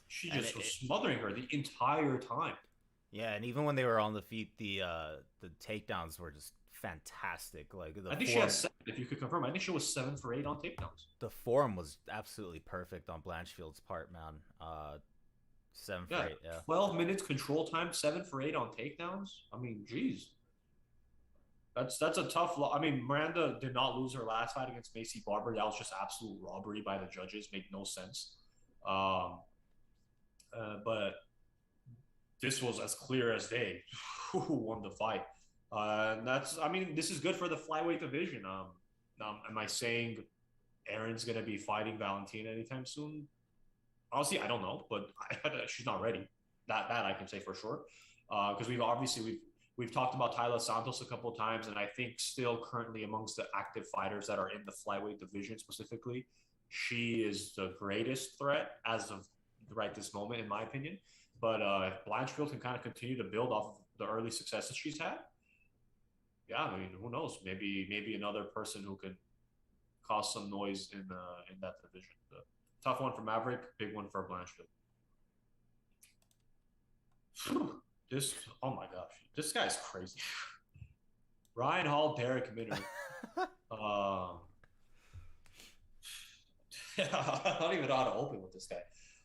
Speaker 2: She just was smothering her the entire time.
Speaker 1: Yeah, and even when they were on the feet, the takedowns were just fantastic. Like
Speaker 2: I think she had 7. If you could confirm, I think she was 7 for 8 on takedowns.
Speaker 1: The form was absolutely perfect on Blanchfield's part, man. 7 for 8. Yeah,
Speaker 2: 12 minutes control time, 7 for 8 on takedowns. I mean, geez. That's a tough. I mean, Miranda did not lose her last fight against Macy Barber. That was just absolute robbery by the judges. Made no sense. But this was as clear as day who won the fight. I mean, this is good for the flyweight division. Am I saying Aaron's going to be fighting Valentina anytime soon? Honestly, I don't know, but she's not ready. That I can say for sure. Because we've talked about Tyler Santos a couple of times, and I think still currently amongst the active fighters that are in the flyweight division specifically, she is the greatest threat as of right this moment, in my opinion. But if Blanchfield can kind of continue to build off of the early successes she's had, yeah, I mean, who knows? Maybe another person who could cause some noise in that division. The tough one for Maverick, big one for Blanchfield. Oh my gosh, this guy's crazy. Ryan Hall, Derek Minner. I don't even know how to open with this guy.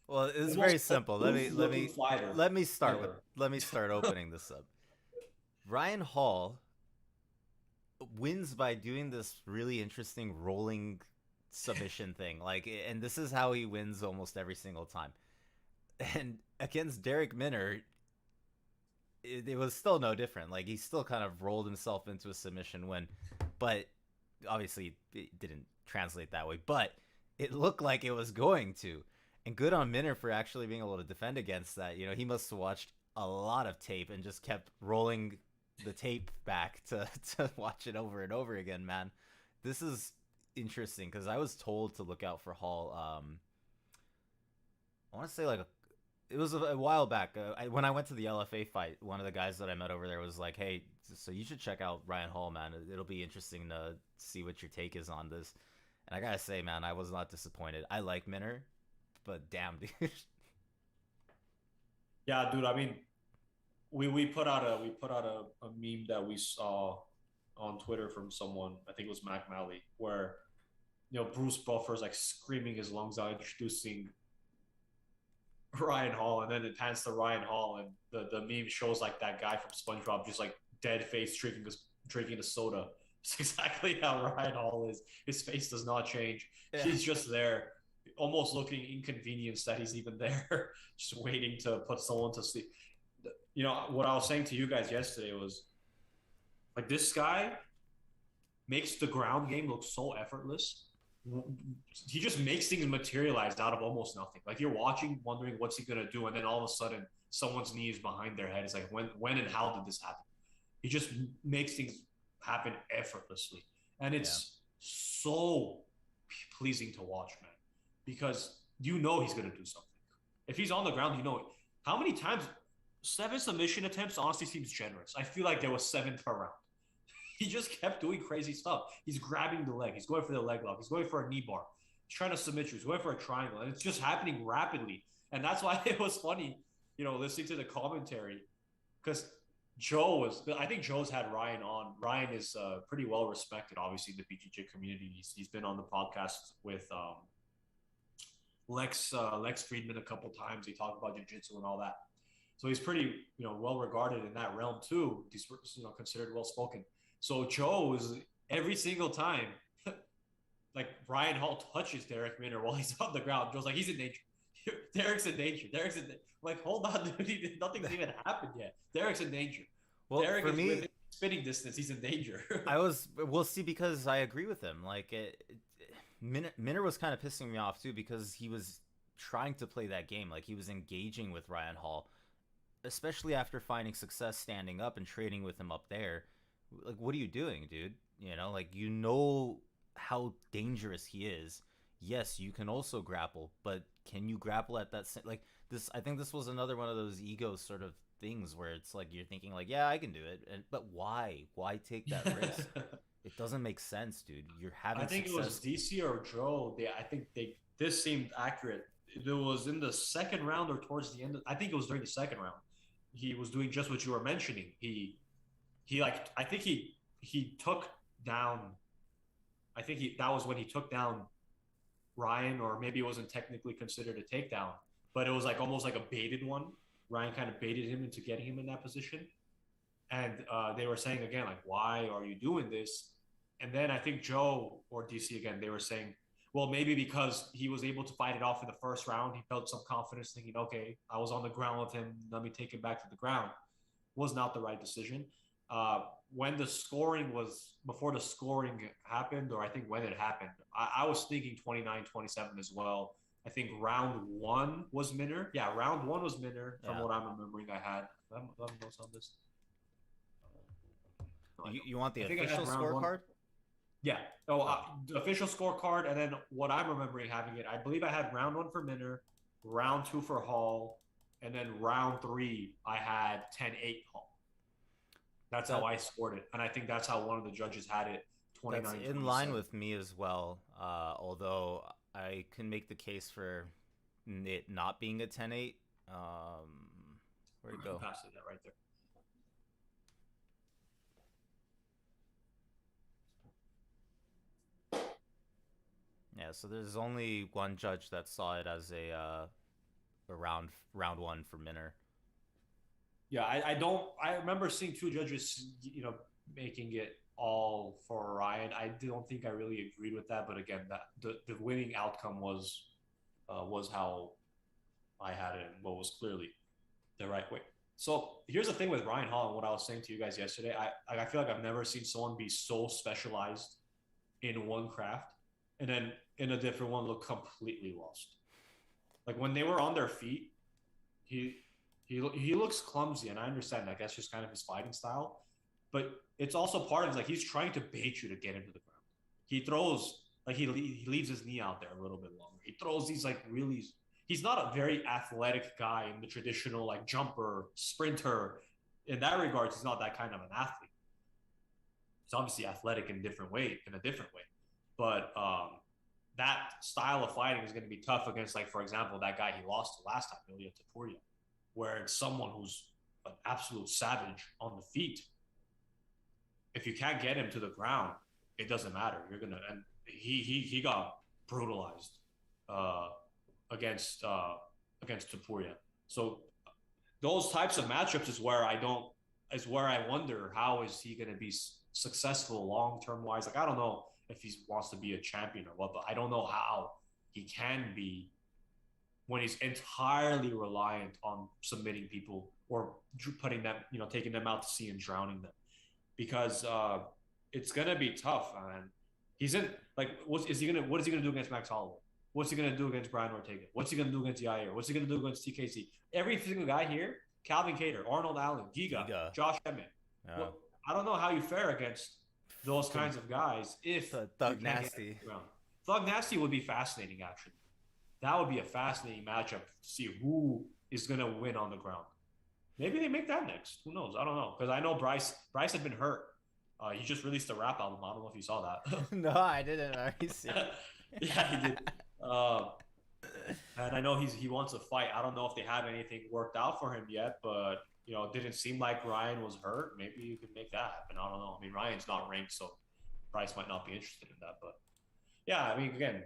Speaker 1: Well, it's very simple. Let me start opening this up. Ryan Hall wins by doing this really interesting rolling submission thing. And this is how he wins almost every single time. And against Derek Minner, it was still no different. Like, he still kind of rolled himself into a submission win, but obviously it didn't translate that way. But it looked like it was going to. And good on Minner for actually being able to defend against that. You know, he must have watched a lot of tape and just kept rolling the tape back to watch it over and over again, man. This is interesting because I was told to look out for Hall. I want to say it was a while back. When I went to the LFA fight, one of the guys that I met over there was like, hey, so you should check out Ryan Hall, man. It'll be interesting to see what your take is on this. And I gotta say, man, I was not disappointed. I like Minner, but damn, dude.
Speaker 2: Yeah, dude. I mean, we put out a meme that we saw on Twitter from someone. I think it was Mac Malley, where Bruce Buffer's like screaming his lungs out, introducing Ryan Hall, and then it pans to Ryan Hall, and the meme shows like that guy from SpongeBob just like dead face drinking a soda. It's exactly how Ryan Hall is. His face does not change. Yeah. He's just there, almost looking inconvenienced that he's even there, just waiting to put someone to sleep. What I was saying to you guys yesterday was, like, this guy makes the ground game look so effortless. He just makes things materialize out of almost nothing. Like, you're watching, wondering what's he gonna do, and then all of a sudden, someone's knee is behind their head. It's like, when and how did this happen? He just makes things happen effortlessly, and it's so pleasing to watch, man, because he's gonna do something. If he's on the ground, how many times. 7 submission attempts honestly seems generous. I feel like there was 7 per round. He just kept doing crazy stuff. He's grabbing the leg. He's going for the leg lock. He's going for a knee bar. He's trying to submit you. He's going for a triangle, and it's just happening rapidly. And that's why it was funny, listening to the commentary, because I think Joe's had Ryan on. Ryan is pretty well respected, obviously, in the BJJ community. He's been on the podcast with Lex Friedman a couple times. They talk about jiu-jitsu and all that. So he's pretty, well regarded in that realm too. He's, considered well spoken. So Joe is every single time, like Ryan Hall touches Derek Minner while he's on the ground. Joe's like, he's in danger. Derek's in danger. Derek's in danger. Like, hold on, dude. Nothing's even happened yet. Derek's in danger. Well, Derek is within spitting distance. He's in danger.
Speaker 1: We'll see, because I agree with him. Like, Minner was kind of pissing me off too, because he was trying to play that game. Like, he was engaging with Ryan Hall, especially after finding success standing up and trading with him up there. Like, what are you doing, dude? How dangerous he is. Yes, you can also grapple, but can you grapple at that like this? I think this was another one of those ego sort of things where it's like you're thinking like, yeah, I can do it, but why take that risk? It doesn't make sense, dude. You're having
Speaker 2: success. It was DC or Joe. This seemed accurate. It was in the second round or towards the end. I think it was during the second round. He was doing just what you were mentioning. He took down. I think that was when he took down Ryan, or maybe it wasn't technically considered a takedown, but it was like almost like a baited one. Ryan kind of baited him into getting him in that position. And they were saying again, like, why are you doing this? And then I think Joe or DC again, they were saying, well, maybe because he was able to fight it off in the first round. He felt some confidence thinking, okay, I was on the ground with him. Let me take him back to the ground. Was not the right decision. When the scoring was, before the scoring happened, or I think when it happened, I was thinking 29-27 as well. I think round one was Minner. Yeah, round one was Minner from what I'm remembering. I had notes on this.
Speaker 1: You want the official scorecard?
Speaker 2: Yeah. The official scorecard, and then what I'm remembering having it, I believe I had round one for Minner, round two for Hall, and then round three I had 10-8 Hall. That's how I scored it, and I think that's how one of the judges had it. 29.
Speaker 1: That's in line with me as well. Although I can make the case for it not being a 10-8. Where'd it go?
Speaker 2: Pass it right there.
Speaker 1: Yeah, so there's only one judge that saw it as a round one for Minner.
Speaker 2: Yeah, I remember seeing two judges, making it all for Ryan. I don't think I really agreed with that, but again, the winning outcome was how I had it, and what was clearly the right way. So here's the thing with Ryan Hall, and what I was saying to you guys yesterday. I feel like I've never seen someone be so specialized in one craft, and then in a different one look completely lost. Like when they were on their feet, he looks clumsy, and I understand that. That's just kind of his fighting style. But it's also part of like he's trying to bait you to get him to the ground. He throws like he leaves his knee out there a little bit longer. He throws these like really. He's not a very athletic guy in the traditional like jumper, sprinter. In that regard, he's not that kind of an athlete. He's obviously athletic in a different way. But that style of fighting is going to be tough against, like, for example, that guy he lost to last time, Julianna Pena, where it's someone who's an absolute savage on the feet. If you can't get him to the ground, it doesn't matter. You're gonna, and he got brutalized against Poirier. So those types of matchups is where I wonder how is he going to be successful long term wise. Like I don't know if he wants to be a champion or what, but I don't know how he can be when he's entirely reliant on submitting people or putting them, taking them out to sea and drowning them, because it's gonna be tough, man. He's in like, what is he gonna do against Max Holloway? What's he gonna do against Brian Ortega? What's he gonna do against Yair? What's he gonna do against TKC? Every single guy here, Calvin Kattar, Arnold Allen, Giga. Josh Emmett. Yeah. Well, I don't know how you fare against those kinds of guys if
Speaker 1: Thug Nasty.
Speaker 2: Thug Nasty would be fascinating, actually. That would be a fascinating matchup to see who is going to win on the ground. Maybe they make that next. Who knows? I don't know. Because I know Bryce had been hurt. He just released a rap album. I don't know if you saw that.
Speaker 1: No, I didn't.
Speaker 2: Yeah, he did. And I know he wants to fight. I don't know if they have anything worked out for him yet, but it didn't seem like Ryan was hurt. Maybe you could make that happen. I don't know. I mean, Ryan's not ranked, so Bryce might not be interested in that. But yeah, I mean, again,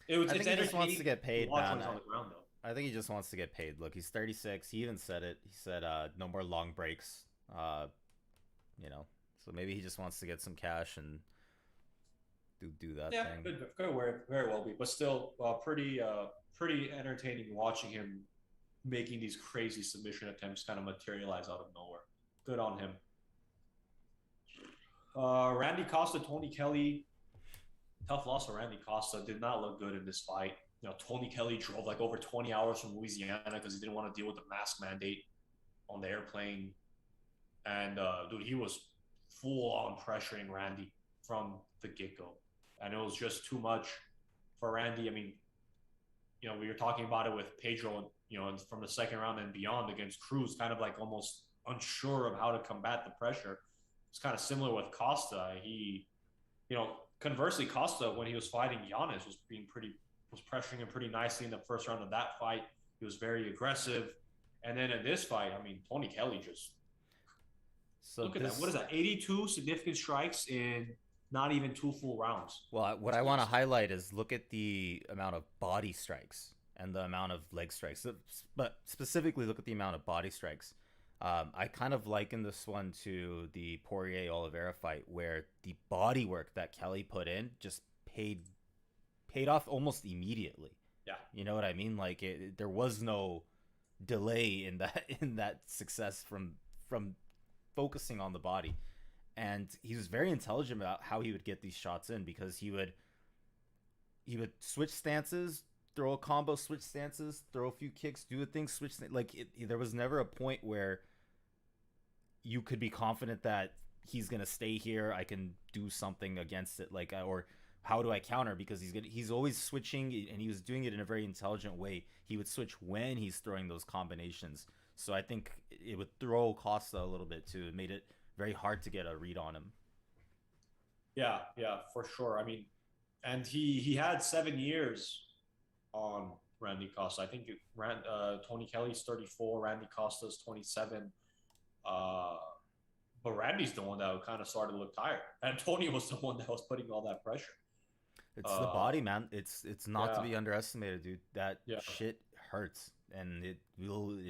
Speaker 1: I
Speaker 2: it's
Speaker 1: think he just wants
Speaker 2: entertaining
Speaker 1: to get
Speaker 2: to
Speaker 1: paid,
Speaker 2: watch when
Speaker 1: man.
Speaker 2: he's on the ground, though.
Speaker 1: I think he just wants to get paid. Look, he's 36. He even said it. He said, no more long breaks. Uh, you know, so maybe he just wants to get some cash and do that
Speaker 2: Yeah,
Speaker 1: thing.
Speaker 2: could very well be, but still, pretty entertaining watching him making these crazy submission attempts kind of materialize out of nowhere. Good on him. Randy Costa, Tony Kelly, tough loss for Randy Costa. Did not look good in this fight. Tony Kelly drove like over 20 hours from Louisiana because he didn't want to deal with the mask mandate on the airplane. And dude, he was full on pressuring Randy from the get go, and it was just too much for Randy. I mean, we were talking about it with Pedro, from the second round and beyond against Cruz, kind of like almost unsure of how to combat the pressure. It's kind of similar with Costa. Conversely, Costa, when he was fighting Giannis, was pressuring him pretty nicely in the first round of that fight. He was very aggressive, and then in this fight, I mean, Tony Kelly just
Speaker 1: So
Speaker 2: look at that.
Speaker 1: this,
Speaker 2: What is that? 82 significant strikes in not even 2 full rounds.
Speaker 1: well, what
Speaker 2: That's
Speaker 1: I want to
Speaker 2: nuts.
Speaker 1: highlight is look at the amount of body strikes and the amount of leg strikes. But specifically, look at the amount of body strikes. I kind of liken this one to the Poirier Oliveira fight, where the body work that Kelly put in just paid off almost immediately.
Speaker 2: Yeah.
Speaker 1: You know what I mean? Like there was no delay in that success from focusing on the body. And he was very intelligent about how he would get these shots in, because he would switch stances, throw a combo, switch stances, throw a few kicks, do a thing, switch. There was never a point where you could be confident that he's gonna stay here. I can do something against it, or how do I counter? Because he's always switching, and he was doing it in a very intelligent way. He would switch when he's throwing those combinations. So I think it would throw Costa a little bit too. It made it very hard to get a read on him.
Speaker 2: Yeah, for sure. I mean, and he had 7 years on Randy Costa. I think Tony Kelly's 34, Randy Costa's 27. Uh, but Randy's the one that kind of started to look tired, and Tony was the one that was putting all that pressure.
Speaker 1: It's the
Speaker 2: Uh,
Speaker 1: body, man. It's not to
Speaker 2: yeah,
Speaker 1: be underestimated, dude. That
Speaker 2: yeah,
Speaker 1: shit hurts, and it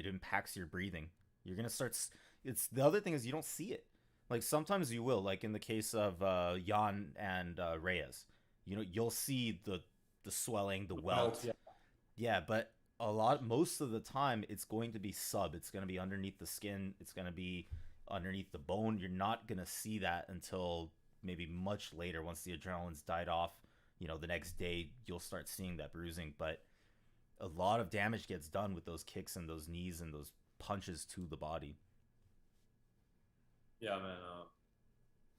Speaker 1: impacts your breathing. You're gonna start. It's the other thing is you don't see it. Like sometimes you will, like in the case of Jan and Reyes. You'll see the swelling, the
Speaker 2: the belt.
Speaker 1: welt.
Speaker 2: Yeah,
Speaker 1: Yeah, but most of the time, it's going to be sub. It's going to be underneath the skin. It's going to be underneath the bone. You're not going to see that until maybe much later, once the adrenaline's died off. The next day you'll start seeing that bruising. But a lot of damage gets done with those kicks and those knees and those punches to the body.
Speaker 2: yeah, man.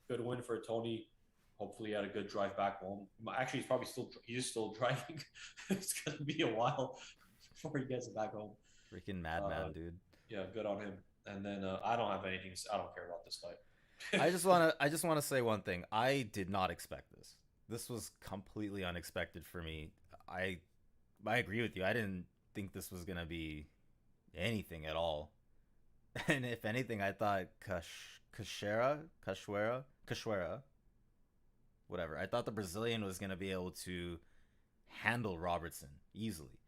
Speaker 2: Good win for Tony. Hopefully, he had a good drive back home. Actually, he's still driving. It's gonna be a while before he gets back home.
Speaker 1: Freaking
Speaker 2: Uh,
Speaker 1: madman, dude.
Speaker 2: yeah, good on him. And then I don't have anything. I don't care about this fight.
Speaker 1: I just want to say one thing. I did not expect this. This was completely unexpected for me. I I agree with you. I didn't think this was gonna be anything at all. And if anything, I thought Cachoeira, whatever. I thought the Brazilian was gonna be able to handle Robertson easily,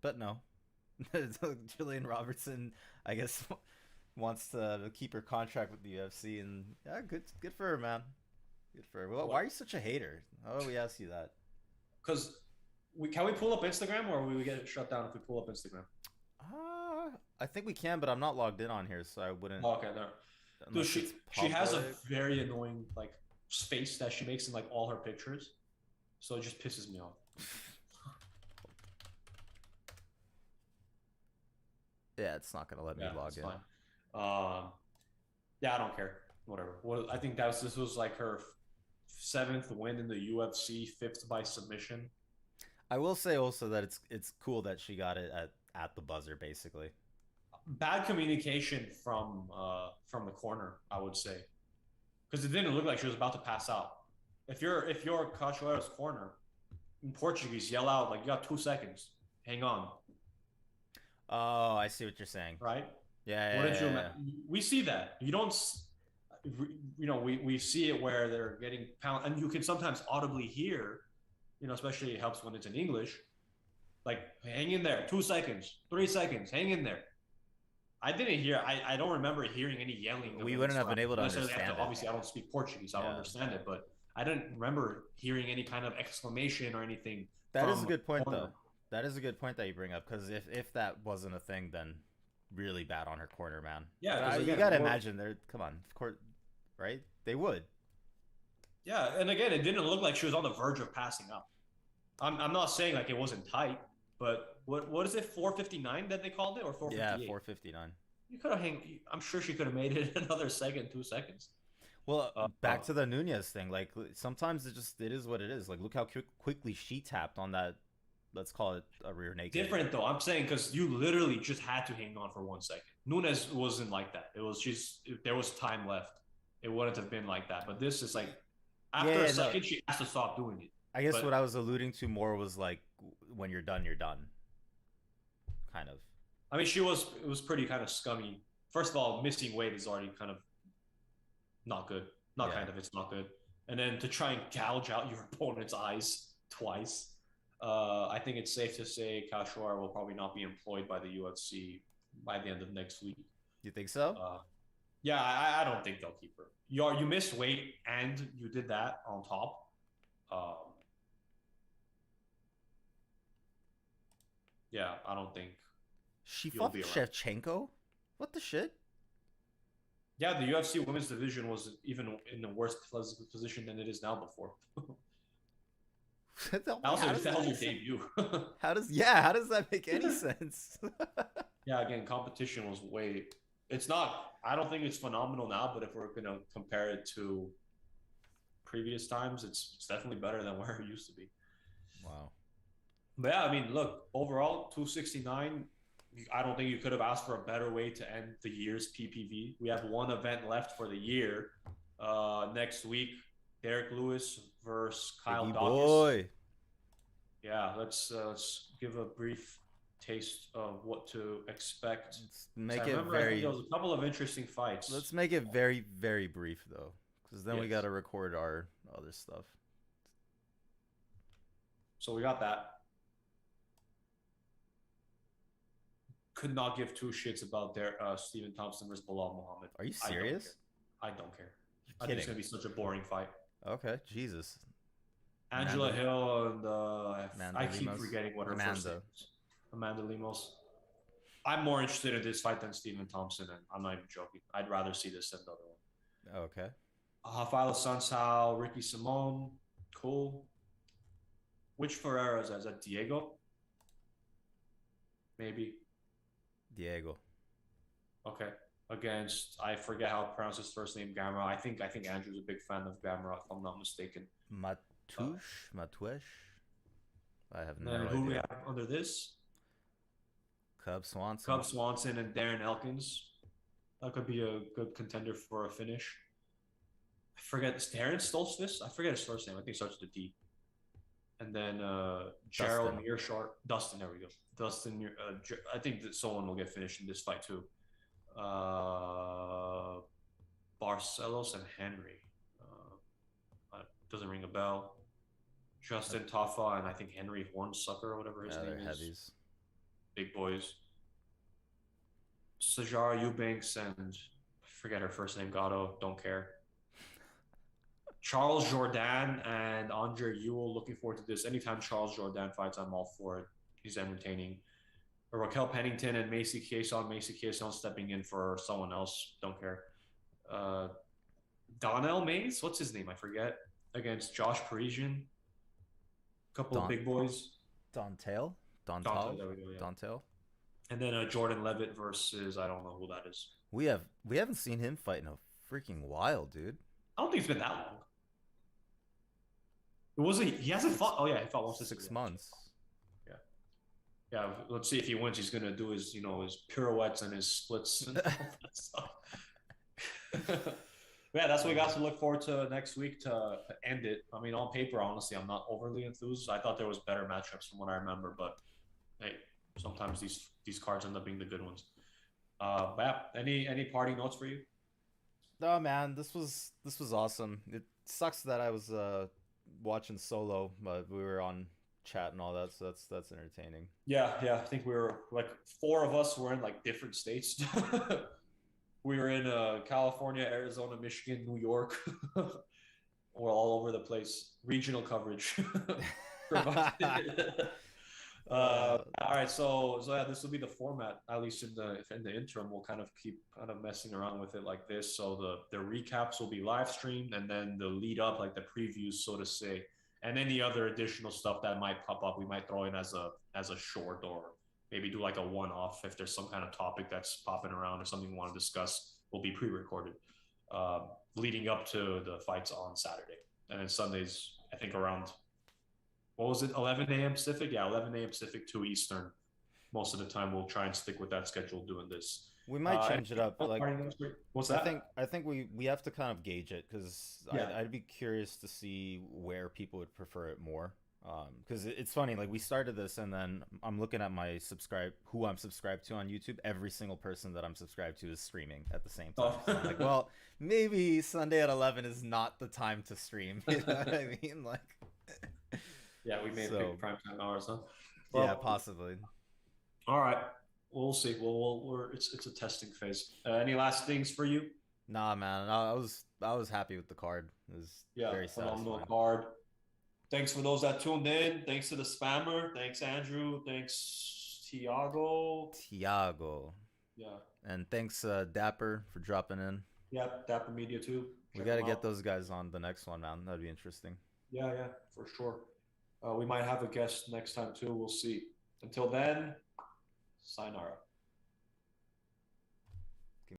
Speaker 1: but no. Julian Robertson, I guess, wants to keep her contract with the UFC, and yeah, good for her, man. Good for her. Well, why
Speaker 2: What?
Speaker 1: are you such a hater? Oh, we asked you that.
Speaker 2: Because we pull up Instagram, or we get it shut down if we pull up Instagram?
Speaker 1: I think we can, but I'm not logged in on here, so I wouldn't,
Speaker 2: Oh, okay, there. Dude,
Speaker 1: unless it's
Speaker 2: she has a
Speaker 1: public.
Speaker 2: very annoying like space that she makes in like all her pictures, so it just pisses me off.
Speaker 1: Yeah, it's not gonna let me
Speaker 2: Yeah,
Speaker 1: log
Speaker 2: it's
Speaker 1: in.
Speaker 2: fine. Yeah, I don't care. Whatever. Well, I think this was like her seventh win in the UFC, fifth by submission.
Speaker 1: I will say also that it's cool that she got it at the buzzer, basically.
Speaker 2: Bad communication from the corner, I would say, because it didn't look like she was about to pass out. if you're Cachoeira's corner in Portuguese, yell out like you got 2 seconds. Hang on,
Speaker 1: Oh, I see what you're saying.
Speaker 2: right?
Speaker 1: Yeah, yeah,
Speaker 2: Wouldn't
Speaker 1: yeah,
Speaker 2: you?
Speaker 1: yeah.
Speaker 2: We see that. You don't. We see it where they're getting pound, and you can sometimes audibly hear. Especially it helps when it's in English. Like, hang in there, 2 seconds, 3 seconds, hang in there. I didn't hear. I don't remember hearing any yelling.
Speaker 1: We wouldn't have been able to understand it.
Speaker 2: Obviously, I don't speak Portuguese, so I don't
Speaker 1: Yeah.
Speaker 2: understand it. But I didn't remember hearing any kind of exclamation or anything.
Speaker 1: That is a
Speaker 2: From
Speaker 1: good point,
Speaker 2: corner.
Speaker 1: though. That is a good point that you bring up, because if that wasn't a thing, then really bad on her corner, man.
Speaker 2: Yeah,
Speaker 1: But you
Speaker 2: again,
Speaker 1: gotta imagine they're come on, of course, right? They would.
Speaker 2: yeah, and again, it didn't look like she was on the verge of passing out. I'm not saying like it wasn't tight, but what is it, 4:59 that they called it, or 4:58?
Speaker 1: Yeah, 4:59.
Speaker 2: You could have I'm sure she could have made it another second, 2 seconds.
Speaker 1: Well, back to the Nunez thing. Like sometimes it is what it is. Like look how quickly she tapped on that. Let's call it a rear naked.
Speaker 2: Different though. I'm saying because you literally just had to hang on for 1 second. Nunez wasn't like that. It was just if there was time left, it wouldn't have been like that. But this is like after a second, she has to stop doing it.
Speaker 1: I guess what I was alluding to more was like when you're done, you're done. Kind of.
Speaker 2: I mean, it was pretty kind of scummy. First of all, missing weight is already kind of not good. Not kind of, it's not good. And then to try and gouge out your opponent's eyes twice. I think it's safe to say Cachoeira will probably not be employed by the UFC by the end of next week.
Speaker 1: You think so?
Speaker 2: Yeah, I don't think they'll keep her. You missed weight and you did that on top. Yeah, I don't think
Speaker 1: she fought Shevchenko. What the shit?
Speaker 2: Yeah, the UFC women's division was even in a worse position than it is now before. That was her debut.
Speaker 1: How does that make any sense?
Speaker 2: Yeah, again, competition was way. It's not. I don't think it's phenomenal now, but if we're gonna compare it to previous times, it's definitely better than where it used to be.
Speaker 1: Wow.
Speaker 2: But yeah, I mean, look, overall, 269. I don't think you could have asked for a better way to end the year's PPV. We have one event left for the year. Next week, Derek Lewis versus Kyle Dawkins.
Speaker 1: Boy.
Speaker 2: Yeah, let's give a brief taste of what to expect.
Speaker 1: Let's make it very.
Speaker 2: There was a couple of interesting fights.
Speaker 1: Let's make it very, very brief though, because then we got to record our other stuff.
Speaker 2: So we got that. Could not give two shits about their Stephen Thompson versus Bilal Muhammad.
Speaker 1: Are you serious?
Speaker 2: I don't care.
Speaker 1: I
Speaker 2: think it's gonna be such a boring fight.
Speaker 1: Okay, Jesus.
Speaker 2: Angela Hill and I keep forgetting what her first name is. Amanda Lemos. I'm more interested in this fight than Stephen Thompson, and I'm not even joking. I'd rather see this than the other one.
Speaker 1: Okay.
Speaker 2: Rafaela Sunsao, Ricky Simone, cool. Which Ferreira is that? Diego? Maybe.
Speaker 1: Diego.
Speaker 2: Okay. Against, I forget how to pronounce his first name, Gamera. I think Andrew's a big fan of Gamera, if I'm not mistaken.
Speaker 1: Matush? I have no idea.
Speaker 2: Who we have under this?
Speaker 1: Cub Swanson
Speaker 2: And Darren Elkins. That could be a good contender for a finish. I forget, is Darren Stoltzfus? I forget his first name. I think it starts with a D. And then Gerald Mearshart. Dustin, there we go. Dustin, I think that someone will get finished in this fight too. Barcelos and Henry. Doesn't ring a bell. Justin Taffa and I think Henry Hornsucker or whatever his name is. Heavies. Big boys. Sajara Eubanks and I forget her first name, Gatto. Don't care. Charles Jourdain and Andre Ewell. Looking forward to this. Anytime Charles Jourdain fights, I'm all for it. He's entertaining. Raquel Pennington and Macy Chiasson. Macy Chiasson stepping in for someone else. Don't care. Donnell Mays. What's his name? I forget. Against Josh Parisian. Couple of big boys.
Speaker 1: Dontel.
Speaker 2: There we go, yeah.
Speaker 1: Dontel.
Speaker 2: And then Jordan Levitt versus I don't know who that is.
Speaker 1: We haven't seen him fight in a freaking while, dude.
Speaker 2: I don't think it's been that long. It wasn't. He hasn't fought. Oh yeah, he fought once in
Speaker 1: 6 months.
Speaker 2: Yeah. Let's see if he wins. He's gonna do his his pirouettes and his splits and all that stuff. But yeah, that's what we got to look forward to next week to end it. I mean, on paper, honestly, I'm not overly enthused. I thought there was better matchups from what I remember, but hey, sometimes these cards end up being the good ones. Yeah, any parting notes for you?
Speaker 1: No, man, this was awesome. It sucks that I was watching solo, but we were on chat and all that, so that's entertaining.
Speaker 2: Yeah, yeah. I think we were like four of us were in like different states. We were in California, Arizona, Michigan, New York. We're all over the place. Regional coverage. All right, so yeah, this will be the format. At least in the interim, we'll kind of keep kind of messing around with it like this. So the recaps will be live streamed, and then the lead up, like the previews, so to say, and any other additional stuff that might pop up, we might throw in as a short, or maybe do like a one off if there's some kind of topic that's popping around or something we want to discuss. Will be pre-recorded, leading up to the fights on Saturday, and then Sundays. I think around what was it, 11 a.m. Pacific? Yeah, 11 a.m. Pacific, 2 Eastern. Most of the time, we'll try and stick with that schedule doing this.
Speaker 1: We might change it up. Like,
Speaker 2: what's that?
Speaker 1: I think we have to kind of gauge it because
Speaker 2: Yeah.
Speaker 1: I'd be curious to see where people would prefer it more. Because it's funny, like we started this and then I'm looking at my who I'm subscribed to on YouTube. Every single person that I'm subscribed to is streaming at the same time.
Speaker 2: Oh.
Speaker 1: So I'm like, well, maybe Sunday at 11 is not the time to stream. You know what I mean? Like,
Speaker 2: yeah, we may pick prime time hours, huh?
Speaker 1: Well, yeah, possibly.
Speaker 2: All right, we'll see. It's a testing phase. Any last things for you?
Speaker 1: Nah, man. I was happy with the card. It was very
Speaker 2: phenomenal
Speaker 1: satisfying.
Speaker 2: Card. Thanks for those that tuned in. Thanks to the spammer. Thanks, Andrew. Thanks, Tiago.
Speaker 1: Yeah. And thanks, Dapper, for dropping in.
Speaker 2: Yeah, Dapper Media too.
Speaker 1: We got to get those guys on the next one, man. That'd be interesting.
Speaker 2: Yeah, for sure. We might have a guest next time too. We'll see. Until then, sayonara.